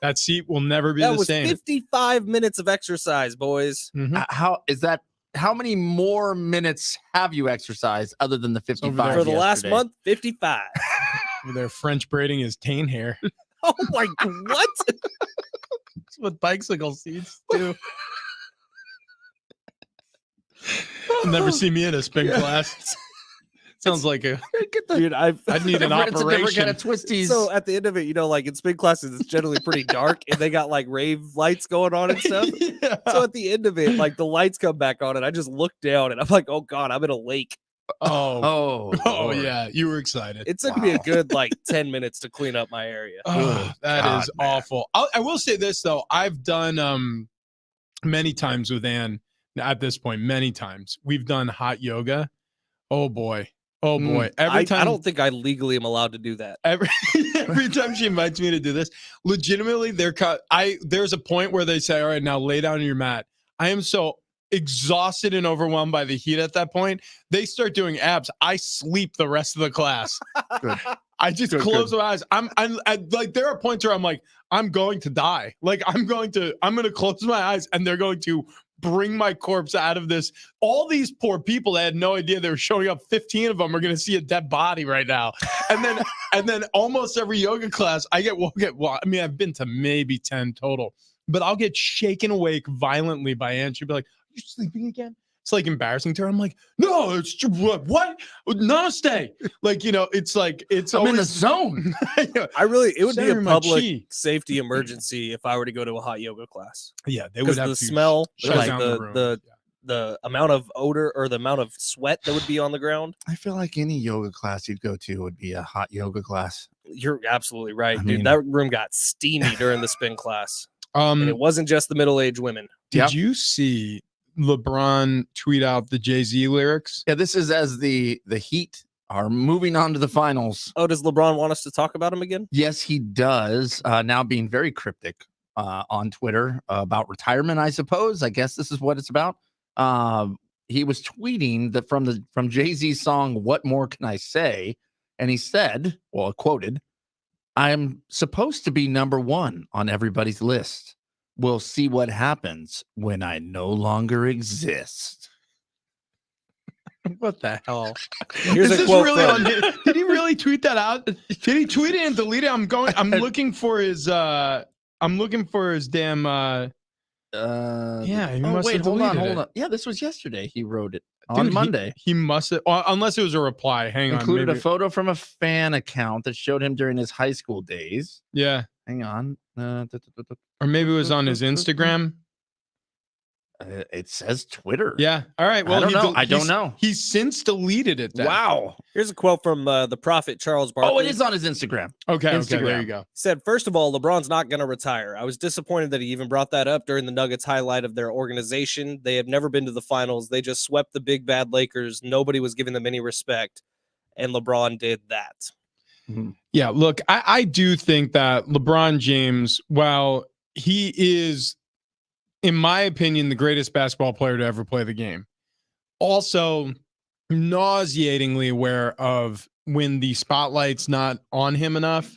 That seat will never be That the was same. 55 minutes of exercise, boys. How is that? How many more minutes have you exercised other than the 55 For the last yesterday? month, 55. They're French braiding his tane hair. Oh my, what? That's what bicycle seats do. Never see me in a spin class. Sounds like a Dude, I'd need an It's a different operation. kind of twisties. So at the end of it, like in spin classes, it's generally pretty dark and they got like rave lights going on and stuff. Yeah. So at the end of it, like the lights come back on and I just look down and I'm like, oh God, I'm in a lake. Oh, Lord. yeah. You were excited. It took me a good like 10 minutes to clean up my area. Oh, that God, is man. awful. I will say this though. I've done many times with Ann at this point, many times. We've done hot yoga. Oh boy. Oh boy. Every time I don't think I legally am allowed to do that. every time she invites me to do this, legitimately there's a point where they say, all right, now lay down on your mat. I am so exhausted and overwhelmed by the heat at that point. They start doing abs. I sleep the rest of the class. Good. I just Good, close my eyes. I'm like, there are points where I'm like, I'm going to die. Like I'm going to close my eyes and they're going to bring my corpse out of this. All these poor people that had no idea they were showing up. 15 of them are going to see a dead body right now. And then almost every yoga class I I mean, I've been to maybe 10 total, but I'll get shaken awake violently by Ann. She'll be like, "Are you sleeping again?" It's like embarrassing to her. I'm like, no, it's what? Namaste. Like, it's like, I'm in the zone. It would be Center a my public chi. safety emergency if I were to go to a hot yoga class. Yeah, they would Because have the to smell, shut because down the room. the amount of odor or the amount of sweat that would be on the ground. I feel like any yoga class you'd go to would be a hot yoga class. You're absolutely right, I dude. mean- That room got steamy during the spin class. Yeah. And it wasn't just the middle-aged women. Did Yep. you see LeBron tweet out the Jay-Z lyrics? Yeah, this is as the Heat are moving on to the finals. Oh, does LeBron want us to talk about him again? Yes, he does. Now being very cryptic on Twitter about retirement, I suppose. I guess this is what it's about. He was tweeting that from Jay-Z's song, "What More Can I Say?" And he said, well, quoted, "I'm supposed to be number one on everybody's list. We'll see what happens when I no longer exist." What the hell? Here's Is a this quote really from- on? Did he really tweet that out? Did he tweet it and delete it? I'm looking for his. I'm looking for his damn. Yeah, he must wait, have hold on, deleted hold it. on. Yeah, this was yesterday. He wrote it on Dude, Monday. He must have, unless it was a reply. Hang Included on. a photo from a fan account that showed him during his high school days. Yeah. Hang on. Or maybe it was on his Instagram. It says Twitter. Yeah. All right. Well, I don't know. He's since deleted it. Then. Wow. Here's a quote from the prophet Charles Barkley. Oh, it is on his Instagram. Okay. Instagram. There you go. He said, first of all, LeBron's not going to retire. I was disappointed that he even brought that up during the Nuggets highlight of their organization. They have never been to the finals. They just swept the big bad Lakers. Nobody was giving them any respect. And LeBron did that. Mm-hmm. Yeah. Look, I do think that LeBron James, while he is, in my opinion, the greatest basketball player to ever play the game, also nauseatingly aware of when the spotlight's not on him enough.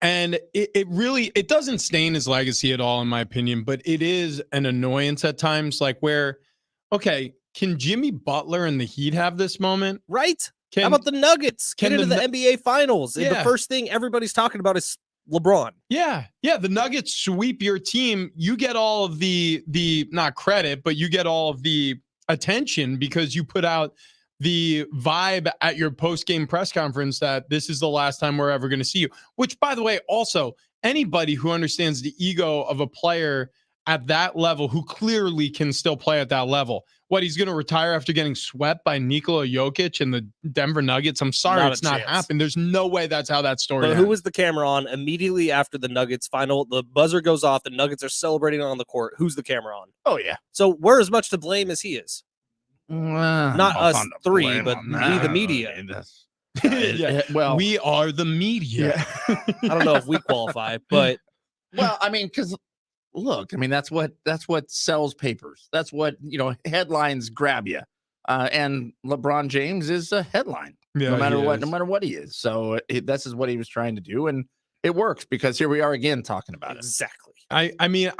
And it really doesn't stain his legacy at all, in my opinion, but it is an annoyance at times, like where, okay, can Jimmy Butler and the Heat have this moment? Right? How How about the Nuggets? Get into the NBA Finals. And Yeah. the first thing everybody's talking about is LeBron. Yeah. The Nuggets sweep your team. You get all of the not credit, but you get all of the attention because you put out the vibe at your post-game press conference that this is the last time we're ever going to see you. Which, by the way, also anybody who understands the ego of a player at that level who clearly can still play at that level. What, he's going to retire after getting swept by Nikola Jokic and the Denver Nuggets? I'm sorry, Not a it's not chance. happened. There's no way that's how that story But happened. who was the camera on immediately after the Nuggets final? The buzzer goes off. The Nuggets are celebrating on the court. Who's the camera on? Oh, yeah. So we're as much to blame as he is. Not us three, but we the media. Yeah. Well, We are the media. I don't know if we qualify, but well, I mean, because look, I mean, that's what sells papers. That's what, headlines grab you. And LeBron James is a headline, no matter what he is. So this is what he was trying to do, and it works because here we are again talking about it. exactly. I mean,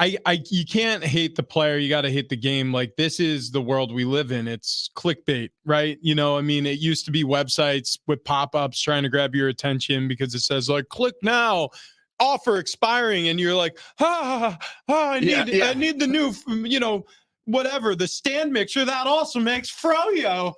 you can't hate the player. You got to hate the game. Like, this is the world we live in. It's clickbait, right? I mean, it used to be websites with pop-ups trying to grab your attention because it says like, click now, offer expiring. And you're like, I need the new, whatever, the stand mixer that also makes froyo.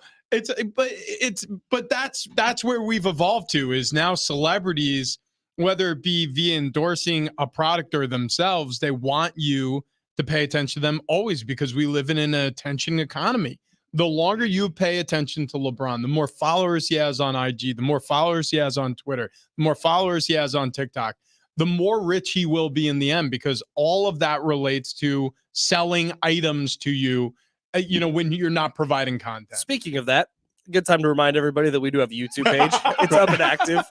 But that's where we've evolved to, is now celebrities, whether it be via endorsing a product or themselves, they want you to pay attention to them always, because we live in an attention economy. The longer you pay attention to LeBron, the more followers he has on IG, the more followers he has on Twitter, the more followers he has on TikTok, the more rich he will be in the end, because all of that relates to selling items to you, when you're not providing content. Speaking of that, good time to remind everybody that we do have a YouTube page. It's up and active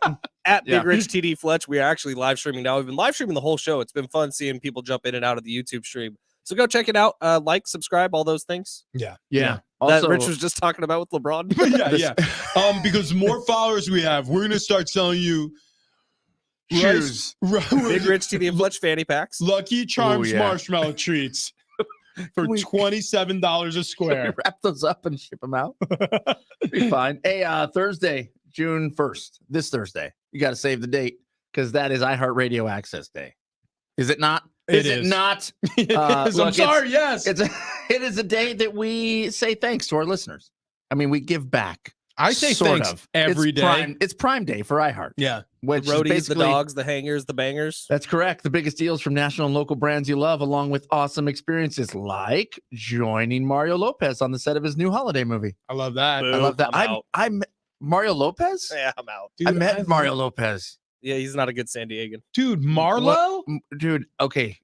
at Big Rich TD Fletch. We are actually live streaming now. We've been live streaming the whole show. It's been fun seeing people jump in and out of the YouTube stream. So go check it out. Like, subscribe, all those things. Yeah. That Also, Rich was just talking about with LeBron. Because the more followers we have, we're gonna start selling you shoes. Big Rich TD and Fletch fanny packs. Lucky Charms Ooh, yeah. marshmallow treats for $27 a square. Wrap those up and ship them out. Be fine. Hey, Thursday, June 1st, this Thursday, you got to save the date because that is iHeartRadio Access Day. Is it not? It is. It not? It is. I'm sorry. Yes. It is a day that we say thanks to our listeners. I mean, we give back. I say thanks every day. It's Prime Day for iHeart. Yeah. Which The roadies, is the basically, dogs, the hangers, the bangers. that's correct. The biggest deals from national and local brands you love, along with awesome experiences like joining Mario Lopez on the set of his new holiday movie. I love that. Boo. I love that. I'm out. I met Mario Lopez? Yeah, I'm out. Dude, I met Mario Lopez. Yeah, he's not a good San Diegan. Dude, Marlo? Dude, okay.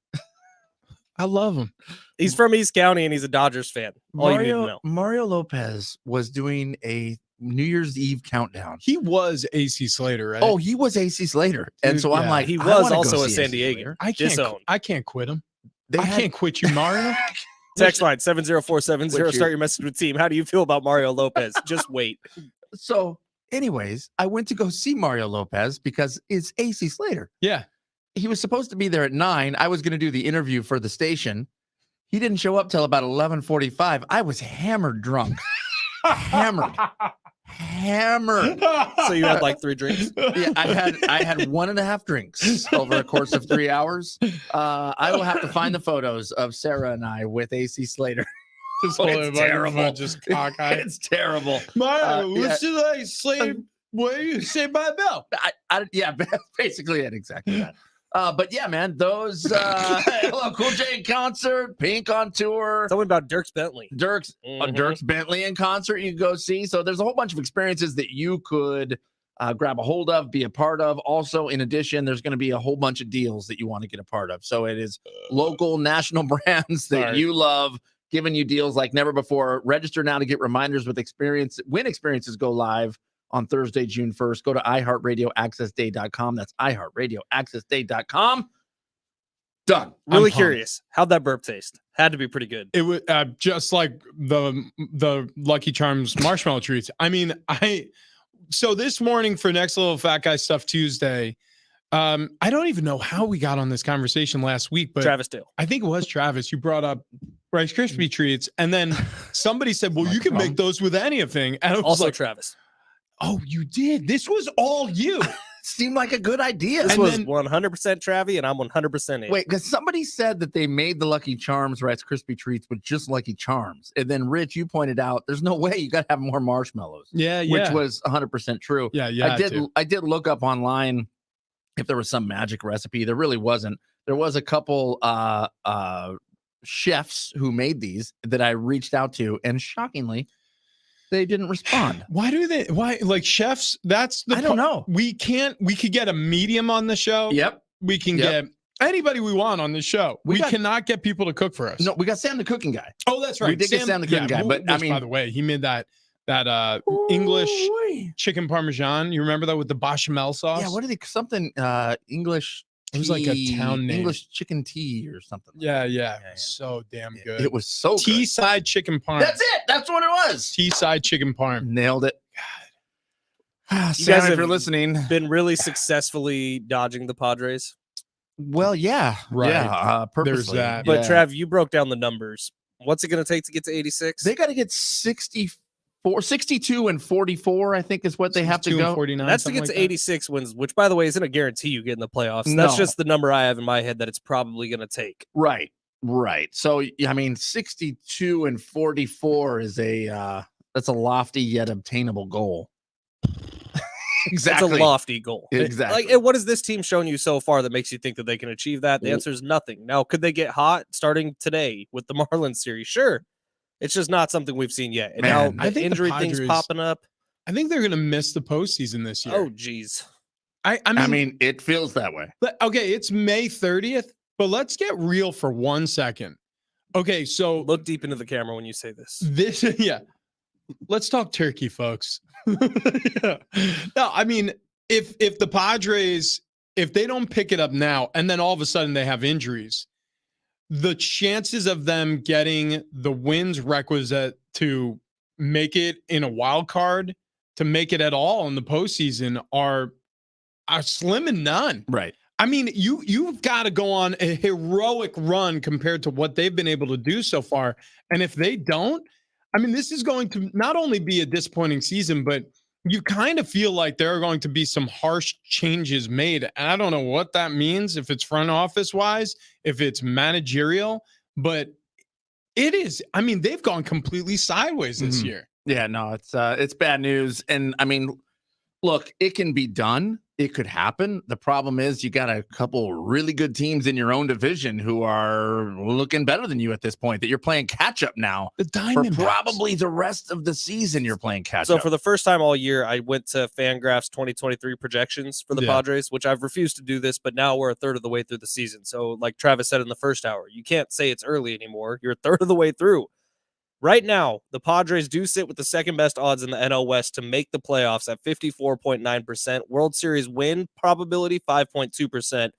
I love him. He's from East County and he's a Dodgers fan. All you need to know. Mario Lopez was doing a New Year's Eve countdown. He was AC Slater, right? Oh, he was AC Slater. And Dude, so I'm yeah. like, He I was wanna go also a see San AC Diegan. Slater. Disowned. I can't quit him. They I had- can't quit you, Mario. Text line 70470. Which Start your message with team. How do you feel about Mario Lopez? Just wait. So, anyways, I went to go see Mario Lopez because it's AC Slater. Yeah. He was supposed to be there at 9. I was going to do the interview for the station. He didn't show up till about 11:45. I was hammered drunk. hammered. So you had like 3 drinks? Yeah, I had 1.5 drinks over a course of 3 hours. I will have to find the photos of Sarah and I with AC Slater. Just It's holding a terrible. microphone, just cockeyed. It's terrible. Mario, yeah. what should I say? What do you say by Bell? Yeah, basically it exactly that. But yeah, man, those LL Cool J in concert, Pink on tour, Tell me about Dirks Bentley. Dirks Bentley in concert you can go see. So there's a whole bunch of experiences that you could grab a hold of, be a part of. Also, in addition, there's going to be a whole bunch of deals that you want to get a part of. So it is local, national brands that you love, giving you deals like never before. Register now to get reminders when experiences go live on Thursday, June 1st. Go to iHeartRadioAccessDay.com. That's iHeartRadioAccessDay.com. Done. Really curious. How'd that burp taste? Had to be pretty good. It was just like the Lucky Charms marshmallow treats. I mean, so this morning for Next Level Fat Guy Stuff Tuesday, I don't even know how we got on this conversation last week, but Travis Dale. I think it was Travis. You brought up Rice Krispie treats, and then somebody said, "Well, you can make those with anything." And I was Also like, Travis. "Oh, you did? This was all you." Seemed like a good idea. This And was then- 100% Travi, and I'm 100% in. Wait, because somebody said that they made the Lucky Charms Rice Krispie treats with just Lucky Charms. And then, Rich, you pointed out there's no way you got to have more marshmallows. Yeah, Which was 100% true. yeah. I did look up online if there was some magic recipe. There really wasn't. There was a couple chefs who made these that I reached out to, and shockingly, they didn't respond. Why like chefs? That's the I don't know. We could get a medium on the show. Yep. We can Yep. get anybody we want on the show. We cannot get people to cook for us. No, we got Sam the cooking guy. Oh, that's right. We did get Sam the cooking guy, but I mean, by the way, he made that English chicken parmesan. You remember that with the bechamel sauce? Yeah, what did he something English? It was like a tea, town name. English chicken tea or something. Yeah. So damn good. It was so good. Teesside chicken parm. That's it. That's what it was. Teesside chicken parm. Nailed it. You Sam, guys if have you're listening. been really successfully dodging the Padres. Well, yeah. Right. Yeah, purposely. that. But Yeah. Trav, you broke down the numbers. What's it going to take to get to 86? They got to get 62 and 44, I think is what they have to 62 and go. 49. That's to something get to like that. 86 wins, which, by the way, isn't a guarantee you get in the playoffs. No. That's just the number I have in my head that it's probably going to take. Right. So, I mean, 62 and 44 is that's a lofty yet obtainable goal. Exactly. It's a lofty goal. Exactly. Like, what has this team shown you so far that makes you think that they can achieve that? The answer is nothing. Now, could they get hot starting today with the Marlins series? Sure. It's just not something we've seen yet. And Man, now I the think the injury things Padres- popping up. I think they're going to miss the postseason this year. Oh, geez. I I mean, mean, it feels that way. okay, it's May 30th, but let's get real for 1 second. Okay, so Look deep into the camera when you say this. yeah. Let's talk turkey, folks. Yeah. No, I mean, if the Padres, if they don't pick it up now, and then all of a sudden they have injuries, the chances of them getting the wins requisite to make it in a wild card, to make it at all in the postseason, are slim and none. Right. I mean, you've got to go on a heroic run compared to what they've been able to do so far. And if they don't, I mean, this is going to not only be a disappointing season, but you kind of feel like there are going to be some harsh changes made. And I don't know what that means, if it's front office wise, if it's managerial, but it is. I mean, they've gone completely sideways this year. Yeah, no, it's bad news. And I mean, look, it can be done. It could happen. The problem is you got a couple really good teams in your own division who are looking better than you at this point, that you're playing catch up now. The For Diamondbacks. probably the rest of the season, you're playing catch So up. for the first time all year, I went to Fangraphs 2023 projections for the Yeah. Padres, which I've refused to do this, but now we're a third of the way through the season. So like Travis said in the first hour, you can't say it's early anymore. You're a third of the way through. Right now, the Padres do sit with the second best odds in the NL West to make the playoffs at 54.9%. World Series win probability 5.2%.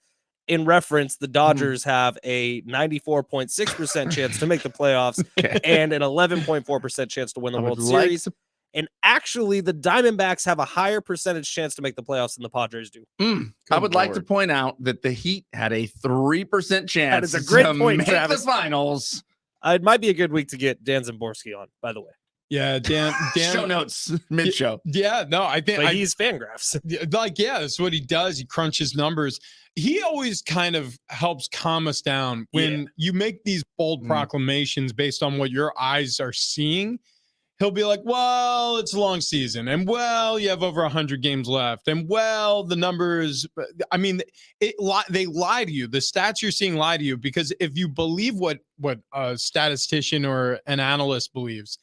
In reference, the Dodgers have a 94.6% chance to make the playoffs and an 11.4% chance to win the I would World like Series. And actually, the Diamondbacks have a higher percentage chance to make the playoffs than the Padres do. I would like to point out that the Heat had a 3% chance That is a great to point, make Travis. the finals. It might be a good week to get Dan Zimborski on, by the way. Yeah, Dan. Show notes mid show. Yeah, no, I think But he's Fangraphs. that's what he does. He crunches numbers. He always kind of helps calm us down when you make these bold proclamations based on what your eyes are seeing. He'll be like, well, it's a long season. And well, you have over 100 games left. And well, the numbers, I mean, they lie to you. The stats you're seeing lie to you, because if you believe what a statistician or an analyst believes,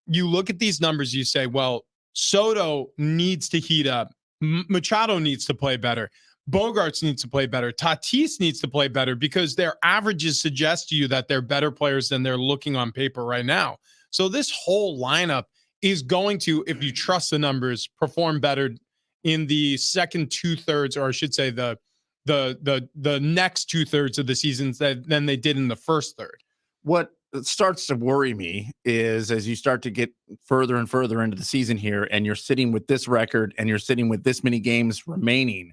you look at these numbers, you say, well, Soto needs to heat up. Machado needs to play better. Bogarts needs to play better. Tatis needs to play better, because their averages suggest to you that they're better players than they're looking on paper right now. So this whole lineup is going to, if you trust the numbers, perform better in the second 2/3, or I should say the next 2/3 of the seasons than they did in the first third. What starts to worry me is as you start to get further and further into the season here, and you're sitting with this record and you're sitting with this many games remaining,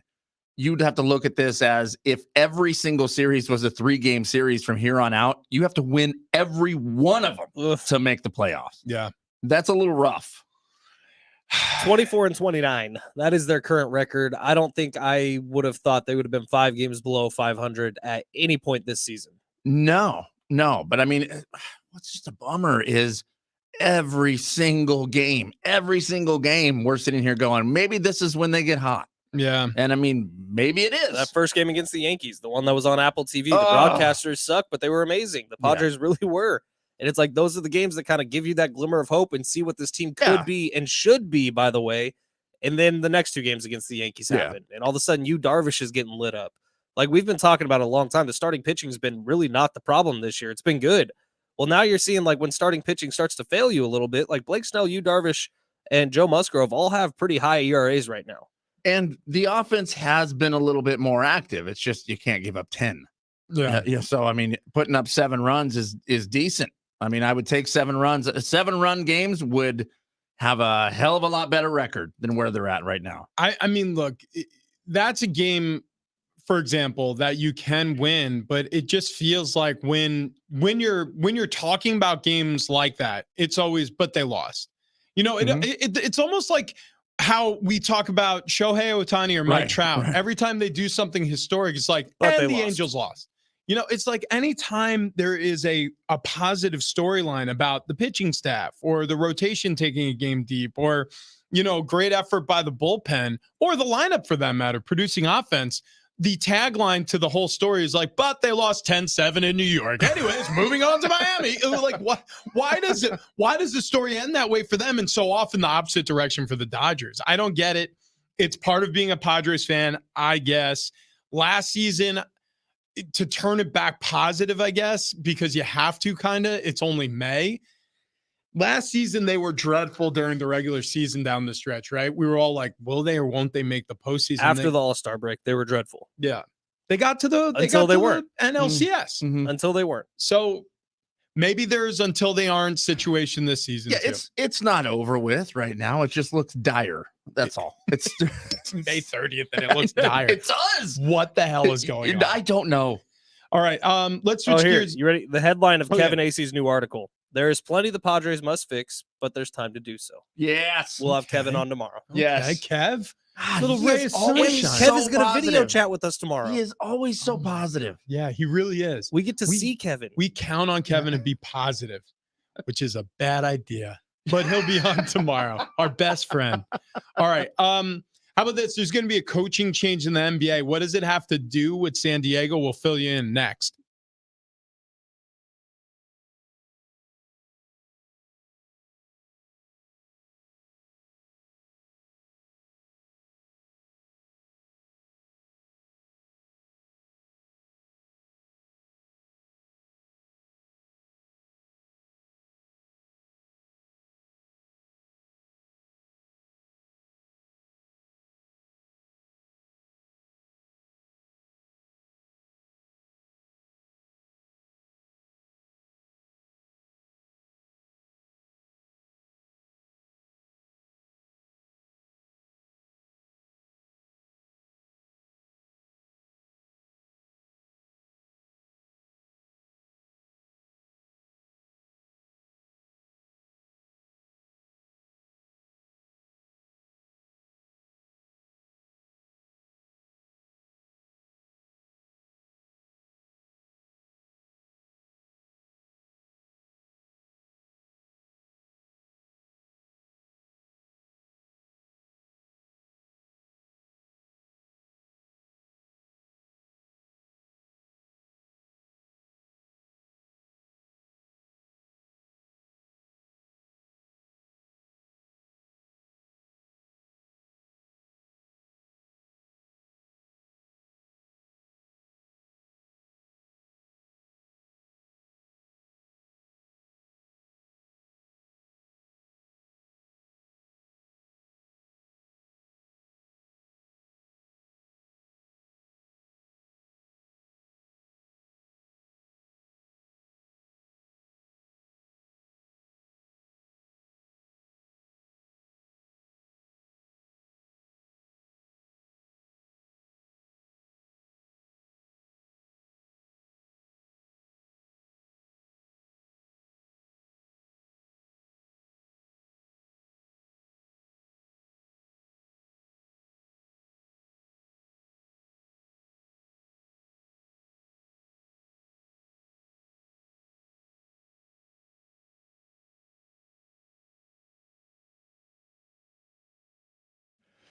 you'd have to look at this as if every single series was a 3-game series from here on out, you have to win every one of them to make the playoffs. Yeah. That's a little rough. 24-29. That is their current record. I don't think I would have thought they would have been 5 games below 500 at any point this season. No. But I mean, what's just a bummer is every single game, we're sitting here going, maybe this is when they get hot. Yeah. And I mean, maybe it is. That first game against the Yankees, the one that was on Apple TV, the broadcasters suck, but they were amazing. The Padres really were. And it's like, those are the games that kind of give you that glimmer of hope and see what this team could be and should be, by the way. And then the next 2 games against the Yankees happen. And all of a sudden, Darvish is getting lit up. Like we've been talking about a long time. The starting pitching has been really not the problem this year. It's been good. Well, now you're seeing like when starting pitching starts to fail you a little bit, like Blake Snell, Darvish, and Joe Musgrove all have pretty high ERAs right now. And the offense has been a little bit more active. It's just you can't give up 10. Yeah. So I mean, putting up 7 runs is decent. I mean, I would take 7 runs. 7-run games would have a hell of a lot better record than where they're at right now. I mean, look, that's a game, for example, that you can win, but it just feels like when you're talking about games like that, it's always, but they lost. It's almost like how we talk about Shohei Ohtani or Mike Trout. Right. Every time they do something historic, it's like, and the Angels lost. It's like anytime there is a positive storyline about the pitching staff or the rotation taking a game deep or, great effort by the bullpen or the lineup for that matter, producing offense, the tagline to the whole story is like, but they lost 10-7 in New York. Anyways, moving on to Miami. Like, what? Why does the story end that way for them and so often the opposite direction for the Dodgers? I don't get it. It's part of being a Padres fan, I guess. Last season, to turn it back positive, I guess, because you have to it's only May. Last season, they were dreadful during the regular season down the stretch, right? We were all like, will they or won't they make the postseason? After the All-Star break, they were dreadful. Yeah. They got to the NLCS. Until they weren't. So maybe there's until they aren't situation this season. Yeah, it's not over with right now. It just looks dire. That's all. It's May 30th and it looks dire. It does. What the hell is going on? I don't know. All right. Let's switch gears. You ready? The headline of Kevin Acey's new article. There is plenty the Padres must fix, but there's time to do so. Yes. We'll have Kevin on tomorrow. Yes. Okay, Kev. Little ray of sunshine. Kev is going to video chat with us tomorrow. He is always so positive. Yeah, he really is. We get to see Kevin. We count on Kevin to be positive, which is a bad idea. But he'll be on tomorrow. Our best friend. All right. How about this? There's going to be a coaching change in the NBA. What does it have to do with San Diego? We'll fill you in next.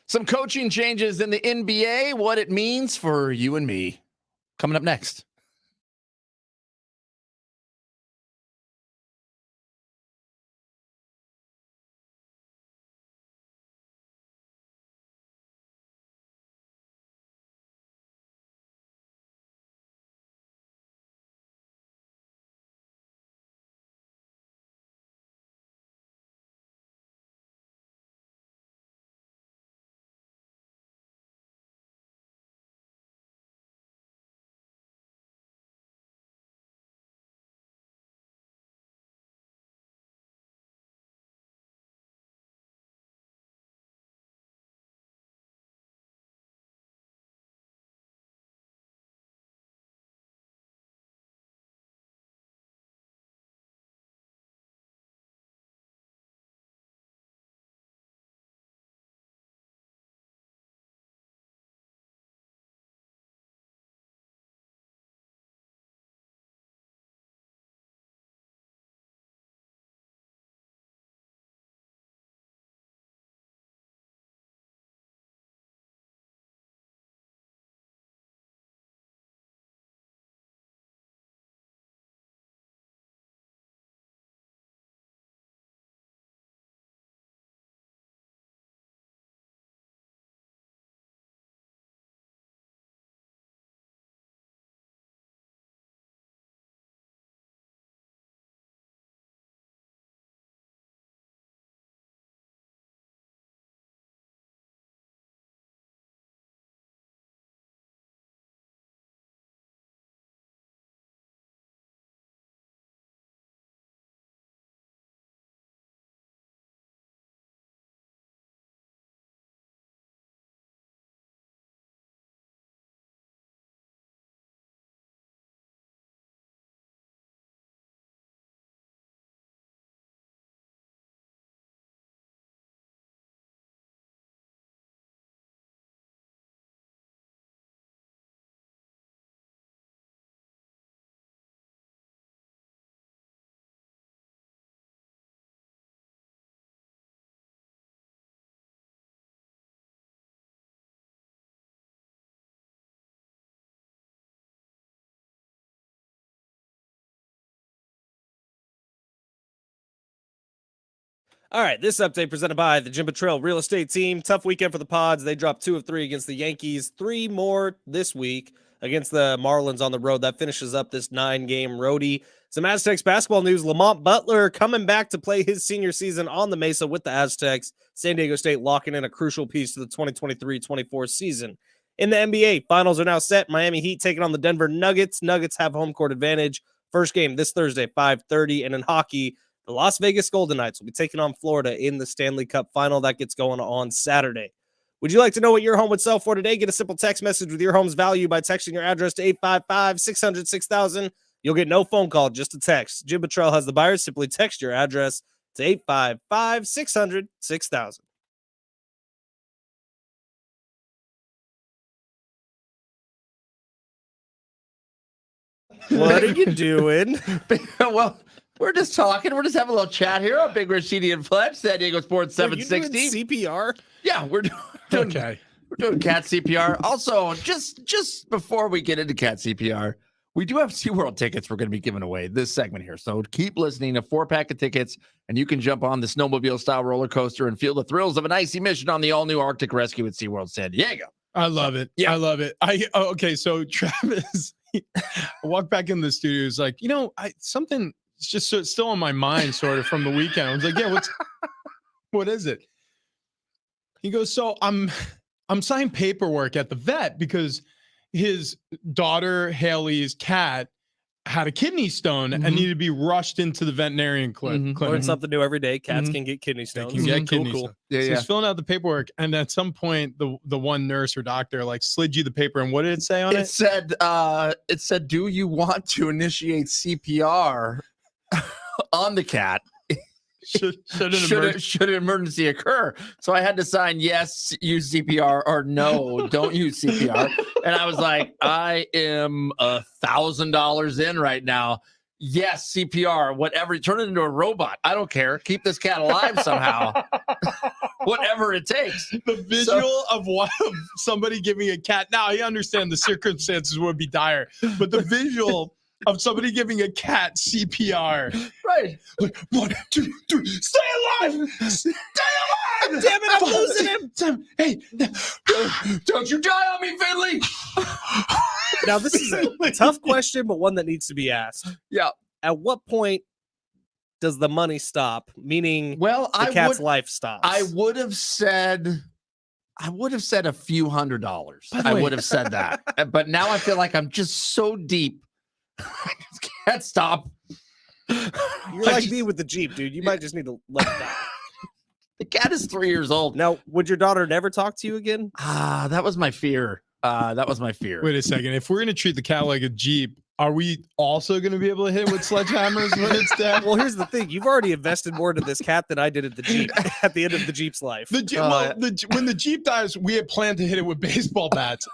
Some coaching changes in the NBA, what it means for you and me. Coming up next. All right, this update presented by the Jim Trail Real Estate Team. Tough weekend for the Pods. They dropped 2 of 3 against the Yankees, 3 more this week against the Marlins on the road. That finishes up this 9-game roadie. Some Aztecs basketball news. Lamont Butler coming back to play his senior season on the Mesa with the Aztecs. San Diego State locking in a crucial piece to the 2023-24 season. In the NBA, finals are now set. Miami Heat taking on the Denver Nuggets. Nuggets have home court advantage. First game this Thursday, 5:30. And in hockey, the Las Vegas Golden Knights will be taking on Florida in the Stanley Cup final. That gets going on Saturday. Would you like to know what your home would sell for today? Get a simple text message with your home's value by texting your address to 855-600-6000. You'll get no phone call, just a text. Jim Petrell has the buyers. Simply text your address to 855-600-6000. What are you doing? Well, we're just talking. We're just having a little chat here on Big Rich, TD, and Fletch, San Diego Sports 760. Are you doing CPR? Yeah, we're doing Okay. We're doing cat CPR. Also, just before we get into cat CPR, we do have SeaWorld tickets we're going to be giving away this segment here. So keep listening. A 4-pack of tickets, and you can jump on the snowmobile-style roller coaster and feel the thrills of an icy mission on the all-new Arctic Rescue at SeaWorld San Diego. I love it. Yeah. I love it. Okay, so Travis, I walked back in the studio. He's like, something is just still on my mind, sort of from the weekend. I was like, yeah, what is it? He goes, so I'm signing paperwork at the vet because his daughter Haley's cat had a kidney stone and needed to be rushed into the veterinarian clinic. Learn something new every day. Cats can get kidney stones. They can get kidney cool. stones. Yeah, So yeah. he's filling out the paperwork, and at some point, the one nurse or doctor like slid you the paper, and what did it say on It it? said, do you want to initiate CPR on the cat? Should Should an emergency occur? So I had to sign yes, use CPR, or no, don't use CPR. And I was like, I am $1,000 in right now. Yes, CPR, whatever. Turn it into a robot. I don't care. Keep this cat alive somehow. Whatever it takes. The visual of somebody giving a cat. Now, I understand the circumstances would be dire, but the visual of somebody giving a cat CPR. Right. Like, 1, 2, 3, stay alive! Stay alive! Damn it, I'm losing him! Hey, Don't you die on me, Finley! Now, this is a tough question, but one that needs to be asked. Yeah. At what point does the money stop? Meaning, Well, the cat's life stops. I would have said a few $100s. I would have said that. But now I feel like I'm just so deep. I just can't stop. You're like me with the Jeep, dude. You might just need to let it die. The cat is 3 years old. Now, would your daughter never talk to you again? That was my fear. Wait a second. If we're going to treat the cat like a Jeep, are we also going to be able to hit it with sledgehammers when it's dead? Well, here's the thing. You've already invested more into this cat than I did at the Jeep at the end of the Jeep's life. When the Jeep dies, we had planned to hit it with baseball bats.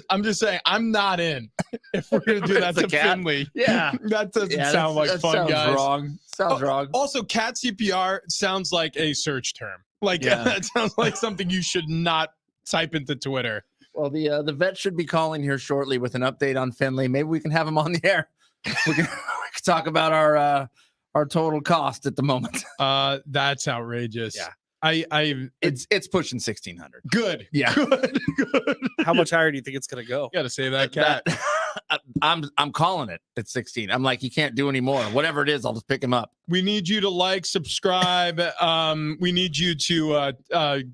I'm just saying, I'm not in if we're going to do that to Finley. Yeah. That doesn't sound like that fun, sounds guys. Wrong. Sounds wrong. Also, cat CPR sounds like a search term. Like, that sounds like something you should not type into Twitter. Well, the vet should be calling here shortly with an update on Finley. Maybe we can have him on the air. We can talk about our total cost at the moment. That's outrageous. Yeah. It's pushing 1,600. Good. Yeah. Good. How much higher do you think it's going to go? Got to say that cat. I'm calling it at 16. I'm like, he can't do any more. Whatever it is, I'll just pick him up. We need you to like, subscribe. We need you to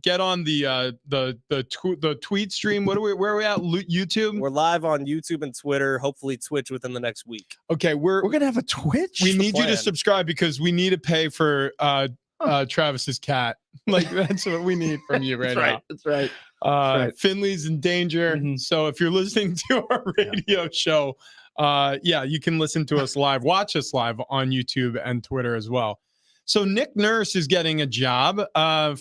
get on the tweet stream. Where are we at? YouTube. We're live on YouTube and Twitter. Hopefully, Twitch within the next week. Okay, we're gonna have a Twitch. We need you to subscribe because we need to pay for Travis's cat. Like, that's what we need from you now. That's right. Finley's in danger. Mhm. So if you're listening to our radio show, you can listen to us live, watch us live on YouTube and Twitter as well. So Nick Nurse is getting a job.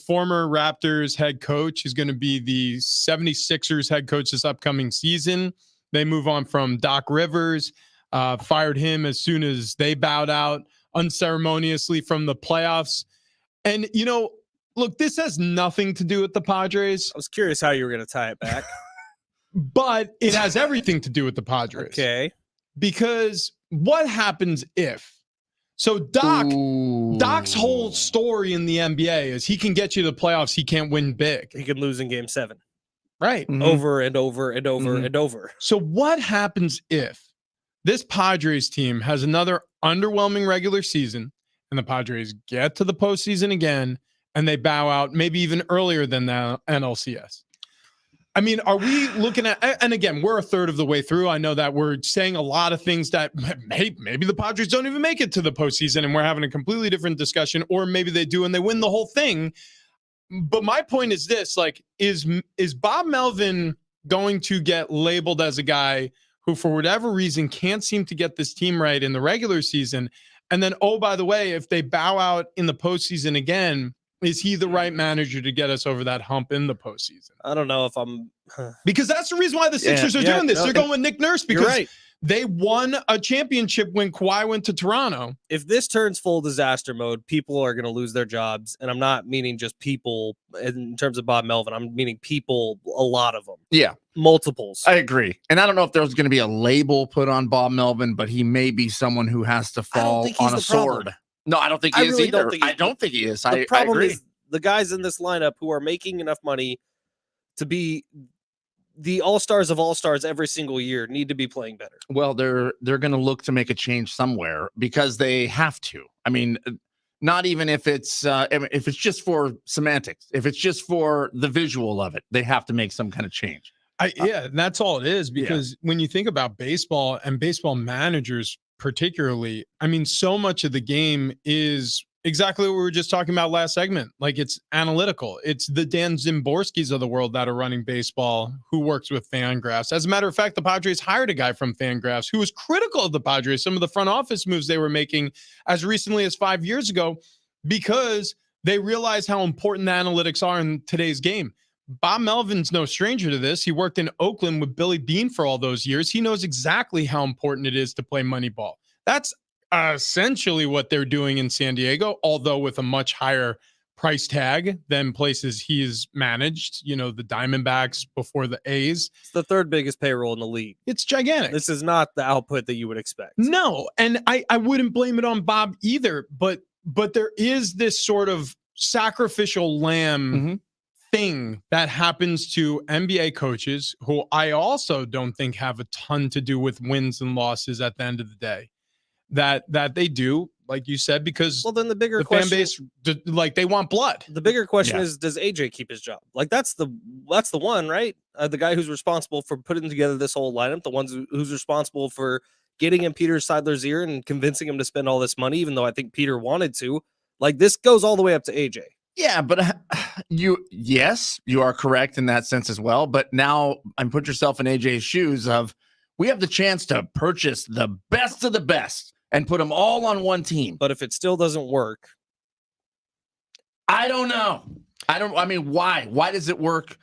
Former Raptors head coach is going to be the 76ers head coach this upcoming season. They move on from Doc Rivers, fired him as soon as they bowed out unceremoniously from the playoffs. And, look, this has nothing to do with the Padres. I was curious how you were going to tie it back. But it has everything to do with the Padres. Okay. Because what happens if? So Doc's whole story in the NBA is he can get you to the playoffs. He can't win big. He could lose in game 7. Right. Mhm. Over and over and over Mhm. and over. So what happens if this Padres team has another underwhelming regular season and the Padres get to the postseason again and they bow out maybe even earlier than the NLCS? I mean, are we looking at, and again, we're a third of the way through. I know that we're saying a lot of things that maybe the Padres don't even make it to the postseason and we're having a completely different discussion, or maybe they do and they win the whole thing. But my point is this, like, is Bob Melvin going to get labeled as a guy who, for whatever reason, can't seem to get this team right in the regular season? And then, oh, by the way, if they bow out in the postseason again, is he the right manager to get us over that hump in the postseason? I don't know if I'm... Because that's the reason why the Sixers are doing this. No, They're going with Nick Nurse because you're right. they won a championship when Kawhi went to Toronto. If this turns full disaster mode, people are going to lose their jobs. And I'm not meaning just people in terms of Bob Melvin. I'm meaning people, a lot of them. Yeah. Multiples. I agree. And I don't know if there's going to be a label put on Bob Melvin, but he may be someone who has to fall on a sword. No, I don't think he is really either. don't I don't think he is. The problem I agree. is the guys in this lineup who are making enough money to be the all-stars of all-stars every single year need to be playing better. Well, they're going to look to make a change somewhere because they have to. I mean, not even if it's just for semantics, if it's just for the visual of it, they have to make some kind of change. That's all it is. Because when you think about baseball and baseball managers particularly, I mean, so much of the game is exactly what we were just talking about last segment. Like, it's analytical. It's the Dan Zimborskis of the world that are running baseball, who works with Fangraphs. As a matter of fact, the Padres hired a guy from Fangraphs who was critical of the Padres, some of the front office moves they were making as recently as 5 years ago, because they realized how important the analytics are in today's game. Bob Melvin's no stranger to this. He worked in Oakland with Billy Beane for all those years. He knows exactly how important it is to play Moneyball. That's essentially what they're doing in San Diego, although with a much higher price tag than places he's managed, the Diamondbacks before the A's. It's the third biggest payroll in the league. It's gigantic. This is not the output that you would expect. No, and I wouldn't blame it on Bob either, but there is this sort of sacrificial lamb thing that happens to NBA coaches who I also don't think have a ton to do with wins and losses at the end of the day. That they do, like you said, because then the bigger fan question, base, like they want blood. The bigger question is, does AJ keep his job? Like that's the one, right? The guy who's responsible for putting together this whole lineup, the ones who's responsible for getting in Peter Seidler's ear and convincing him to spend all this money, even though I think Peter wanted to. Like this goes all the way up to AJ. Yeah, but you are correct in that sense as well. But now put yourself in AJ's shoes of we have the chance to purchase the best of the best and put them all on one team. But if it still doesn't work, I don't know. Why? Why does it work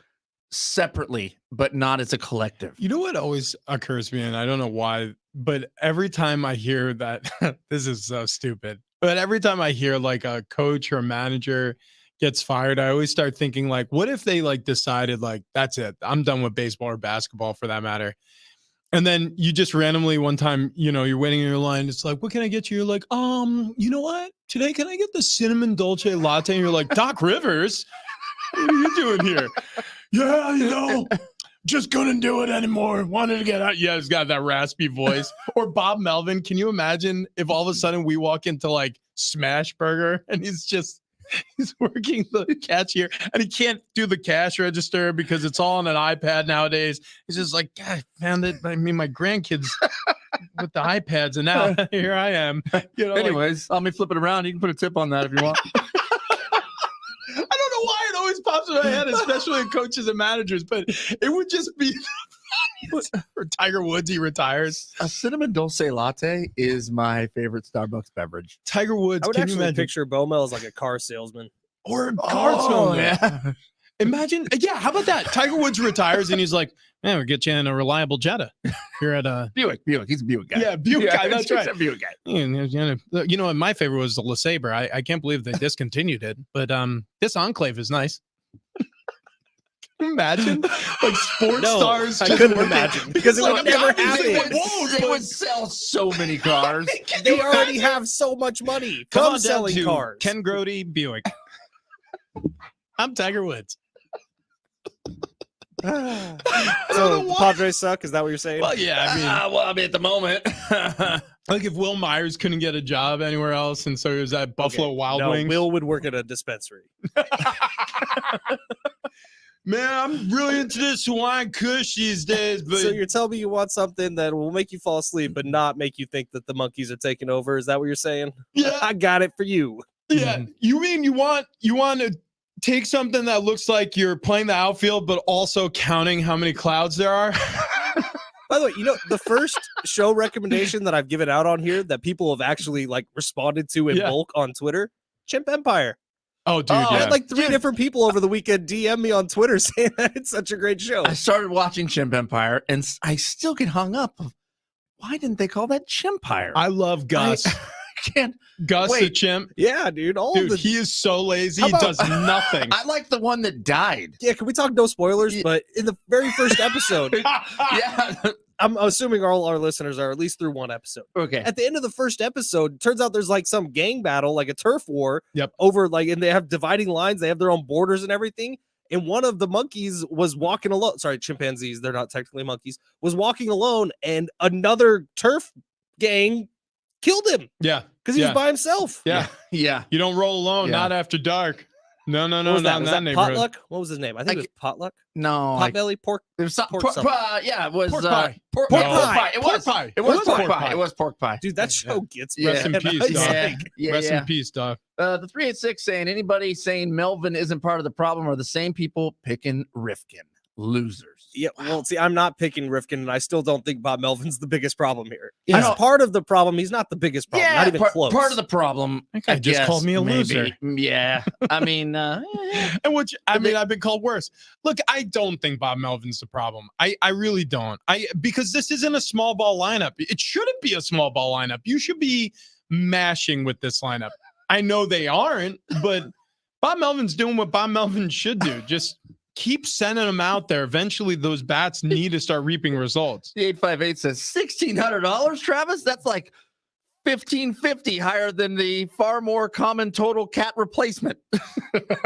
separately, but not as a collective? You know what always occurs to me, and I don't know why, but every time I hear that, this is so stupid, but every time I hear like a coach or a manager gets fired, I always start thinking like, what if they like decided like, that's it, I'm done with baseball or basketball for that matter. And then you just randomly one time, you're waiting in your line. It's like, what can I get you? You're like, you know what? Today, can I get the cinnamon dolce latte? And you're like, Doc Rivers, what are you doing here? Yeah, just couldn't do it anymore. Wanted to get out. Yeah, he's got that raspy voice. Or Bob Melvin. Can you imagine if all of a sudden we walk into like Smash Burger and he's working the cashier and he can't do the cash register because it's all on an iPad nowadays. He's just like, God, man, my grandkids with the iPads, and now here I am. Anyways, let me flip it around. You can put a tip on that if you want. I don't know why it always pops in my head, especially in coaches and managers, but it would just be or Tiger Woods, he retires. A cinnamon dulce latte is my favorite Starbucks beverage. Tiger Woods, I would actually picture Bomel as like a car salesman. Or a car salesman. Yeah. Imagine, how about that? Tiger Woods retires and he's like, man, we'll get you in a reliable Jetta. You're at a Buick. He's a Buick guy. Yeah, Buick guy. That's right. He's a Buick guy. You know, my favorite was the LeSabre. I can't believe they discontinued it, but this Enclave is nice. Can you imagine? Like sports stars. I couldn't imagine because it would never happen. They would sell so many cars. They already have so much money from selling cars. Ken Grody, Buick. I'm Tiger Woods. So the Padres suck? Is that what you're saying? Well, yeah. I mean, at the moment, like if Will Myers couldn't get a job anywhere else, and so he was at Buffalo Wild Wings. Will would work at a dispensary. Man, I'm really into this Hawaiian Kush these days. But so you're telling me you want something that will make you fall asleep, but not make you think that the monkeys are taking over? Is that what you're saying? Yeah, I got it for you. Yeah, you mean you want to take something that looks like you're playing the outfield, but also counting how many clouds there are? By the way, the first show recommendation that I've given out on here that people have actually like responded to in bulk on Twitter, Chimp Empire. Oh, dude, I had like 3 different people over the weekend DM me on Twitter saying that it's such a great show. I started watching Chimp Empire, and I still get hung up. Why didn't they call that Chimpire? I love Gus. Gus the chimp. Yeah, dude. He is so lazy. He does nothing. I like the one that died. Yeah, can we talk no spoilers? But in the very first episode, I'm assuming all our listeners are at least through one episode. Okay. At the end of the first episode, turns out there's like some gang battle, like a turf war. Yep. Over and they have dividing lines. They have their own borders and everything. And one of the monkeys was walking alone. Sorry, chimpanzees. They're not technically monkeys. Was walking alone, and another turf gang killed him. Yeah. Because he was by himself. Yeah. Yeah. You don't roll alone, not after dark. No, not in that neighborhood. Potluck? What was his name? I think it was Potluck. No. Potbelly? Pork? There's some pork it was pork pie. Pork pie. It was pork pie. Dude, that show gets me. Rest in peace, dog. Rest in peace, dog. The 386 saying anybody saying Melvin isn't part of the problem are the same people picking Rifkin. Losers. Yeah, well, see, I'm not picking Rifkin, and I still don't think Bob Melvin's the biggest problem here. Yeah. He's part of the problem. He's not the biggest problem. Not even close. Part of the problem. I just called me a loser. Yeah. I mean, and I've been called worse. Look, I don't think Bob Melvin's the problem. I really don't. Because this isn't a small ball lineup. It shouldn't be a small ball lineup. You should be mashing with this lineup. I know they aren't, but Bob Melvin's doing what Bob Melvin should do. Just keep sending them out there. Eventually, those bats need to start reaping results. The 858 says $1,600, Travis. That's like $1,550 higher than the far more common total cat replacement.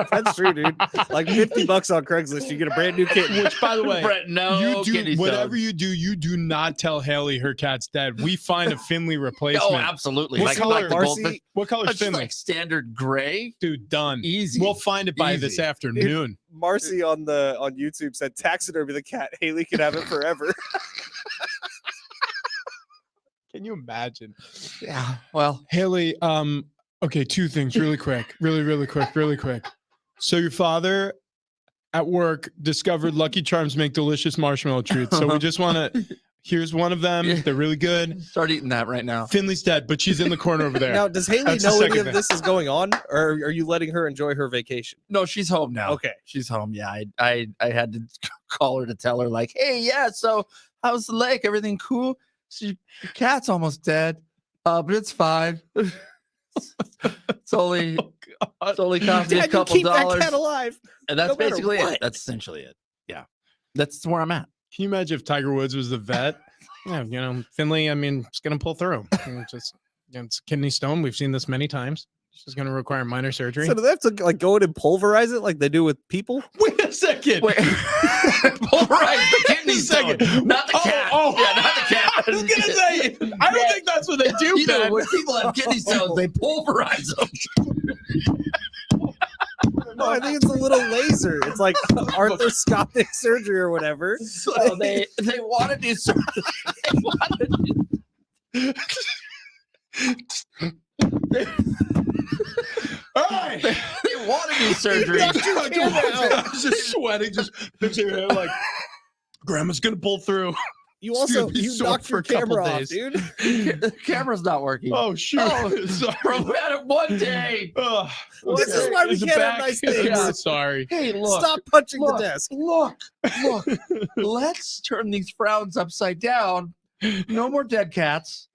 That's true, dude. Like $50 on Craigslist, you get a brand new kitten. Which, by the way, Brett, no you do kidney whatever stones. you do not tell Haley her cat's dead. We find a Finley replacement. Oh, absolutely. What Like, color, like the Marcy? goldfish. What color is It's just Finley? like standard gray. Dude, done. Easy. We'll find it by Easy. this afternoon. Marcy on YouTube said taxidermy the cat. Haley can have it forever. Can you imagine? Yeah. Well, Haley, okay, two things really quick. Really quick. So your father at work discovered Lucky Charms make delicious marshmallow treats. So we just want to, here's one of them. Yeah. They're really good. start eating that right now. Finley's dead, but she's in the corner over there. Now, does Haley That's the know any second of thing. this is going on, or are you letting her enjoy her vacation? No, she's home now. Okay. She's home. Yeah. I had to call her to tell her, like, hey, yeah, so how's the lake? Everything cool? So your cat's almost dead. But it's fine. It's only cost me a Dad, you couple keep dollars. that cat alive. And that's no matter basically what. it. That's essentially it. Yeah. That's where I'm at. Can you imagine if Tiger Woods was the vet? Yeah, Finley, I mean, it's going to pull through. It's a kidney stone. We've seen this many times. It's just going to require minor surgery. So do they have to like go in and pulverize it like they do with people? Wait a second. Wait. Pulverize the kidney stone. Not the cat. Oh. Yeah, not the cat. I was going to say, I don't think that's what they do, You know, Ben. when people have kidney stones, they pulverize them. No, I think it's a little laser. It's like arthroscopic surgery or whatever. So they want to do surgery. They want to do All right. They want to do surgery. I was just sweating, just picture her like, Grandma's going to pull through. You also be you sore knocked for your a couple camera off, days. dude. The camera's not working. Oh, shoot. Oh, Sorry. Bro, we had it one day. Ugh. This is why we Is it can't have back? nice things. Yeah, sorry. Hey, look. Stop punching look, the desk. Look. Let's turn these frowns upside down. No more dead cats.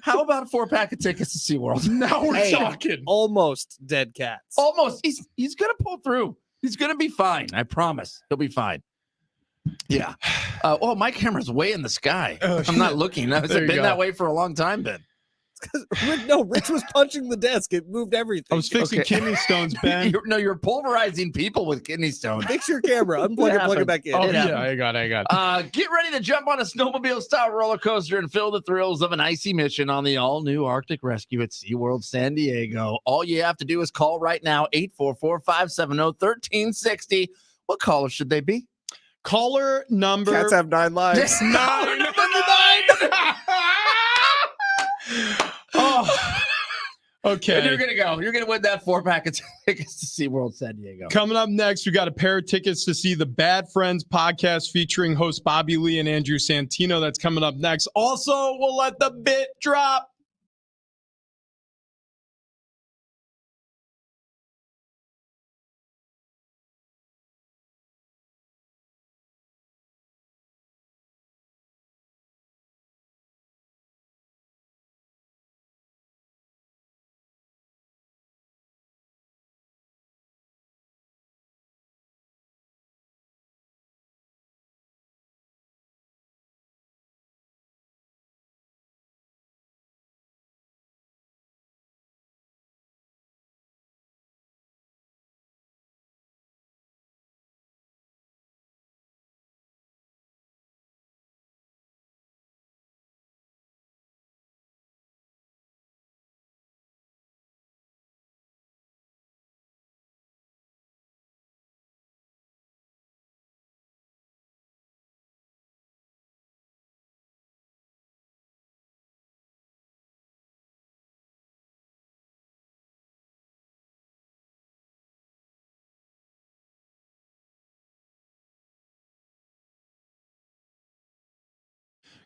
How about a 4-pack of tickets to SeaWorld? Now we're Hey. talking. Almost dead cats. Almost. He's gonna pull through. He's gonna be fine. I promise. He'll be fine. Yeah. Oh, my camera's way in the sky. Oh, I'm not looking. Has There it you been go. that way for a long time, Ben? Rich was punching the desk. It moved everything. I was fixing Okay. kidney stones, Ben. You're pulverizing people with kidney stones. Fix your camera. Unplug it, plug it back in. Oh, It yeah, happened. I got. Get ready to jump on a snowmobile-style roller coaster and feel the thrills of an icy mission on the all-new Arctic Rescue at SeaWorld San Diego. All you have to do is call right now, 844-570-1360. What caller should they be? Caller number. Cats have 9 lives. Nine. Number 9. Oh, okay. And you're gonna go. You're gonna win that 4-pack of tickets to SeaWorld San Diego. Coming up next, we got a pair of tickets to see the Bad Friends podcast featuring host Bobby Lee and Andrew Santino. That's coming up next. Also, we'll let the bit drop.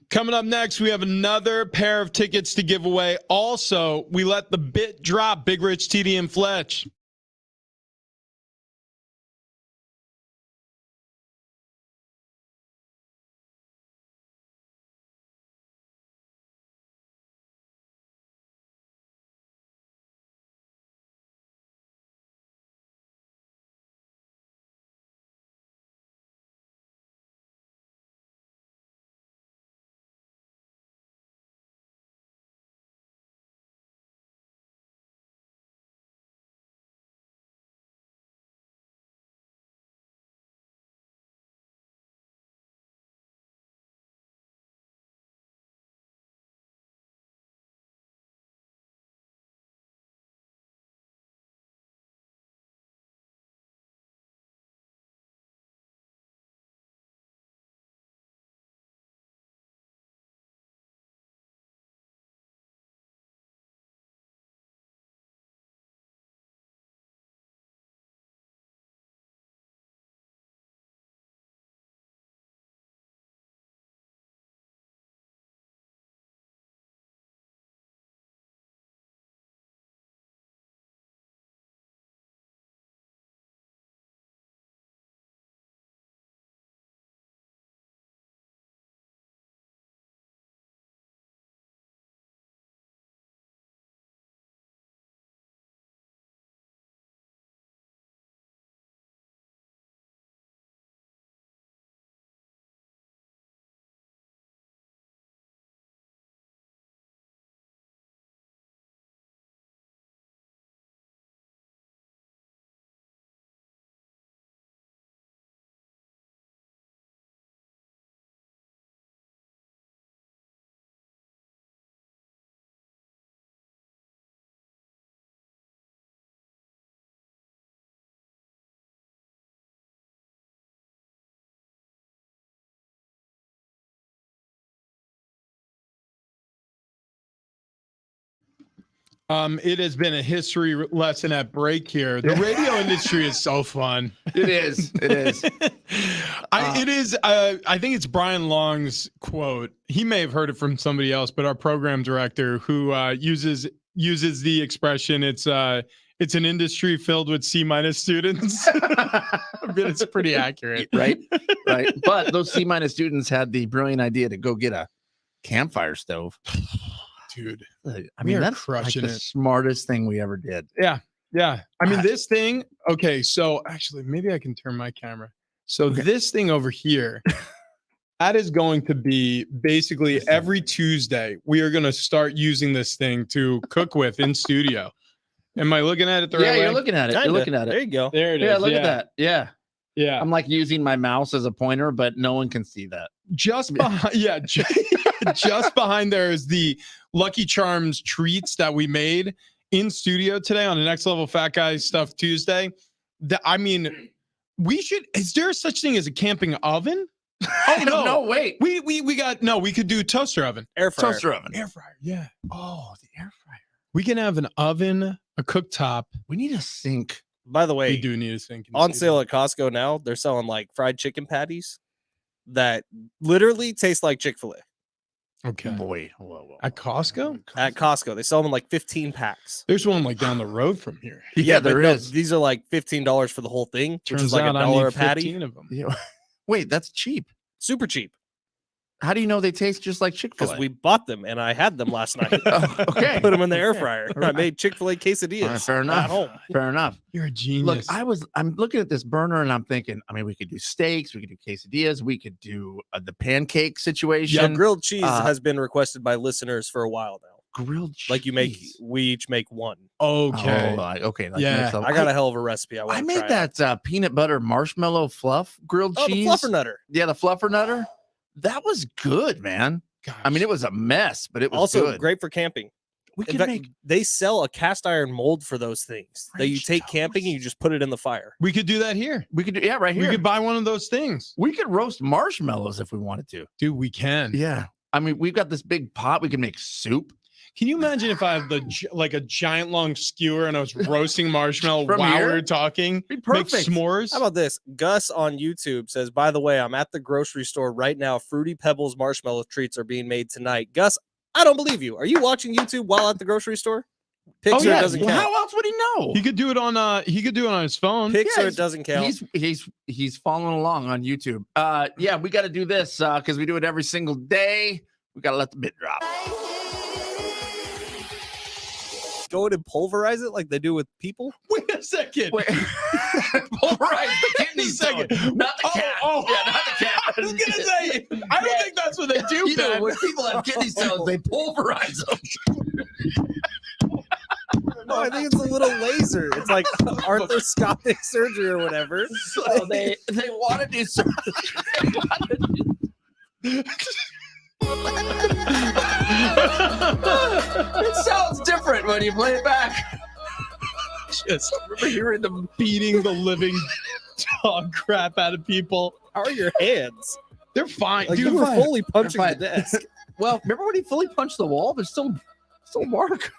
Coming up next, we have another pair of tickets to give away. Also, we let the bit drop. Big Rich, TD, and Fletch. It has been a history lesson at break here. The radio industry is so fun. It is. It is. It is. I think it's Brian Long's quote. He may have heard it from somebody else, but our program director who uses the expression, it's an industry filled with C- students. I mean, it's pretty accurate. Right. But those C- students had the brilliant idea to go get a campfire stove. Dude, I mean, that's crushing like the it. smartest thing we ever did. Yeah. I mean, this thing. Okay, so actually, maybe I can turn my camera. So this thing over here, that is going to be basically every Tuesday. We are going to start using this thing to cook with in studio. Am I looking at it the right way? You're looking at it. Kinda. You're looking at There it. you go. There it is. Yeah, look at that. Yeah. Yeah. I'm like using my mouse as a pointer, but no one can see that. Just behind, just behind there is the Lucky Charms treats that we made in studio today on the Next Level Fat Guy Stuff Tuesday. I mean, we should. Is there such thing as a camping oven? Oh no, wait. We got no. We could do toaster oven, Air fryer. Toaster oven. air fryer. Yeah, Oh, the air fryer. we can have an oven, a cooktop. We need a sink. By the way, We do need a sink in on studio. sale at Costco now, they're selling like fried chicken patties that literally taste like Chick-fil-A. Okay, Boy. Whoa. at Costco, At Costco, they sell them in like 15 packs. there's one like down the road from here. Yeah, but there no, is. These are like $15 for the whole thing, which Turns is like out I $1 need a patty. 15 of them. Yeah. Wait, that's cheap. Super cheap How do you know they taste just like because Chick-fil-A? we bought them and I had them last night. Oh, okay. Put them in the air fryer. I made Chick-fil-A quesadillas All right, fair at enough. home. Fair enough. You're a Look, genius. I'm looking at this burner and I'm thinking, I mean, we could do steaks, we could do quesadillas, we could do the pancake Yeah, situation. grilled cheese Uh, has been requested by listeners for a while now. Grilled cheese. Like we each make one. Okay. Okay. Like Yeah, next level. I got a hell of a recipe. I made that peanut butter marshmallow fluff grilled cheese. The fluffernutter. Yeah, the fluffernutter. That was good, man. Gosh. I mean, it was a mess, but it was Also good. great for camping. We In can fact, make they sell a cast iron mold for those things that you French take camping and you toast. just put it in the fire. we could do that here. we could do right We here. could buy one of those things. We could roast marshmallows if we wanted to. Dude, we can. Yeah. I mean, we've got this big pot. We can make soup. Can you imagine if I have like a giant long skewer and I was roasting marshmallow From while here? we were talking? Be Make perfect. s'mores. How about this? Gus on YouTube says, by the way, I'm at the grocery store right now. Fruity Pebbles marshmallow treats are being made tonight. Gus, I don't believe you. Are you watching YouTube while at the grocery store? Pixar yeah. doesn't Well, count. how else would he know? He could do it on his phone. Pixar Yeah, doesn't count. He's following along on YouTube. Yeah, we got to do this because we do it every single day. We got to let the bit drop. Go in and pulverize it like they do with people. Wait a second. Wait. Pulverize the kidney stone, not the cat. Oh. Yeah, not the cat. I was gonna say, I don't think that's what they do, You know, Ben. when people have kidney stones, they pulverize them. No, I think it's a little laser. It's like arthroscopic surgery or whatever. So they want to do something. It sounds different when you play it back. Just hearing them beating the living dog crap out of people. How are your hands? They're fine. Like Dude, you were fine. fully punching the fine. desk. Well, remember when he fully punched the wall? There's still mark.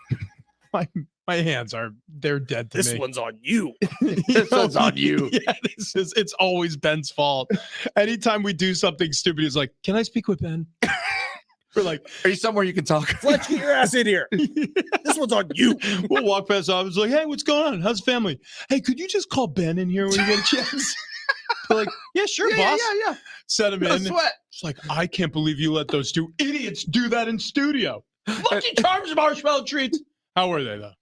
My hands they're dead to This me. one's on you. This one's on you. Yeah, it's always Ben's fault. Anytime we do something stupid, he's like, "Can I speak with Ben?" We're like, Are you somewhere you can talk? Fletch, get your ass in here. This one's on you. we'll walk past the office like, "Hey, what's going on? How's the family? Hey, could you just call Ben in here when you get a chance?" We're like, "Yeah, sure, boss." Yeah. Send him No in. sweat. It's like, I can't believe you let those two idiots do that in studio. Lucky Charms marshmallow treats. How were they though?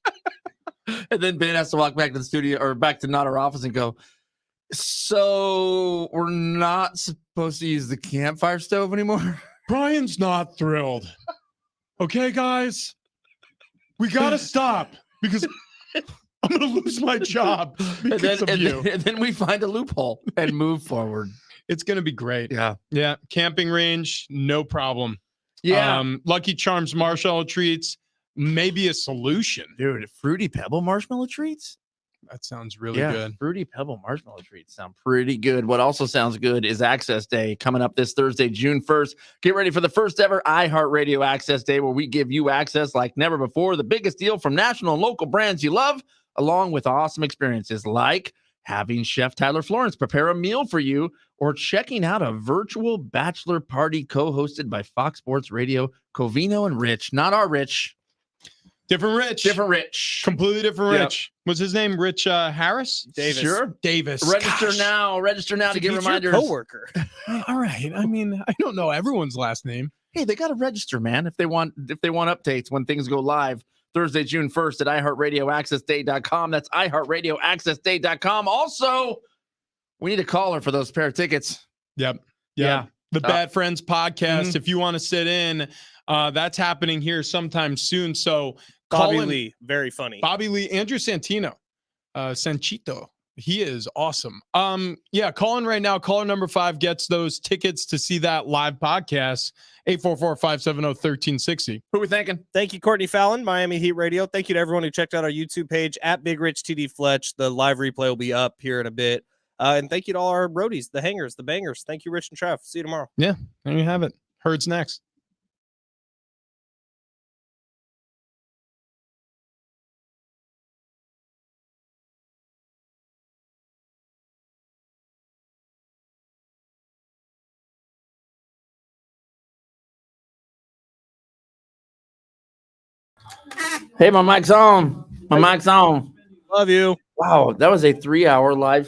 And then Ben has to walk back to the studio or back to not our office and go, so we're not supposed to use the campfire stove anymore? Brian's not thrilled. Okay, guys, we gotta stop because I'm gonna lose my job because of you. And then we find a loophole and move forward. It's gonna be great. Yeah. Yeah, camping range, no problem. Yeah. Lucky Charms marshmallow treats, maybe a solution. Dude, Fruity Pebble marshmallow treats? That sounds really Yeah, good. Fruity Pebble marshmallow treats sound pretty good. What also sounds good is Access Day coming up this Thursday, June 1st. Get ready for the first ever iHeartRadio Access Day, where we give you access like never before. The biggest deal from national and local brands you love, along with awesome experiences like having Chef Tyler Florence prepare a meal for you, or checking out a virtual bachelor party co-hosted by Fox Sports Radio, Covino and Rich. Not our Rich. Different Rich. Different Rich. Completely different Yep. Rich. Was his name Rich Harris? Davis. Sure. Davis. Register Gosh. now. Register now to get He's reminders. your coworker. All right. I mean, I don't know everyone's last name. Hey, they got to register, man. If they want updates when things go live Thursday, June 1st at iHeartRadioAccessDay.com. That's iHeartRadioAccessDay.com. Also, we need a caller for those pair of tickets. Yep. Yeah. The Bad Friends podcast. If you want to sit in, that's happening here sometime soon. So Bobby call in- Lee, very funny. Bobby Lee, Andrew Santino, Sanchito. He is awesome. Call in right now. Caller number 5 gets those tickets to see that live podcast. 844-570-1360. Who are we thinking? Thank you, Courtney Fallon, Miami Heat Radio. Thank you to everyone who checked out our YouTube page at Big Rich TD Fletch. The live replay will be up here in a bit. And thank you to all our roadies, the hangers, the bangers. Thank you, Rich and Trev. See you tomorrow. There you have it. Herd's next. Hey, my mic's on. My mic's on. Love you. Wow, that was a 3-hour live